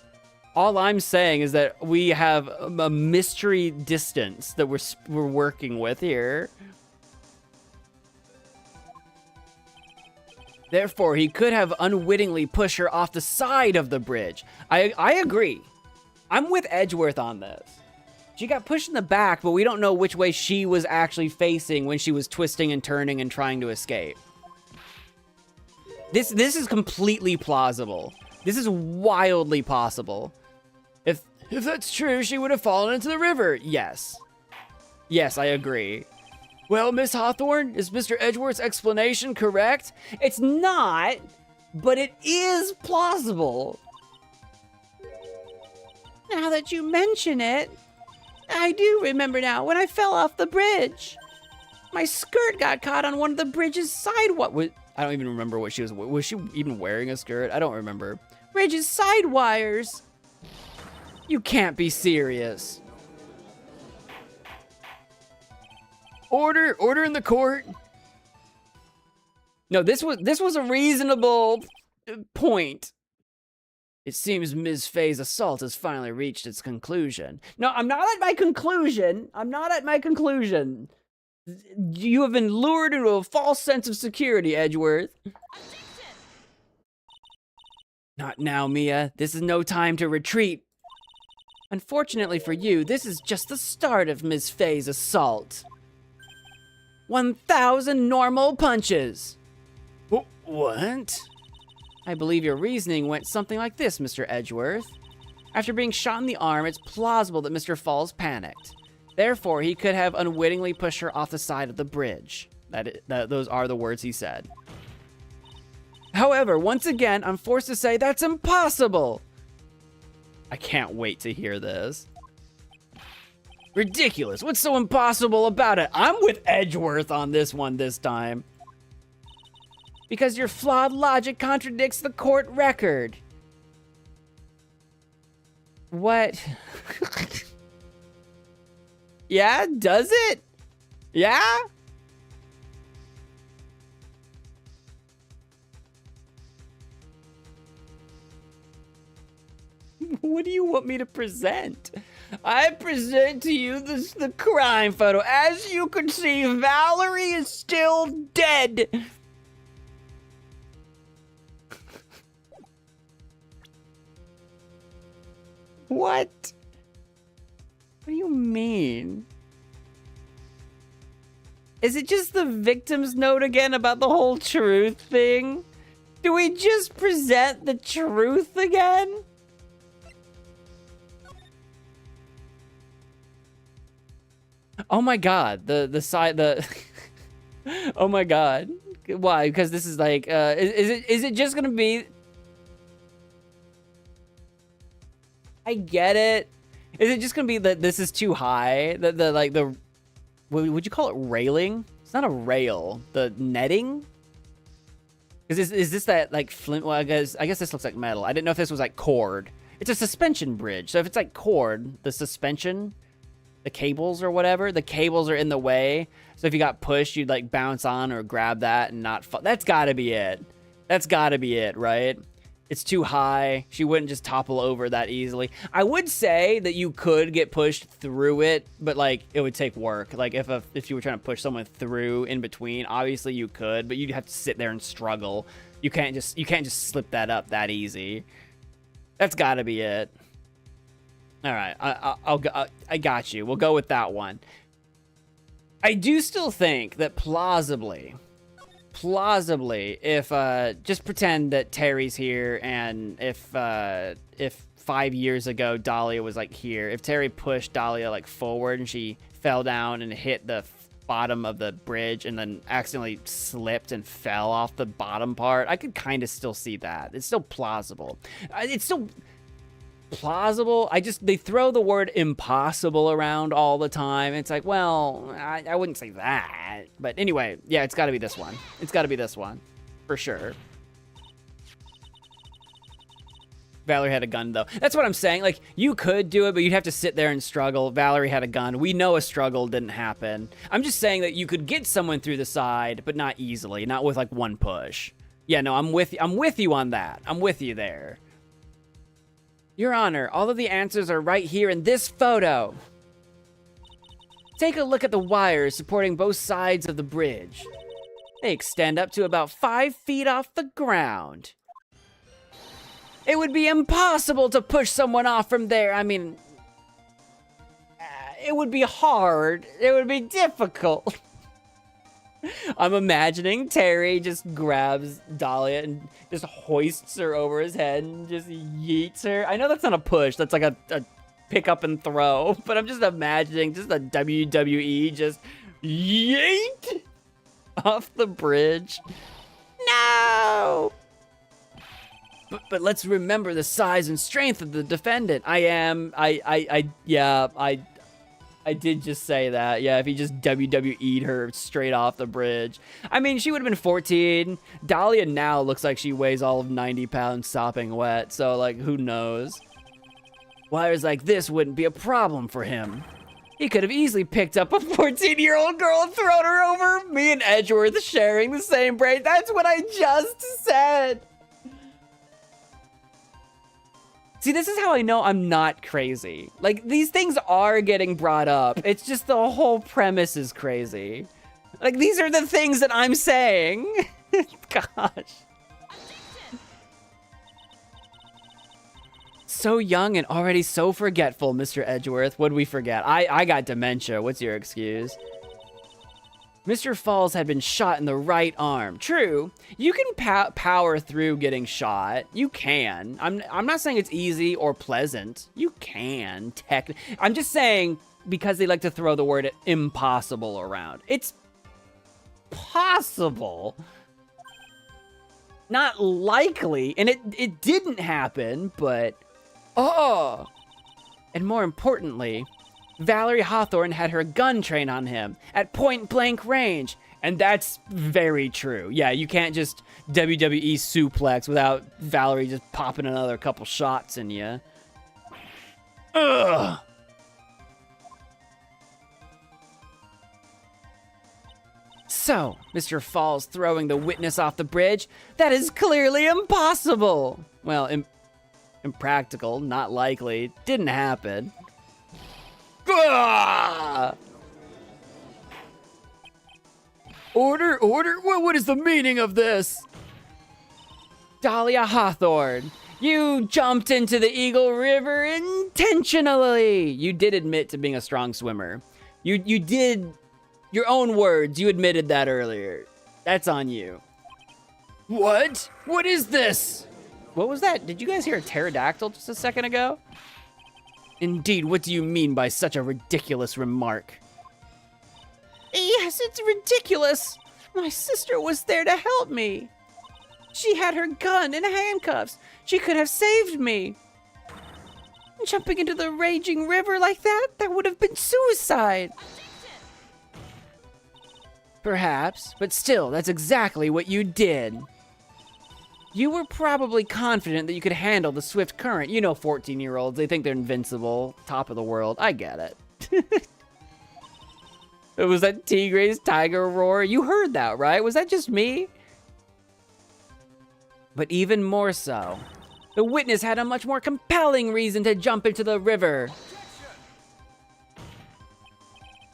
All I'm saying is that we have a mystery distance that we're working with here. Therefore, he could have unwittingly pushed her off the side of the bridge. I agree. I'm with Edgeworth on this. She got pushed in the back, but we don't know which way she was actually facing when she was twisting and turning and trying to escape. This is completely plausible. This is wildly possible. If that's true, she would have fallen into the river. Yes. Yes, I agree. Well, Miss Hawthorne, is Mr. Edgeworth's explanation correct? It's not, but it is plausible. Now that you mention it, I do remember now when I fell off the bridge. My skirt got caught on one of the bridge's sidewalk. I don't even remember what she was she even wearing a skirt? I don't remember. Bridge's side wires. You can't be serious. Order in the court. No, this was a reasonable point. It seems Ms. Faye's assault has finally reached its conclusion. No, I'm not at my conclusion. I'm not at my conclusion. You have been lured into a false sense of security, Edgeworth. Not now, Mia. This is no time to retreat. Unfortunately for you, this is just the start of Ms. Faye's assault. 1,000 normal punches. What? I believe your reasoning went something like this, Mr. Edgeworth. After being shot in the arm, it's plausible that Mr. Falls panicked. Therefore, he could have unwittingly pushed her off the side of the bridge. Those are the words he said. However, once again, I'm forced to say that's impossible. I can't wait to hear this. Ridiculous. What's so impossible about it? I'm with Edgeworth on this one this time. Because your flawed logic contradicts the court record. What? Yeah, does it? Yeah? What do you want me to present? I present to you the crime photo. As you can see, Valerie is still dead. What? What do you mean? Is it just the victim's note again about the whole truth thing? Do we just present the truth again? Oh my god, oh my god. Why? Because this is like, is it just gonna be... I get it. Is it just gonna be that this is too high? Would you call it railing? It's not a rail. The netting? Is this that like flint? Well, I guess this looks like metal. I didn't know if this was like cord. It's a suspension bridge. So if it's like cord, the suspension, the cables or whatever, the cables are in the way. So if you got pushed, you'd like bounce on or grab that and not fall. That's gotta be it. That's gotta be it, right? It's too high. She wouldn't just topple over that easily. I would say that you could get pushed through it, but like it would take work. Like if you were trying to push someone through in between, obviously you could, but you'd have to sit there and struggle. You can't just slip that up that easy. That's got to be it. All right, I got you. We'll go with that one. I do still think that plausibly, if just pretend that Terry's here, and if 5 years ago Dahlia was like here, if Terry pushed Dahlia like forward and she fell down and hit the bottom of the bridge and then accidentally slipped and fell off the bottom part, I could kind of still see that. It's still plausible. It's still plausible. They throw the word impossible around all the time. It's like, well, I wouldn't say that. But anyway, yeah, it's got to be this one. It's got to be this one. For sure. Valerie had a gun, though. That's what I'm saying. Like, you could do it, but you'd have to sit there and struggle. Valerie had a gun. We know a struggle didn't happen. I'm just saying that you could get someone through the side, but not easily. Not with, like, one push. Yeah, no, I'm with you on that. I'm with you there. Your Honor, all of the answers are right here in this photo. Take a look at the wires supporting both sides of the bridge. They extend up to about 5 feet off the ground. It would be impossible to push someone off from there. I mean, it would be hard. It would be difficult. I'm imagining Terry just grabs Dahlia and just hoists her over his head and just yeets her. I know that's not a push. That's like a pick up and throw. But I'm just imagining just a WWE just yeet off the bridge. No! But let's remember the size and strength of the defendant. I did just say that. Yeah, if he just WWE'd her straight off the bridge. I mean, she would have been 14. Dahlia now looks like she weighs all of 90 pounds sopping wet. So, like, who knows? Wires like this wouldn't be a problem for him. He could have easily picked up a 14-year-old girl and thrown her over. Me and Edgeworth sharing the same brain. That's what I just said. See, this is how I know I'm not crazy. Like, these things are getting brought up. It's just the whole premise is crazy. Like, these are the things that I'm saying. Gosh. So young and already so forgetful, Mr. Edgeworth. What'd we forget? I got dementia. What's your excuse? Mr. Falls had been shot in the right arm. True, you can power through getting shot. You can. I'm not saying it's easy or pleasant. You can, I'm just saying, because they like to throw the word impossible around. It's possible. Not likely, and it didn't happen, but... Oh! And more importantly... Valerie Hawthorne had her gun trained on him at point-blank range. And that's very true. Yeah, you can't just WWE suplex without Valerie just popping another couple shots in you. Ugh! So, Mr. Falls throwing the witness off the bridge? That is clearly impossible! Well, impractical, not likely, didn't happen. Ah! Order? What is the meaning of this? Dahlia Hawthorne, you jumped into the Eagle River intentionally. You did admit to being a strong swimmer. You did, your own words, you admitted that earlier. That's on you. What? What is this? What was that? Did you guys hear a pterodactyl just a second ago? Indeed, what do you mean by such a ridiculous remark? Yes, it's ridiculous. My sister was there to help me. She had her gun and handcuffs. She could have saved me. Jumping into the raging river like that would have been suicide. Perhaps, but still, that's exactly what you did. You were probably confident that you could handle the swift current. You know 14-year-olds, they think they're invincible, top of the world. I get it. It was that Tigre's tiger roar. You heard that, right? Was that just me? But even more so, the witness had a much more compelling reason to jump into the river.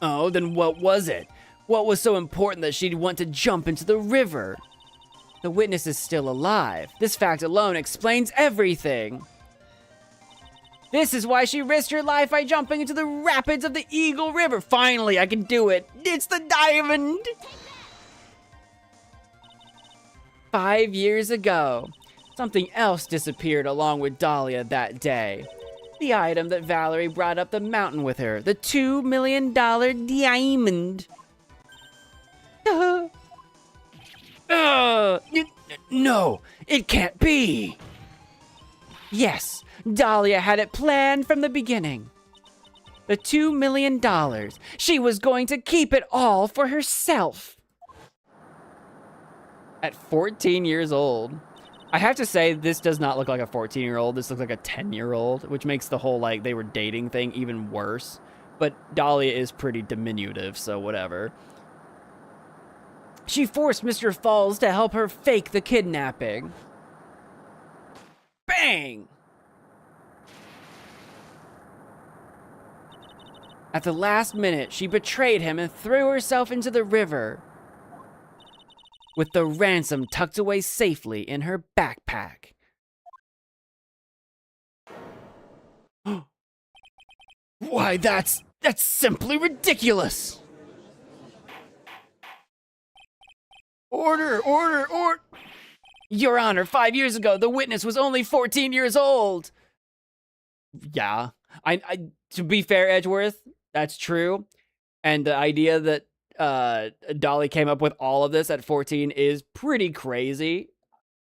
Oh, then what was it? What was so important that she'd want to jump into the river? The witness is still alive. This fact alone explains everything. This is why she risked her life by jumping into the rapids of the Eagle River. Finally, I can do it. It's the diamond. 5 years ago, something else disappeared along with Dahlia that day. The item that Valerie brought up the mountain with her. The $2 million diamond. No, it can't be. Yes, Dahlia had it planned from the beginning. The $2 million. She was going to keep it all for herself. At 14 years old. I have to say, this does not look like a 14-year-old. This looks like a 10-year-old, which makes the whole, like, they were dating thing even worse. But Dahlia is pretty diminutive, so whatever. She forced Mr. Falls to help her fake the kidnapping. Bang! At the last minute, she betrayed him and threw herself into the river, with the ransom tucked away safely in her backpack. Why, that's That's simply ridiculous! Order! Your Honor, 5 years ago, the witness was only 14 years old! Yeah. To be fair, Edgeworth, that's true. And the idea that Dolly came up with all of this at 14 is pretty crazy.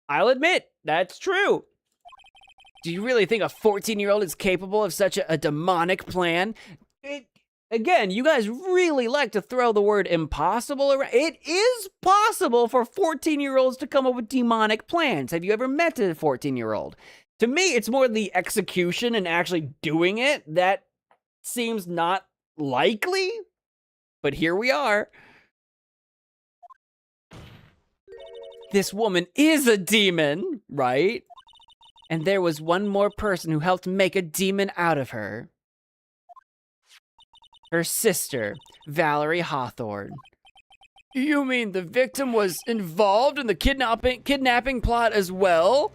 I'll admit, that's true. Do you really think a 14-year-old is capable of such a demonic plan? Again, you guys really like to throw the word impossible around. It is possible for 14-year-olds to come up with demonic plans. Have you ever met a 14-year-old? To me, it's more the execution and actually doing it that seems not likely. But here we are. This woman is a demon, right? And there was one more person who helped make a demon out of her. Her sister, Valerie Hawthorne. You mean the victim was involved in the kidnapping plot as well?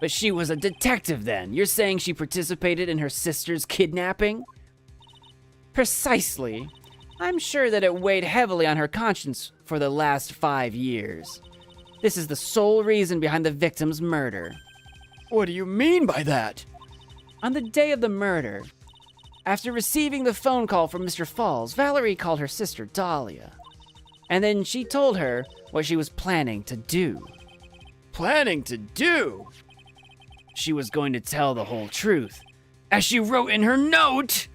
But she was a detective then. You're saying she participated in her sister's kidnapping? Precisely. I'm sure that it weighed heavily on her conscience for the last 5 years. This is the sole reason behind the victim's murder. What do you mean by that? On the day of the murder, after receiving the phone call from Mr. Falls, Valerie called her sister Dahlia. And then she told her what she was planning to do. Planning to do? She was going to tell the whole truth, as she wrote in her note.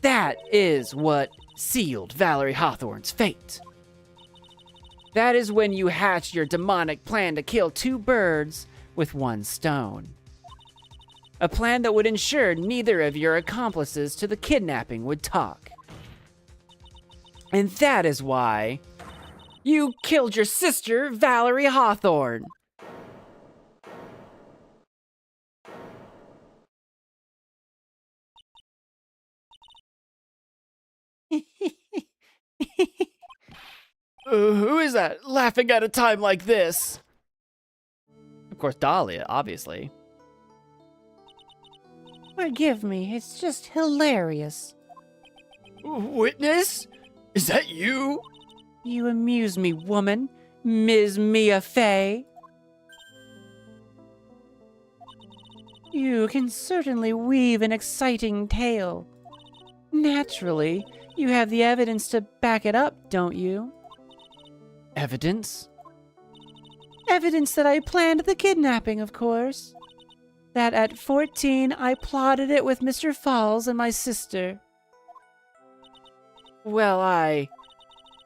That is what sealed Valerie Hawthorne's fate. That is when you hatched your demonic plan to kill 2 birds with 1 stone. A plan that would ensure neither of your accomplices to the kidnapping would talk. And that is why you killed your sister, Valerie Hawthorne. Who is that laughing at a time like this? Of course, Dahlia, obviously. Forgive me, it's just hilarious. Witness? Is that you? You amuse me, woman. Ms. Mia Fey. You can certainly weave an exciting tale. Naturally, you have the evidence to back it up, don't you? Evidence? Evidence that I planned the kidnapping, of course. That at 14, I plotted it with Mr. Falls and my sister. Well,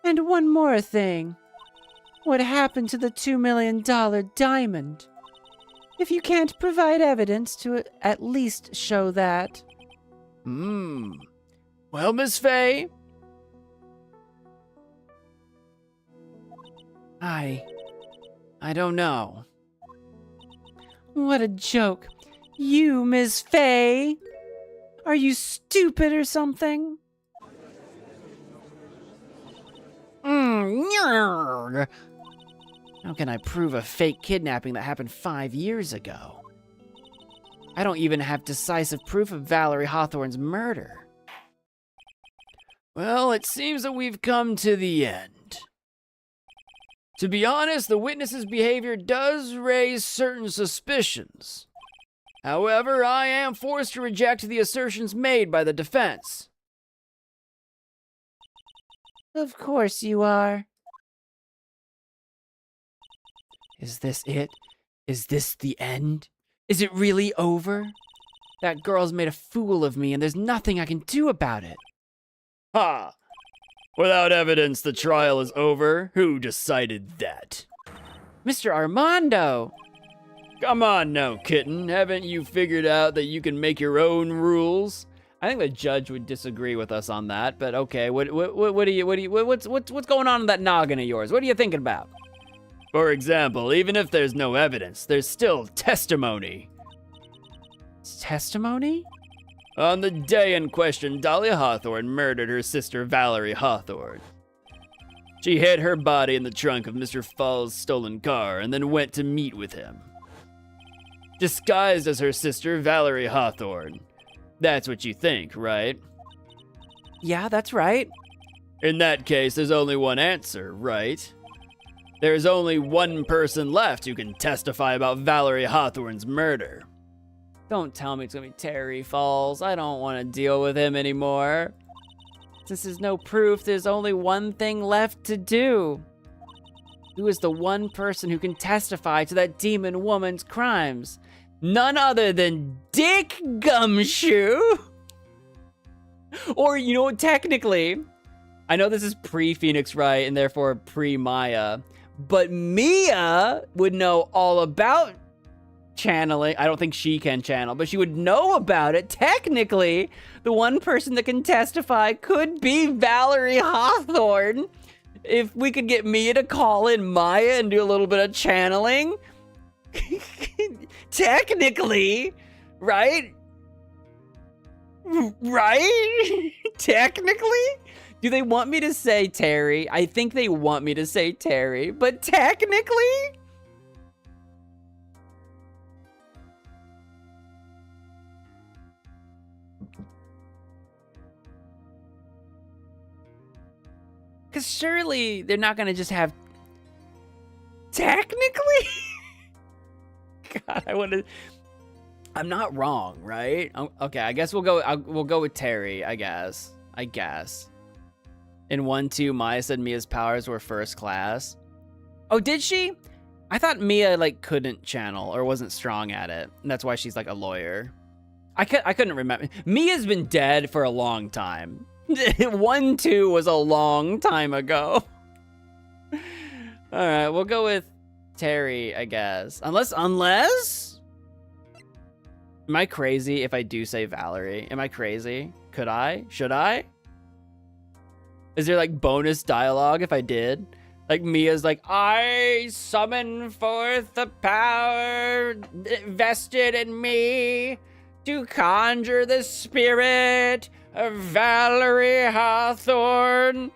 And one more thing. What happened to the $2 million diamond? If you can't provide evidence to at least show that. Well, Miss Fey? I don't know. What a joke. You, Miss Fey? Are you stupid or something? How can I prove a fake kidnapping that happened 5 years ago? I don't even have decisive proof of Valerie Hawthorne's murder. Well, it seems that we've come to the end. To be honest, the witness's behavior does raise certain suspicions. However, I am forced to reject the assertions made by the defense. Of course you are. Is this it? Is this the end? Is it really over? That girl's made a fool of me and there's nothing I can do about it. Ha! Without evidence, the trial is over. Who decided that? Mr. Armando! Come on now, kitten. Haven't you figured out that you can make your own rules? I think the judge would disagree with us on that, but okay. What's going on in that noggin of yours? What are you thinking about? For example, even if there's no evidence, there's still testimony. Testimony? On the day in question, Dahlia Hawthorne murdered her sister Valerie Hawthorne. She hid her body in the trunk of Mr. Falls' stolen car and then went to meet with him. disguised as her sister Valerie Hawthorne. That's what you think, right? Yeah, that's right. In that case, there's only one answer, right? There's only one person left who can testify about Valerie Hawthorne's murder. Don't tell me it's gonna be Terry Falls. I don't want to deal with him anymore. Since there's no proof, there's only one thing left to do. Who is the one person who can testify to that demon woman's crimes? None other than Dick Gumshoe. Or, you know, technically, I know this is pre-Phoenix Wright and therefore pre-Maya, but Mia would know all about channeling. I don't think she can channel, but she would know about it. Technically, the one person that can testify could be Valerie Hawthorne. If we could get Mia to call in Maya and do a little bit of channeling. Technically, right? Right? Technically? Do they want me to say Terry? I think they want me to say Terry, but technically? Because surely they're not going to just have... Technically? God, I want to... I'm not wrong, right? Okay, I guess we'll go with Terry, I guess. In 1-2, Maya said Mia's powers were first class. Oh, did she? I thought Mia, like, couldn't channel or wasn't strong at it. And that's why she's, like, a lawyer. I couldn't remember. Mia's been dead for a long time. 1-2 was a long time ago. All right, we'll go with Terry, I guess. Unless... Am I crazy if I do say Valerie? Am I crazy? Could I? Should I? Is there, like, bonus dialogue if I did? Like, Mia's like, I summon forth the power vested in me to conjure the spirit of Valerie Hawthorne.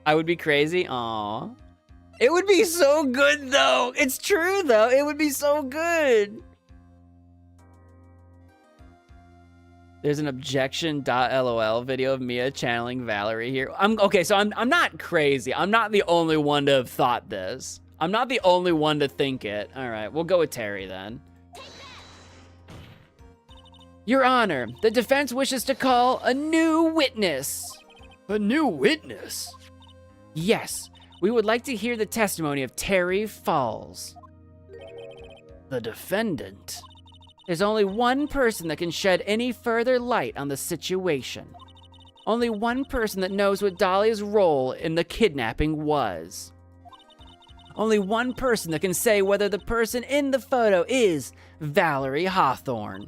I would be crazy. Aw. It would be so good, though. It's true, though. It would be so good. There's an objection.lol video of Mia channeling Valerie here. Okay, so I'm not crazy. I'm not the only one to have thought this. I'm not the only one to think it. All right, we'll go with Terry then. Your Honor, the defense wishes to call a new witness. A new witness? Yes, we would like to hear the testimony of Terry Falls. The defendant? There's only one person that can shed any further light on the situation. Only one person that knows what Dahlia's role in the kidnapping was. Only one person that can say whether the person in the photo is Valerie Hawthorne,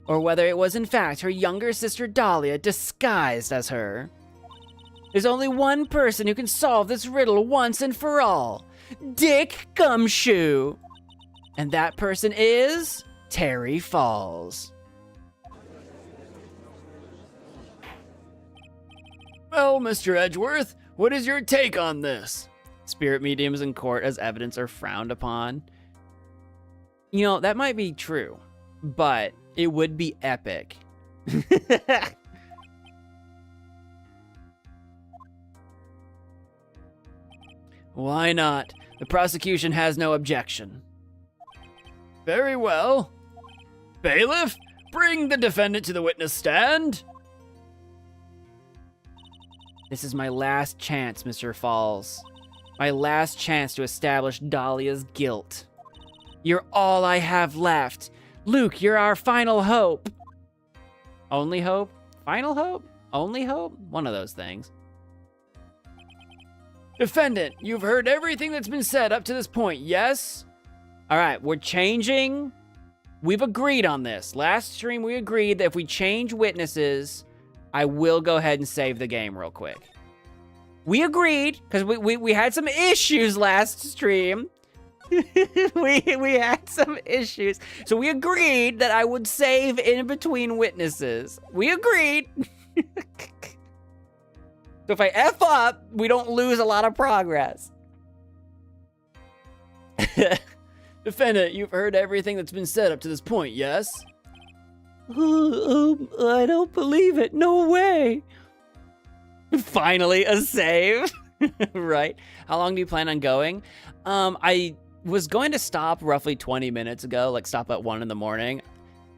or whether it was in fact her younger sister Dahlia disguised as her. There's only one person who can solve this riddle once and for all. Dick Gumshoe. And that person is... Terry Falls. Well, Mr. Edgeworth, what is your take on this? Spirit mediums in court as evidence are frowned upon. You know, that might be true, but it would be epic. Why not? The prosecution has no objection. Very well. Bailiff, bring the defendant to the witness stand. This is my last chance, Mr. Falls. My last chance to establish Dahlia's guilt. You're all I have left. Luke, you're our final hope. Only hope? Final hope? Only hope? One of those things. Defendant, you've heard everything that's been said up to this point, yes? All right, we're changing. We've agreed on this. Last stream, we agreed that if we change witnesses, I will go ahead and save the game real quick. We agreed, because we had some issues last stream. we had some issues. So we agreed that I would save in between witnesses. We agreed. So if I F up, we don't lose a lot of progress. Defendant, you've heard everything that's been said up to this point, yes? I don't believe it. No way. Finally, a save. Right. How long do you plan on going? I was going to stop roughly 20 minutes ago, like stop at 1 in the morning.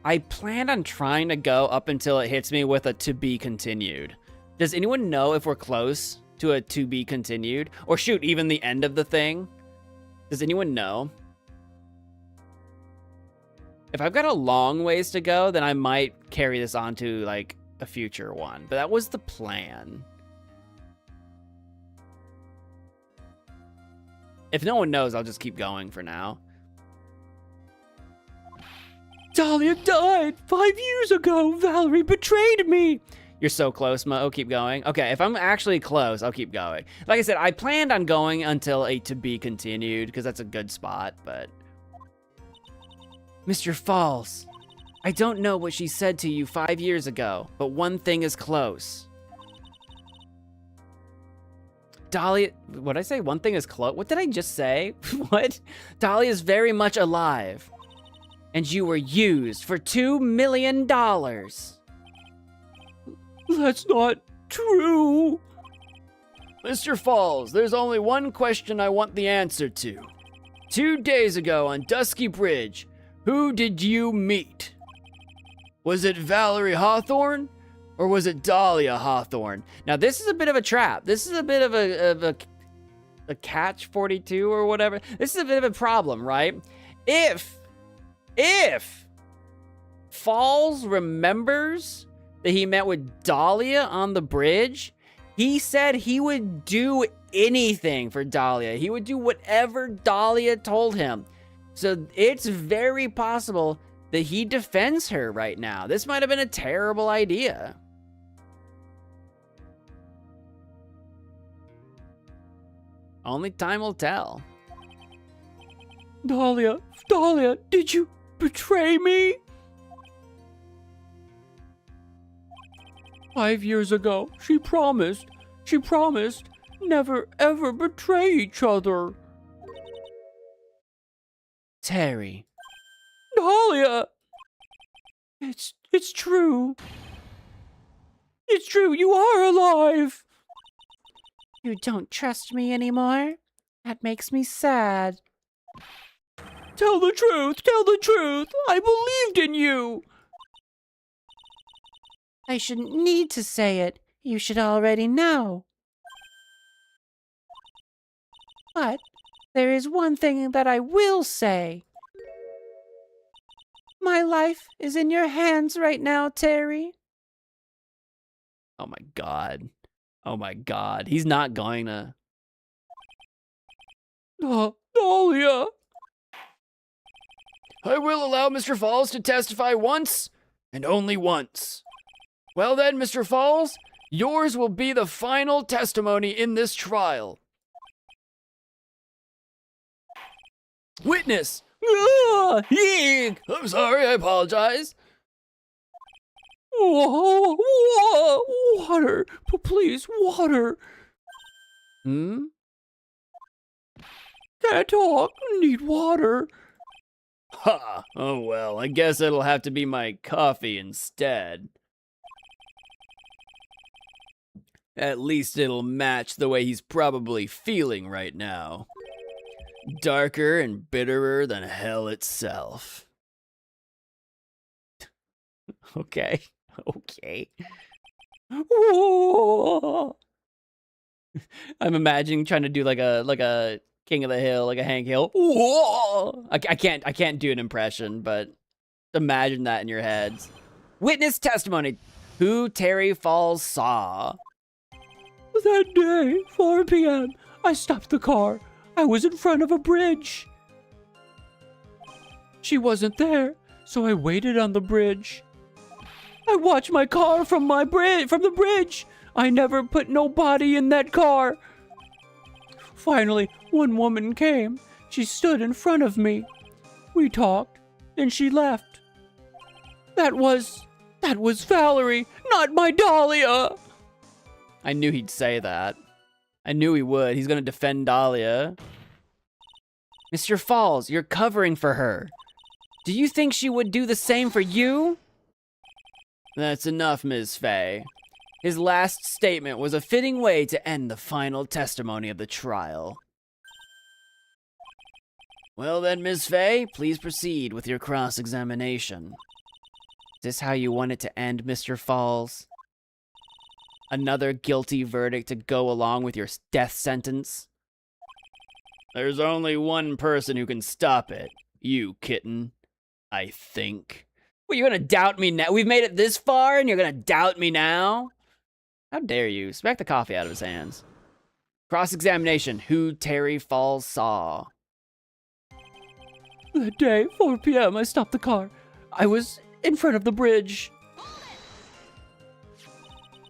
I planned on trying to go up until it hits me with a to be continued. Does anyone know if we're close to a to be continued? Or shoot, even the end of the thing? Does anyone know? If I've got a long ways to go, then I might carry this on to like a future one. But that was the plan. If no one knows, I'll just keep going for now. Dahlia died 5 years ago. Valerie betrayed me. You're so close, Mo. Keep going. Okay, if I'm actually close, I'll keep going. Like I said, I planned on going until a to be continued, because that's a good spot, but... Mr. Falls, I don't know what she said to you 5 years ago, but one thing is close. Dahlia, what did I say? One thing is close? What did I just say? What? Dahlia is very much alive, and you were used for $2 million. That's not true. Mr. Falls, there's only one question I want the answer to. 2 days ago on Dusky Bridge, who did you meet? Was it Valerie Hawthorne, or was it Dahlia Hawthorne? Now, this is a bit of a trap. This is a bit of a catch 42 or whatever. This is a bit of a problem, right? If Falls remembers that he met with Dahlia on the bridge, he said he would do anything for Dahlia. He would do whatever Dahlia told him. So it's very possible that he defends her right now. This might have been a terrible idea. Only time will tell. Dahlia, did you betray me? 5 years ago, she promised never ever betray each other. Terry. Dahlia! It's true. It's true, you are alive. You don't trust me anymore? That makes me sad. Tell the truth, I believed in you. I shouldn't need to say it. You should already know. But there is one thing that I will say. My life is in your hands right now, Terry. Oh my god. Oh my god. He's not going to. Dahlia. I will allow Mr. Falls to testify once, and only once. Well then, Mr. Falls, yours will be the final testimony in this trial. Witness! I'm sorry, I apologize. Water! Please, water! Hmm? Can't talk, need water. Ha! Oh well, I guess it'll have to be my coffee instead. At least it'll match the way he's probably feeling right now. Darker and bitterer than hell itself. Okay. Okay. I'm imagining trying to do like a King of the Hill, like a Hank Hill. I can't do an impression, but imagine that in your heads. Witness testimony. Who Terry Falls saw. That day, 4 p.m., I stopped the car. I was in front of a bridge. She wasn't there, so I waited on the bridge. I watched my car from the bridge. I never put no body in that car. Finally, one woman came. She stood in front of me. We talked, then she left. That was Valerie, not my Dahlia. I knew he'd say that. I knew he would. He's gonna defend Dahlia. Mr. Falls, you're covering for her. Do you think she would do the same for you? That's enough, Ms. Fay. His last statement was a fitting way to end the final testimony of the trial. Well then, Ms. Fay, please proceed with your cross-examination. Is this how you want it to end, Mr. Falls? Another guilty verdict to go along with your death sentence? There's only one person who can stop it. You, kitten. I think. Well, you're gonna doubt me now? We've made it this far and you're gonna doubt me now? How dare you? Smack the coffee out of his hands. Cross-examination. Who Terry Falls saw. That day, 4 p.m., I stopped the car. I was in front of the bridge.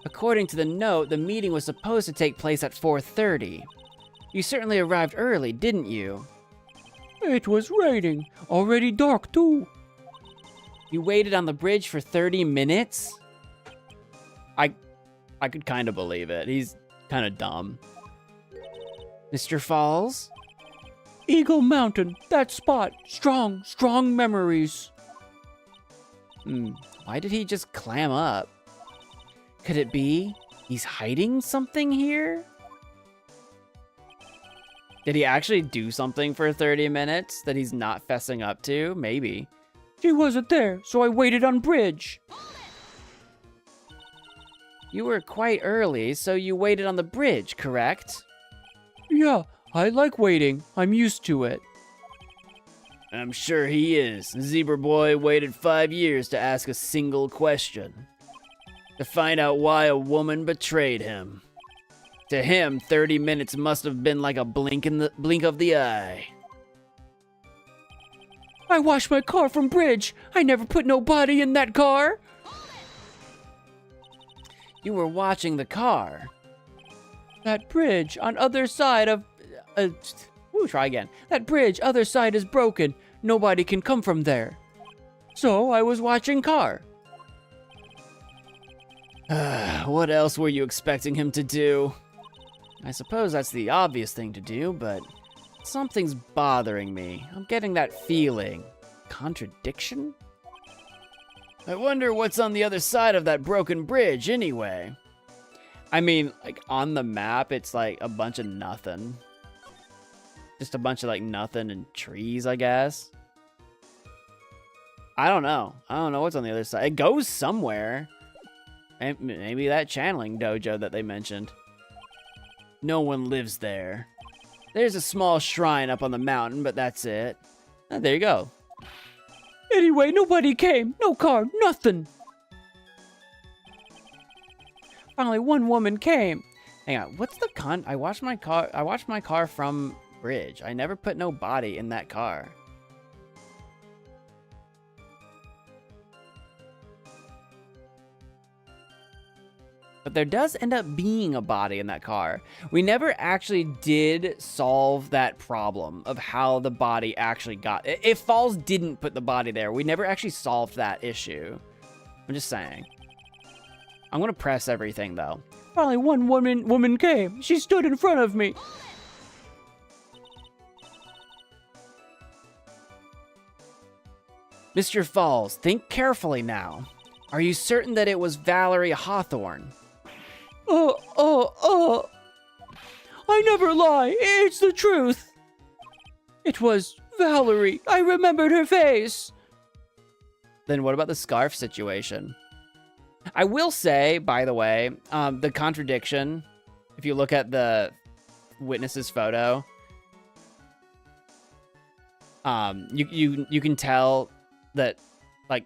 According to the note, the meeting was supposed to take place at 4:30. You certainly arrived early, didn't you? It was raining. Already dark, too. You waited on the bridge for 30 minutes? I could kind of believe it. He's kind of dumb. Mr. Falls? Eagle Mountain, that spot. Strong memories. Why did he just clam up? Could it be he's hiding something here? Did he actually do something for 30 minutes that he's not fessing up to? Maybe. She wasn't there, so I waited on bridge. You were quite early, so you waited on the bridge, correct? Yeah, I like waiting. I'm used to it. I'm sure he is. Zebra Boy waited 5 years to ask a single question. To find out why a woman betrayed him. To him, 30 minutes must have been like a blink of the eye. I washed my car from bridge. I never put no body in that car. You were watching the car. That bridge on other side of... try again. That bridge other side is broken. Nobody can come from there. So I was watching car. What else were you expecting him to do? I suppose that's the obvious thing to do, but something's bothering me. I'm getting that feeling. Contradiction? I wonder what's on the other side of that broken bridge anyway. I mean, like, on the map, it's like a bunch of nothing. Just a bunch of, like, nothing and trees, I guess. I don't know. I don't know what's on the other side. It goes somewhere. Maybe that channeling dojo that they mentioned. No one lives there. There's a small shrine up on the mountain, but that's it. Oh, there you go. Anyway, nobody came. No car, nothing. Finally, one woman came. Hang on, what's the I washed my car from bridge. I never put no body in that car. But there does end up being a body in that car. We never actually did solve that problem of how the body actually got... If Falls didn't put the body there, we never actually solved that issue. I'm just saying. I'm gonna press everything, though. Finally, one woman came. She stood in front of me. Mr. Falls, think carefully now. Are you certain that it was Valerie Hawthorne? I never lie. It's the truth. It was Valerie. I remembered her face. Then what about the scarf situation? I will say, by the way, the contradiction, if you look at the witness's photo, you can tell that, like,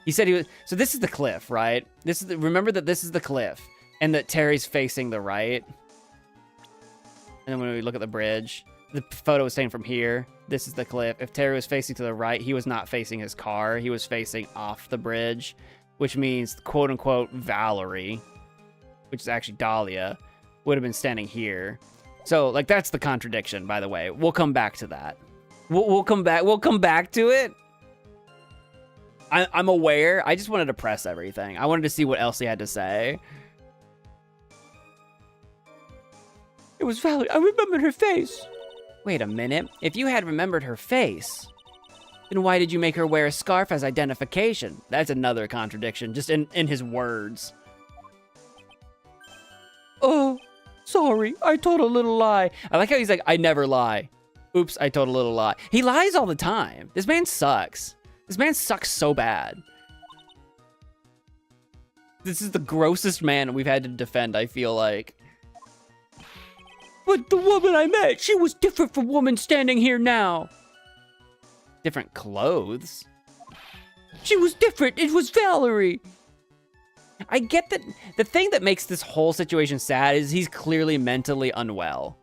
he said he was, so this is the cliff, right? Remember that this is the cliff, and that Terry's facing the right. And then when we look at the bridge, the photo is saying from here, this is the cliff. If Terry was facing to the right, he was not facing his car. He was facing off the bridge, which means, quote unquote, Valerie, which is actually Dahlia, would have been standing here. So, like, that's the contradiction, by the way. We'll come back to that. We'll come back to it. I'm aware. I just wanted to press everything. I wanted to see what else he had to say. It was Valerie. I remembered her face. Wait a minute. If you had remembered her face, then why did you make her wear a scarf as identification? That's another contradiction, just in his words. Oh, sorry. I told a little lie. I like how he's like, I never lie. Oops, I told a little lie. He lies all the time. This man sucks. This man sucks so bad. This is the grossest man we've had to defend, I feel like. But the woman I met, she was different from woman standing here now. Different clothes? She was different. It was Valerie. I get that. The thing that makes this whole situation sad is he's clearly mentally unwell.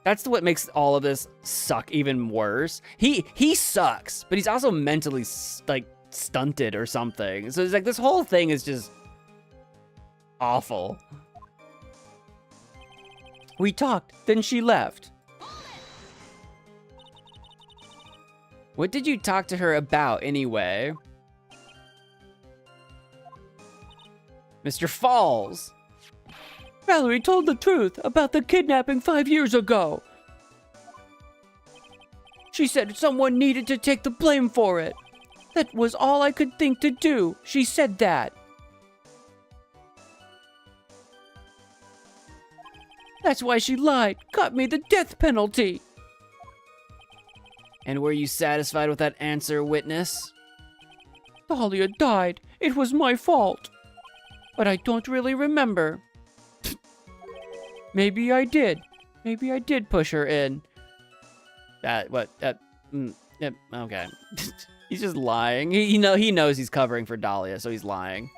That's what makes all of this suck even worse. He sucks, but he's also mentally like stunted or something. So it's like this whole thing is just awful. We talked, then she left. What did you talk to her about anyway? Mr. Falls. Valerie told the truth about the kidnapping 5 years ago. She said someone needed to take the blame for it. That was all I could think to do. She said that. That's why she lied, got me the death penalty. And were you satisfied with that answer, witness? Dahlia died. It was my fault. But I don't really remember. Maybe I did. Maybe I did push her in. Okay. He's just lying. He knows he's covering for Dahlia, so he's lying.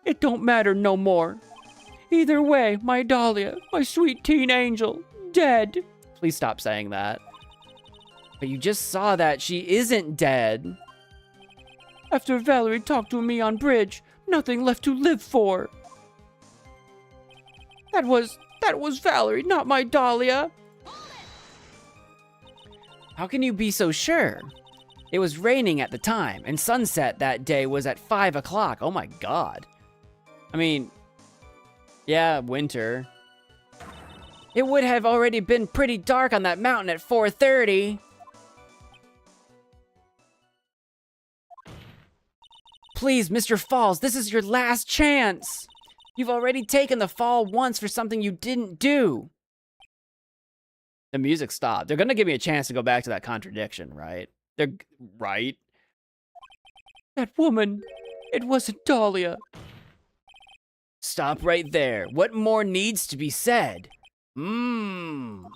It don't matter no more. Either way, my Dahlia, my sweet teen angel, dead. Please stop saying that. But you just saw that she isn't dead. After Valerie talked to me on bridge, nothing left to live for. That was Valerie, not my Dahlia. How can you be so sure? It was raining at the time, and sunset that day was at 5 o'clock. Oh my god. I mean, yeah, winter. It would have already been pretty dark on that mountain at 4:30. Please, Mr. Falls, this is your last chance. You've already taken the fall once for something you didn't do. The music stopped. They're gonna give me a chance to go back to that contradiction, right? They're right. That woman, it wasn't Dahlia. Stop right there. What more needs to be said? Even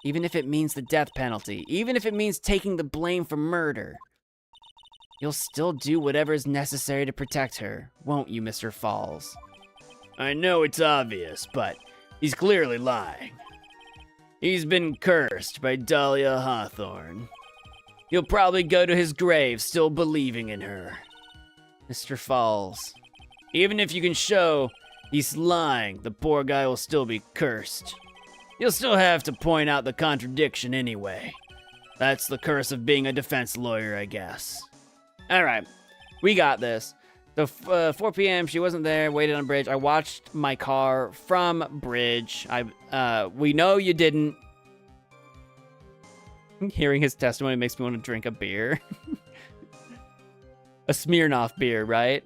if it means the death penalty, even if it means taking the blame for murder, you'll still do whatever is necessary to protect her, won't you, Mr. Falls? I know it's obvious, but he's clearly lying. He's been cursed by Dahlia Hawthorne. He'll probably go to his grave still believing in her. Mr. Falls, even if you can show he's lying, the poor guy will still be cursed. You'll still have to point out the contradiction anyway. That's the curse of being a defense lawyer, I guess. Alright, we got this. So 4 p.m., she wasn't there, waited on bridge. I watched my car from bridge. We know you didn't. Hearing his testimony makes me want to drink a beer. A Smirnoff beer, right?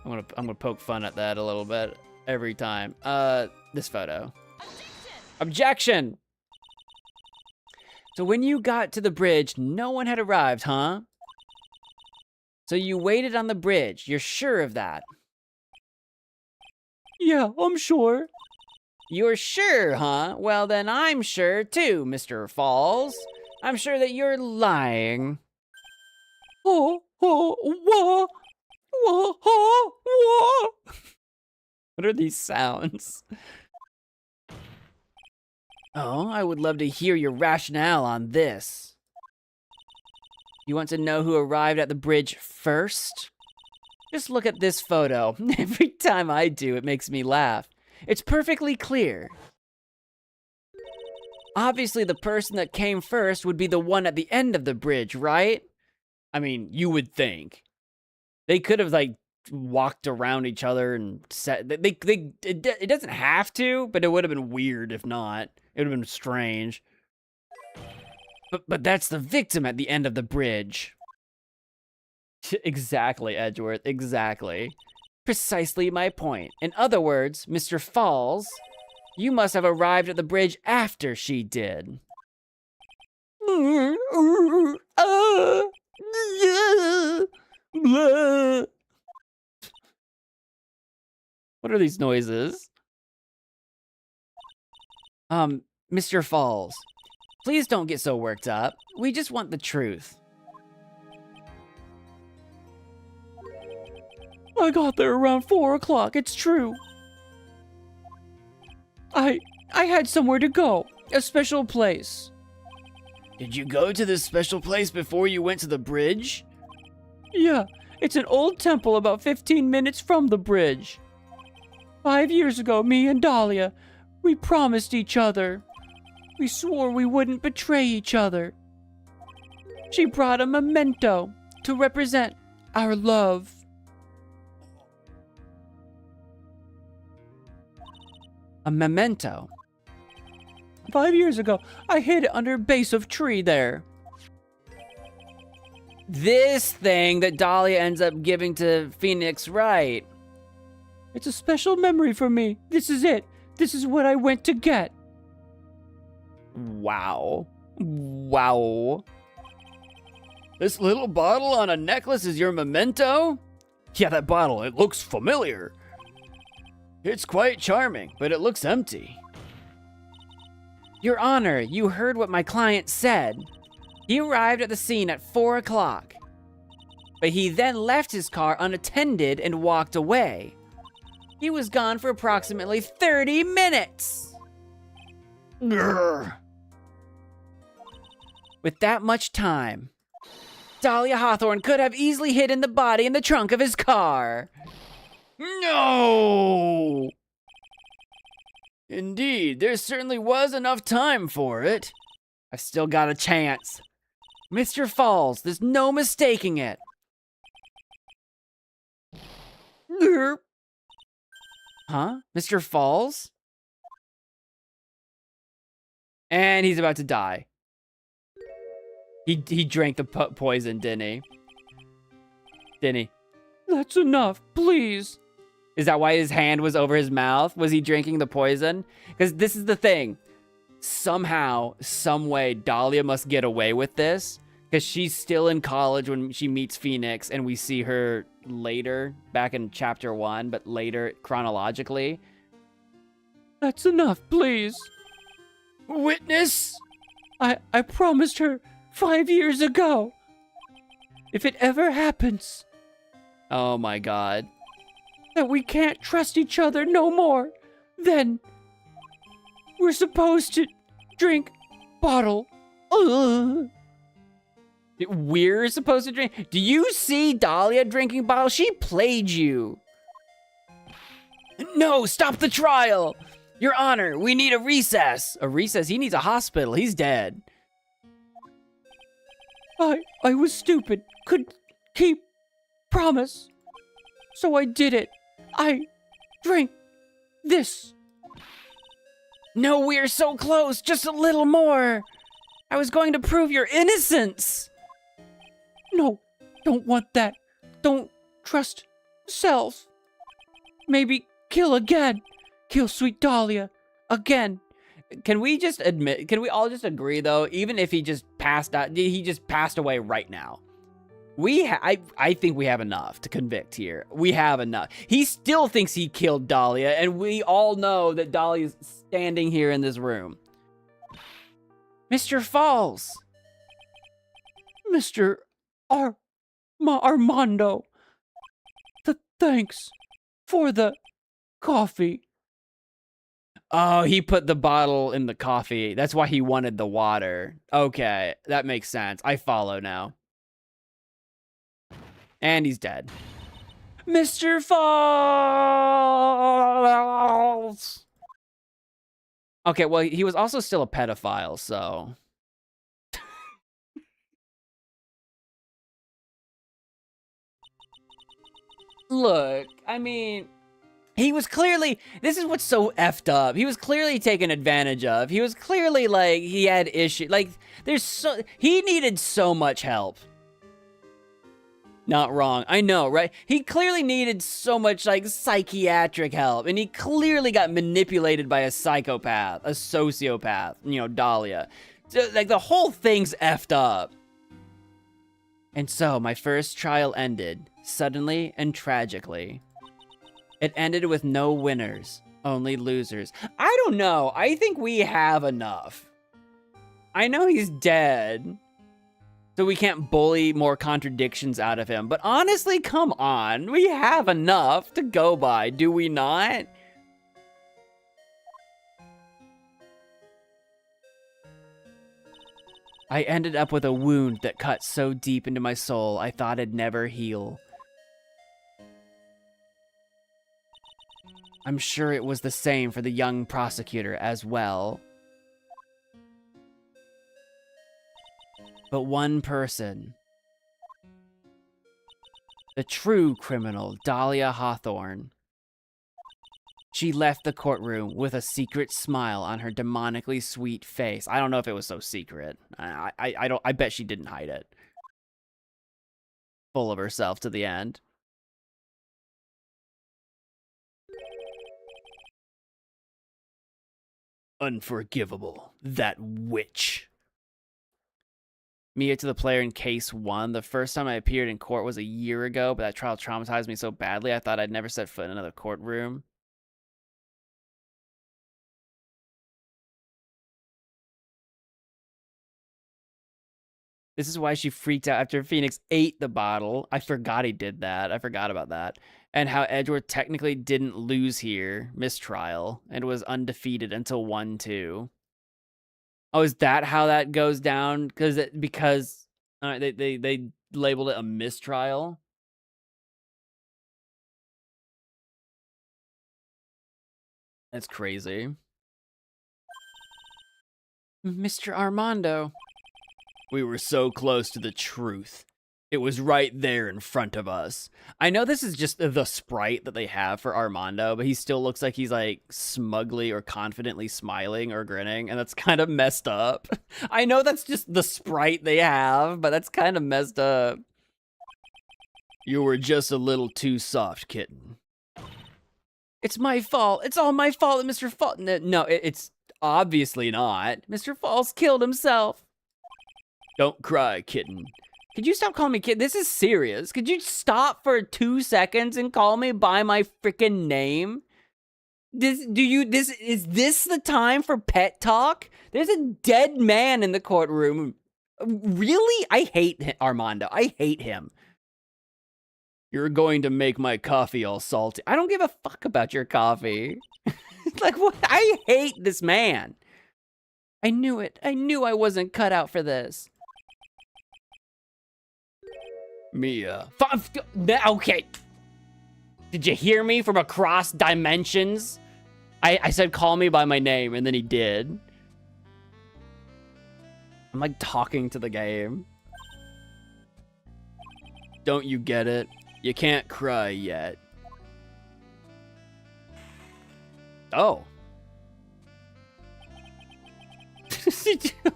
I'm gonna poke fun at that a little bit every time. This photo. Objection! So when you got to the bridge, no one had arrived, huh? So you waited on the bridge. You're sure of that? Yeah, I'm sure. You're sure, huh? Well, then I'm sure too, Mr. Falls. I'm sure that you're lying. What are these sounds? Oh, I would love to hear your rationale on this. You want to know who arrived at the bridge first? Just look at this photo. Every time I do, it makes me laugh. It's perfectly clear. Obviously, the person that came first would be the one at the end of the bridge, right? I mean, you would think. They could have, like, walked around each other and said it doesn't have to, but it would have been weird if not. It would have been strange. But that's the victim at the end of the bridge. Exactly, Edgeworth, exactly. Precisely my point. In other words, Mr. Falls, you must have arrived at the bridge after she did. What are these noises? Mr. Falls, please don't get so worked up. We just want the truth. I got there around 4 o'clock, it's true. I had somewhere to go, a special place. Did you go to this special place before you went to the bridge? Yeah, it's an old temple about 15 minutes from the bridge. 5 years ago, me and Dahlia, we promised each other. We swore we wouldn't betray each other. She brought a memento to represent our love. A memento? 5 years ago, I hid it under a base of tree there. This thing that Dahlia ends up giving to Phoenix Wright. It's a special memory for me. This is it. This is what I went to get. Wow. Wow. This little bottle on a necklace is your memento? Yeah, that bottle, it looks familiar. It's quite charming, but it looks empty. Your Honor, you heard what my client said. He arrived at the scene at 4 o'clock. But he then left his car unattended and walked away. He was gone for approximately 30 minutes. Grr. With that much time, Dahlia Hawthorne could have easily hidden the body in the trunk of his car. No! Indeed, there certainly was enough time for it. I've still got a chance. Mr. Falls, there's no mistaking it. Huh? Mr. Falls? And he's about to die. He drank the poison, didn't he? Didn't he? That's enough, please. Is that why his hand was over his mouth? Was he drinking the poison? Because this is the thing. Somehow, some way, Dahlia must get away with this. Because she's still in college when she meets Phoenix, and we see her later, back in chapter 1, but later chronologically. That's enough, please. Witness? I promised her 5 years ago. If it ever happens. Oh my god. That we can't trust each other no more, then we're supposed to drink bottle. Ugh. We're supposed to drink? Do you see Dahlia drinking bottle? She played you. No, stop the trial. Your Honor, we need a recess. A recess? He needs a hospital. He's dead. I was stupid. Could keep promise. So I did it. I drank this. No, we're so close. Just a little more. I was going to prove your innocence. No, don't want that. Don't trust self. Maybe kill again. Kill sweet Dahlia again. Can we just admit, can we all just agree though, even if he just passed out, he just passed away right now. I think we have enough to convict here. We have enough. He still thinks he killed Dahlia, and we all know that Dahlia's standing here in this room. Mr. Falls. Mr. Armando. Thanks for the coffee. Oh, he put the bottle in the coffee. That's why he wanted the water. Okay, that makes sense. I follow now. And he's dead. Mr. Falls! Okay, well, he was also still a pedophile, so... Look, I mean, he was clearly, this is what's so effed up. He was clearly taken advantage of. He was clearly like, he had issues. Like, he needed so much help. Not wrong. I know, right? He clearly needed so much, like, psychiatric help. And he clearly got manipulated by a psychopath, a sociopath, you know, Dahlia. So, like, the whole thing's effed up. And so, my first trial ended, suddenly and tragically. It ended with no winners, only losers. I don't know. I think we have enough. I know he's dead, so we can't bully more contradictions out of him. But honestly, come on. We have enough to go by, do we not? I ended up with a wound that cut so deep into my soul I thought it'd never heal. I'm sure it was the same for the young prosecutor as well. But one person, the true criminal, Dahlia Hawthorne, she left the courtroom with a secret smile on her demonically sweet face. I don't know if it was so secret. I bet she didn't hide it. Full of herself to the end. Unforgivable. That witch. Mia to the player in case 1. The first time I appeared in court was a year ago, but that trial traumatized me so badly I thought I'd never set foot in another courtroom. This is why she freaked out after Phoenix ate the bottle. I forgot he did that. I forgot about that. And how Edgeworth technically didn't lose here, mistrial, and was undefeated until 1-2. Oh, is that how that goes down? Because they labeled it a mistrial. That's crazy. Mr. Armando. We were so close to the truth. It was right there in front of us. I know this is just the sprite that they have for Armando, but he still looks like he's like smugly or confidently smiling or grinning, and that's kind of messed up. I know that's just the sprite they have, but that's kind of messed up. You were just a little too soft, kitten. It's my fault. It's all my fault that Mr. Fall... No, it's obviously not. Mr. Falls killed himself. Don't cry, kitten. Could you stop calling me kid? This is serious. Could you stop for 2 seconds and call me by my freaking name? Is this the time for pet talk? There's a dead man in the courtroom. Really? I hate Armando. I hate him. You're going to make my coffee all salty. I don't give a fuck about your coffee. Like, what? I hate this man. I knew it. I knew I wasn't cut out for this. Mia. Okay. Did you hear me from across dimensions? I said call me by my name, and then he did. I'm like talking to the game. Don't you get it? You can't cry yet. Oh.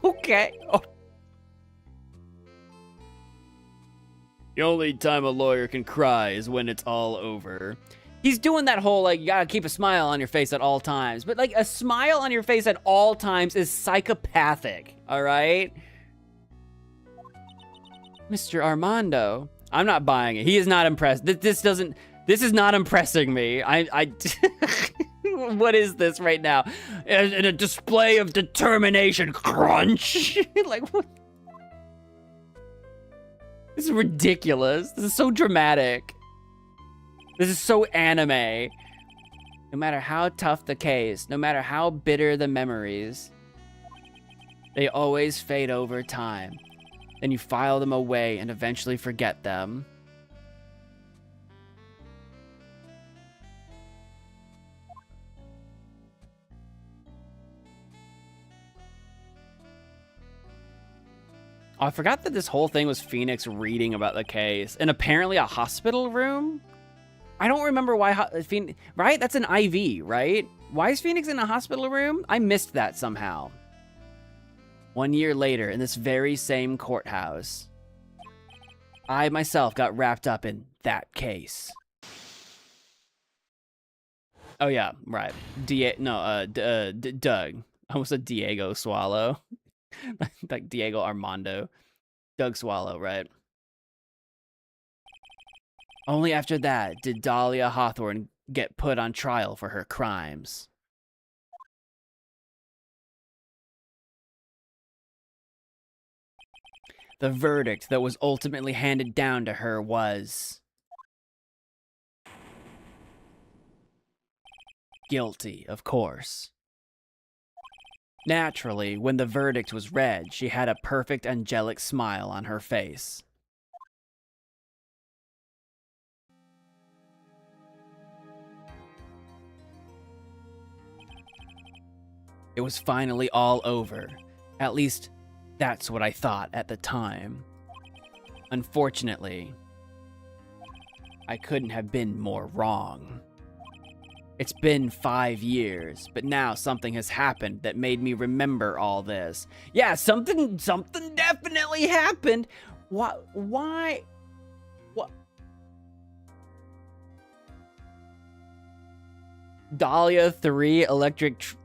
Okay. Oh. The only time a lawyer can cry is when it's all over. He's doing that whole, like, you gotta keep a smile on your face at all times. But, like, a smile on your face at all times is psychopathic, all right? Mr. Armando. I'm not buying it. He is not impressed. This is not impressing me. What is this right now? In a display of determination. Crunch. Like, what? This is ridiculous. This is so dramatic. This is so anime. No matter how tough the case, no matter how bitter the memories, they always fade over time. Then you file them away and eventually forget them. Oh, I forgot that this whole thing was Phoenix reading about the case. And apparently a hospital room? I don't remember why Phoenix, right? That's an IV, right? Why is Phoenix in a hospital room? I missed that somehow. 1 year later, in this very same courthouse, I myself got wrapped up in that case. Oh yeah, right. Doug. I almost said Diego Swallow. Like Diego Armando. Doug Swallow, right? Only after that did Dahlia Hawthorne get put on trial for her crimes. The verdict that was ultimately handed down to her was guilty, of course. Naturally, when the verdict was read, she had a perfect angelic smile on her face. It was finally all over. At least, that's what I thought at the time. Unfortunately, I couldn't have been more wrong. It's been 5 years, but now something has happened that made me remember all this. Yeah, something definitely happened. Why? What? Dahlia 3 electric Trilogy?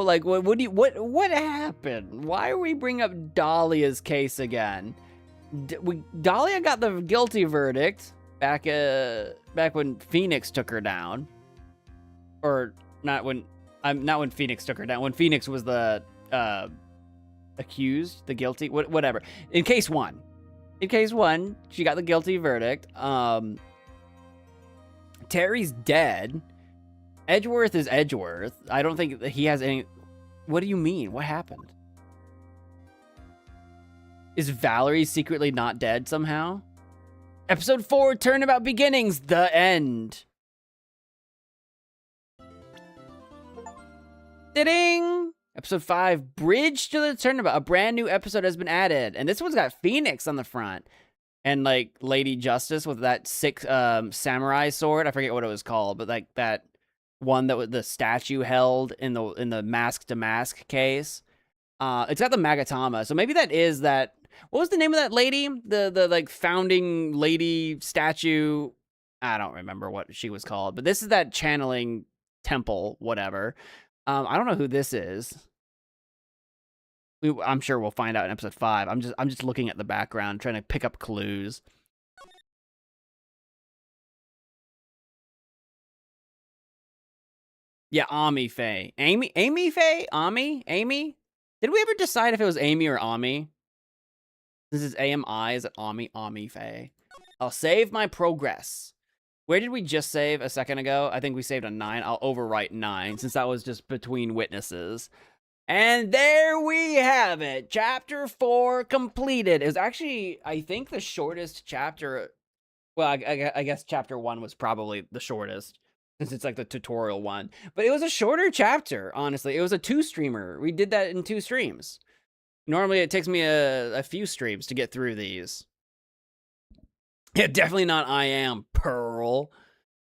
Like, what happened? Why are we bring up Dahlia's case again? Dahlia got the guilty verdict back when Phoenix took her down. Or not when Phoenix took her down. When Phoenix was the accused, the guilty, whatever. In case one, she got the guilty verdict. Terry's dead. Edgeworth is Edgeworth. I don't think that he has any. What do you mean? What happened? Is Valerie secretly not dead somehow? Episode 4, Turnabout Beginnings, the end. Ding! Episode 5, Bridge to the Turnabout. A brand new episode has been added. And this one's got Phoenix on the front. And, like, Lady Justice with that sick samurai sword. I forget what it was called, but, like, that one that the statue held in the Mask to Mask case. It's got the Magatama. So maybe that is that. What was the name of that lady? The like, founding lady statue. I don't remember what she was called. But this is that channeling temple, whatever. I don't know who this is. I'm sure we'll find out in episode 5. I'm just looking at the background, trying to pick up clues. Yeah, Ami Faye. Amy Faye? Amy? Did we ever decide if it was Amy or Ami? This is AMI. Is it Ami Faye? I'll save my progress. Where did we just save a second ago? I think we saved a 9. I'll overwrite 9 since that was just between witnesses. And there we have it. Chapter 4 completed. It was actually, I think, the shortest chapter. Well, I guess chapter 1 was probably the shortest since it's like the tutorial one. But it was a shorter chapter, honestly. It was a 2-streamer. We did that in 2 streams. Normally, it takes me a few streams to get through these. Yeah, definitely not I Am Pearl.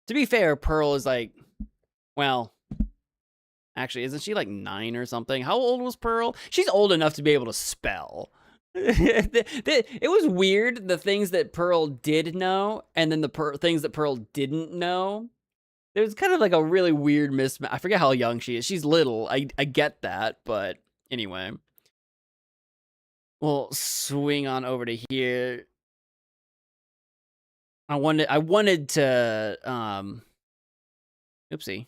To be fair, Pearl is like, well, actually, isn't she like 9 or something? How old was Pearl? She's old enough to be able to spell. It was weird, the things that Pearl did know, and then the things that Pearl didn't know. There was kind of like a really weird mismatch. I forget how young she is. She's little. I get that, but anyway. We'll swing on over to here. I wanted to oopsie.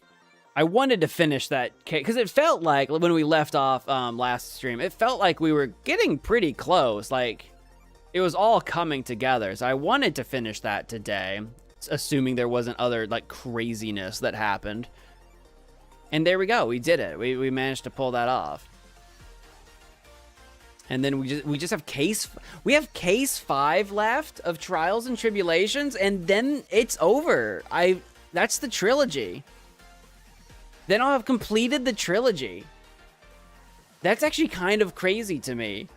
I wanted to finish that because it felt like when we left off last stream, it felt like we were getting pretty close. Like it was all coming together. So I wanted to finish that today, assuming there wasn't other like craziness that happened. And there we go. We did it. We managed to pull that off. And then we just have case 5 left of Trials and Tribulations, and then it's over. That's the trilogy. Then I'll have completed the trilogy. That's actually kind of crazy to me.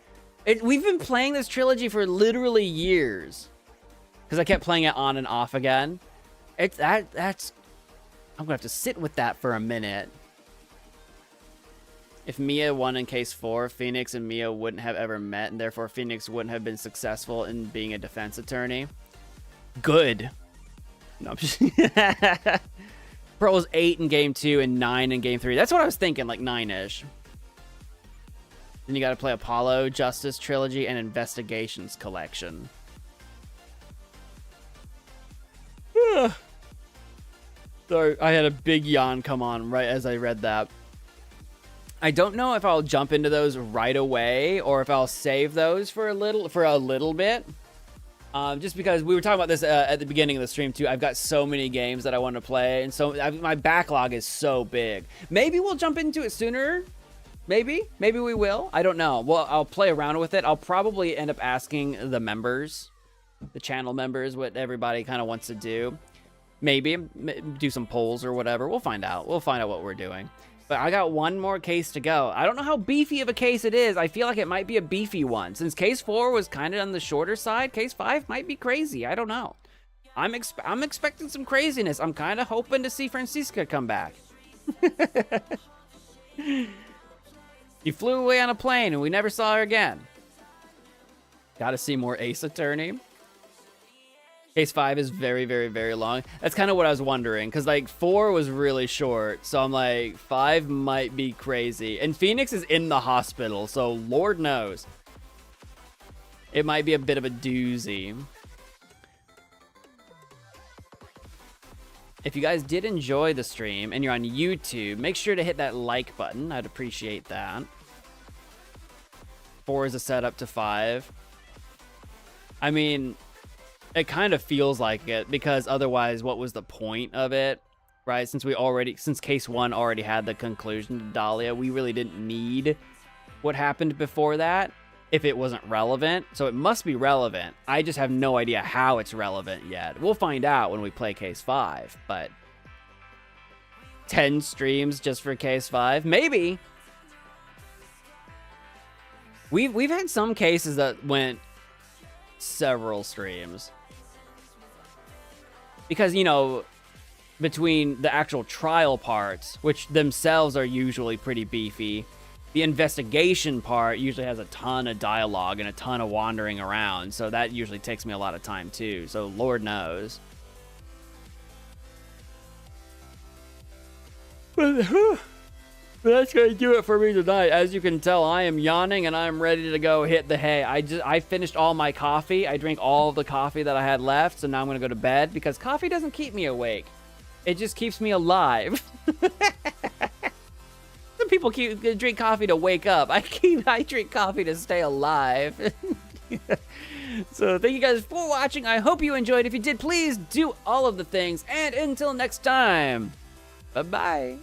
We've been playing this trilogy for literally years. Because I kept playing it on and off again. That's I'm gonna have to sit with that for a minute. If Mia won in case 4, Phoenix and Mia wouldn't have ever met, and therefore Phoenix wouldn't have been successful in being a defense attorney. Good. No, I'm just Pearl was 8 in game 2 and 9 in game 3. That's what I was thinking, like 9-ish. Then you gotta play Apollo, Justice, Trilogy, and Investigations Collection. Sorry, I had a big yawn come on right as I read that. I don't know if I'll jump into those right away or if I'll save those for a little bit. Just because we were talking about this at the beginning of the stream too. I've got so many games that I want to play, and so my backlog is so big. Maybe we'll jump into it sooner. Maybe we will. I don't know. Well, I'll play around with it. I'll probably end up asking the members, the channel members, what everybody kind of wants to do. Maybe do some polls or whatever. We'll find out. We'll find out what we're doing. But I got one more case to go. I don't know how beefy of a case it is. I feel like it might be a beefy one. Since case 4 was kind of on the shorter side, case 5 might be crazy. I don't know. I'm expecting some craziness. I'm kind of hoping to see Francisca come back. She flew away on a plane and we never saw her again. Gotta see more Ace Attorney. Case 5 is very, very, very long. That's kind of what I was wondering, because like 4 was really short, so I'm like 5 might be crazy. And Phoenix is in the hospital, so Lord knows. It might be a bit of a doozy. If you guys did enjoy the stream and you're on YouTube, make sure to hit that like button. I'd appreciate that. 4 is a setup to 5. I mean, it kind of feels like it, because otherwise what was the point of it, right? Since case 1 already had the conclusion to Dahlia, we really didn't need what happened before that if it wasn't relevant. So it must be relevant. I just have no idea how it's relevant yet. We'll find out when we play case 5, but 10 streams just for case 5, maybe. We've had some cases that went several streams. Because, you know, between the actual trial parts, which themselves are usually pretty beefy, the investigation part usually has a ton of dialogue and a ton of wandering around, so that usually takes me a lot of time too, so Lord knows. That's gonna do it for me tonight. As you can tell, I am yawning and I'm ready to go hit the hay. I finished all my coffee. I drank all of the coffee that I had left, so now I'm gonna go to bed because coffee doesn't keep me awake. It just keeps me alive. Some people drink coffee to wake up. I drink coffee to stay alive. So thank you guys for watching. I hope you enjoyed. If you did, please do all of the things. And until next time, bye-bye.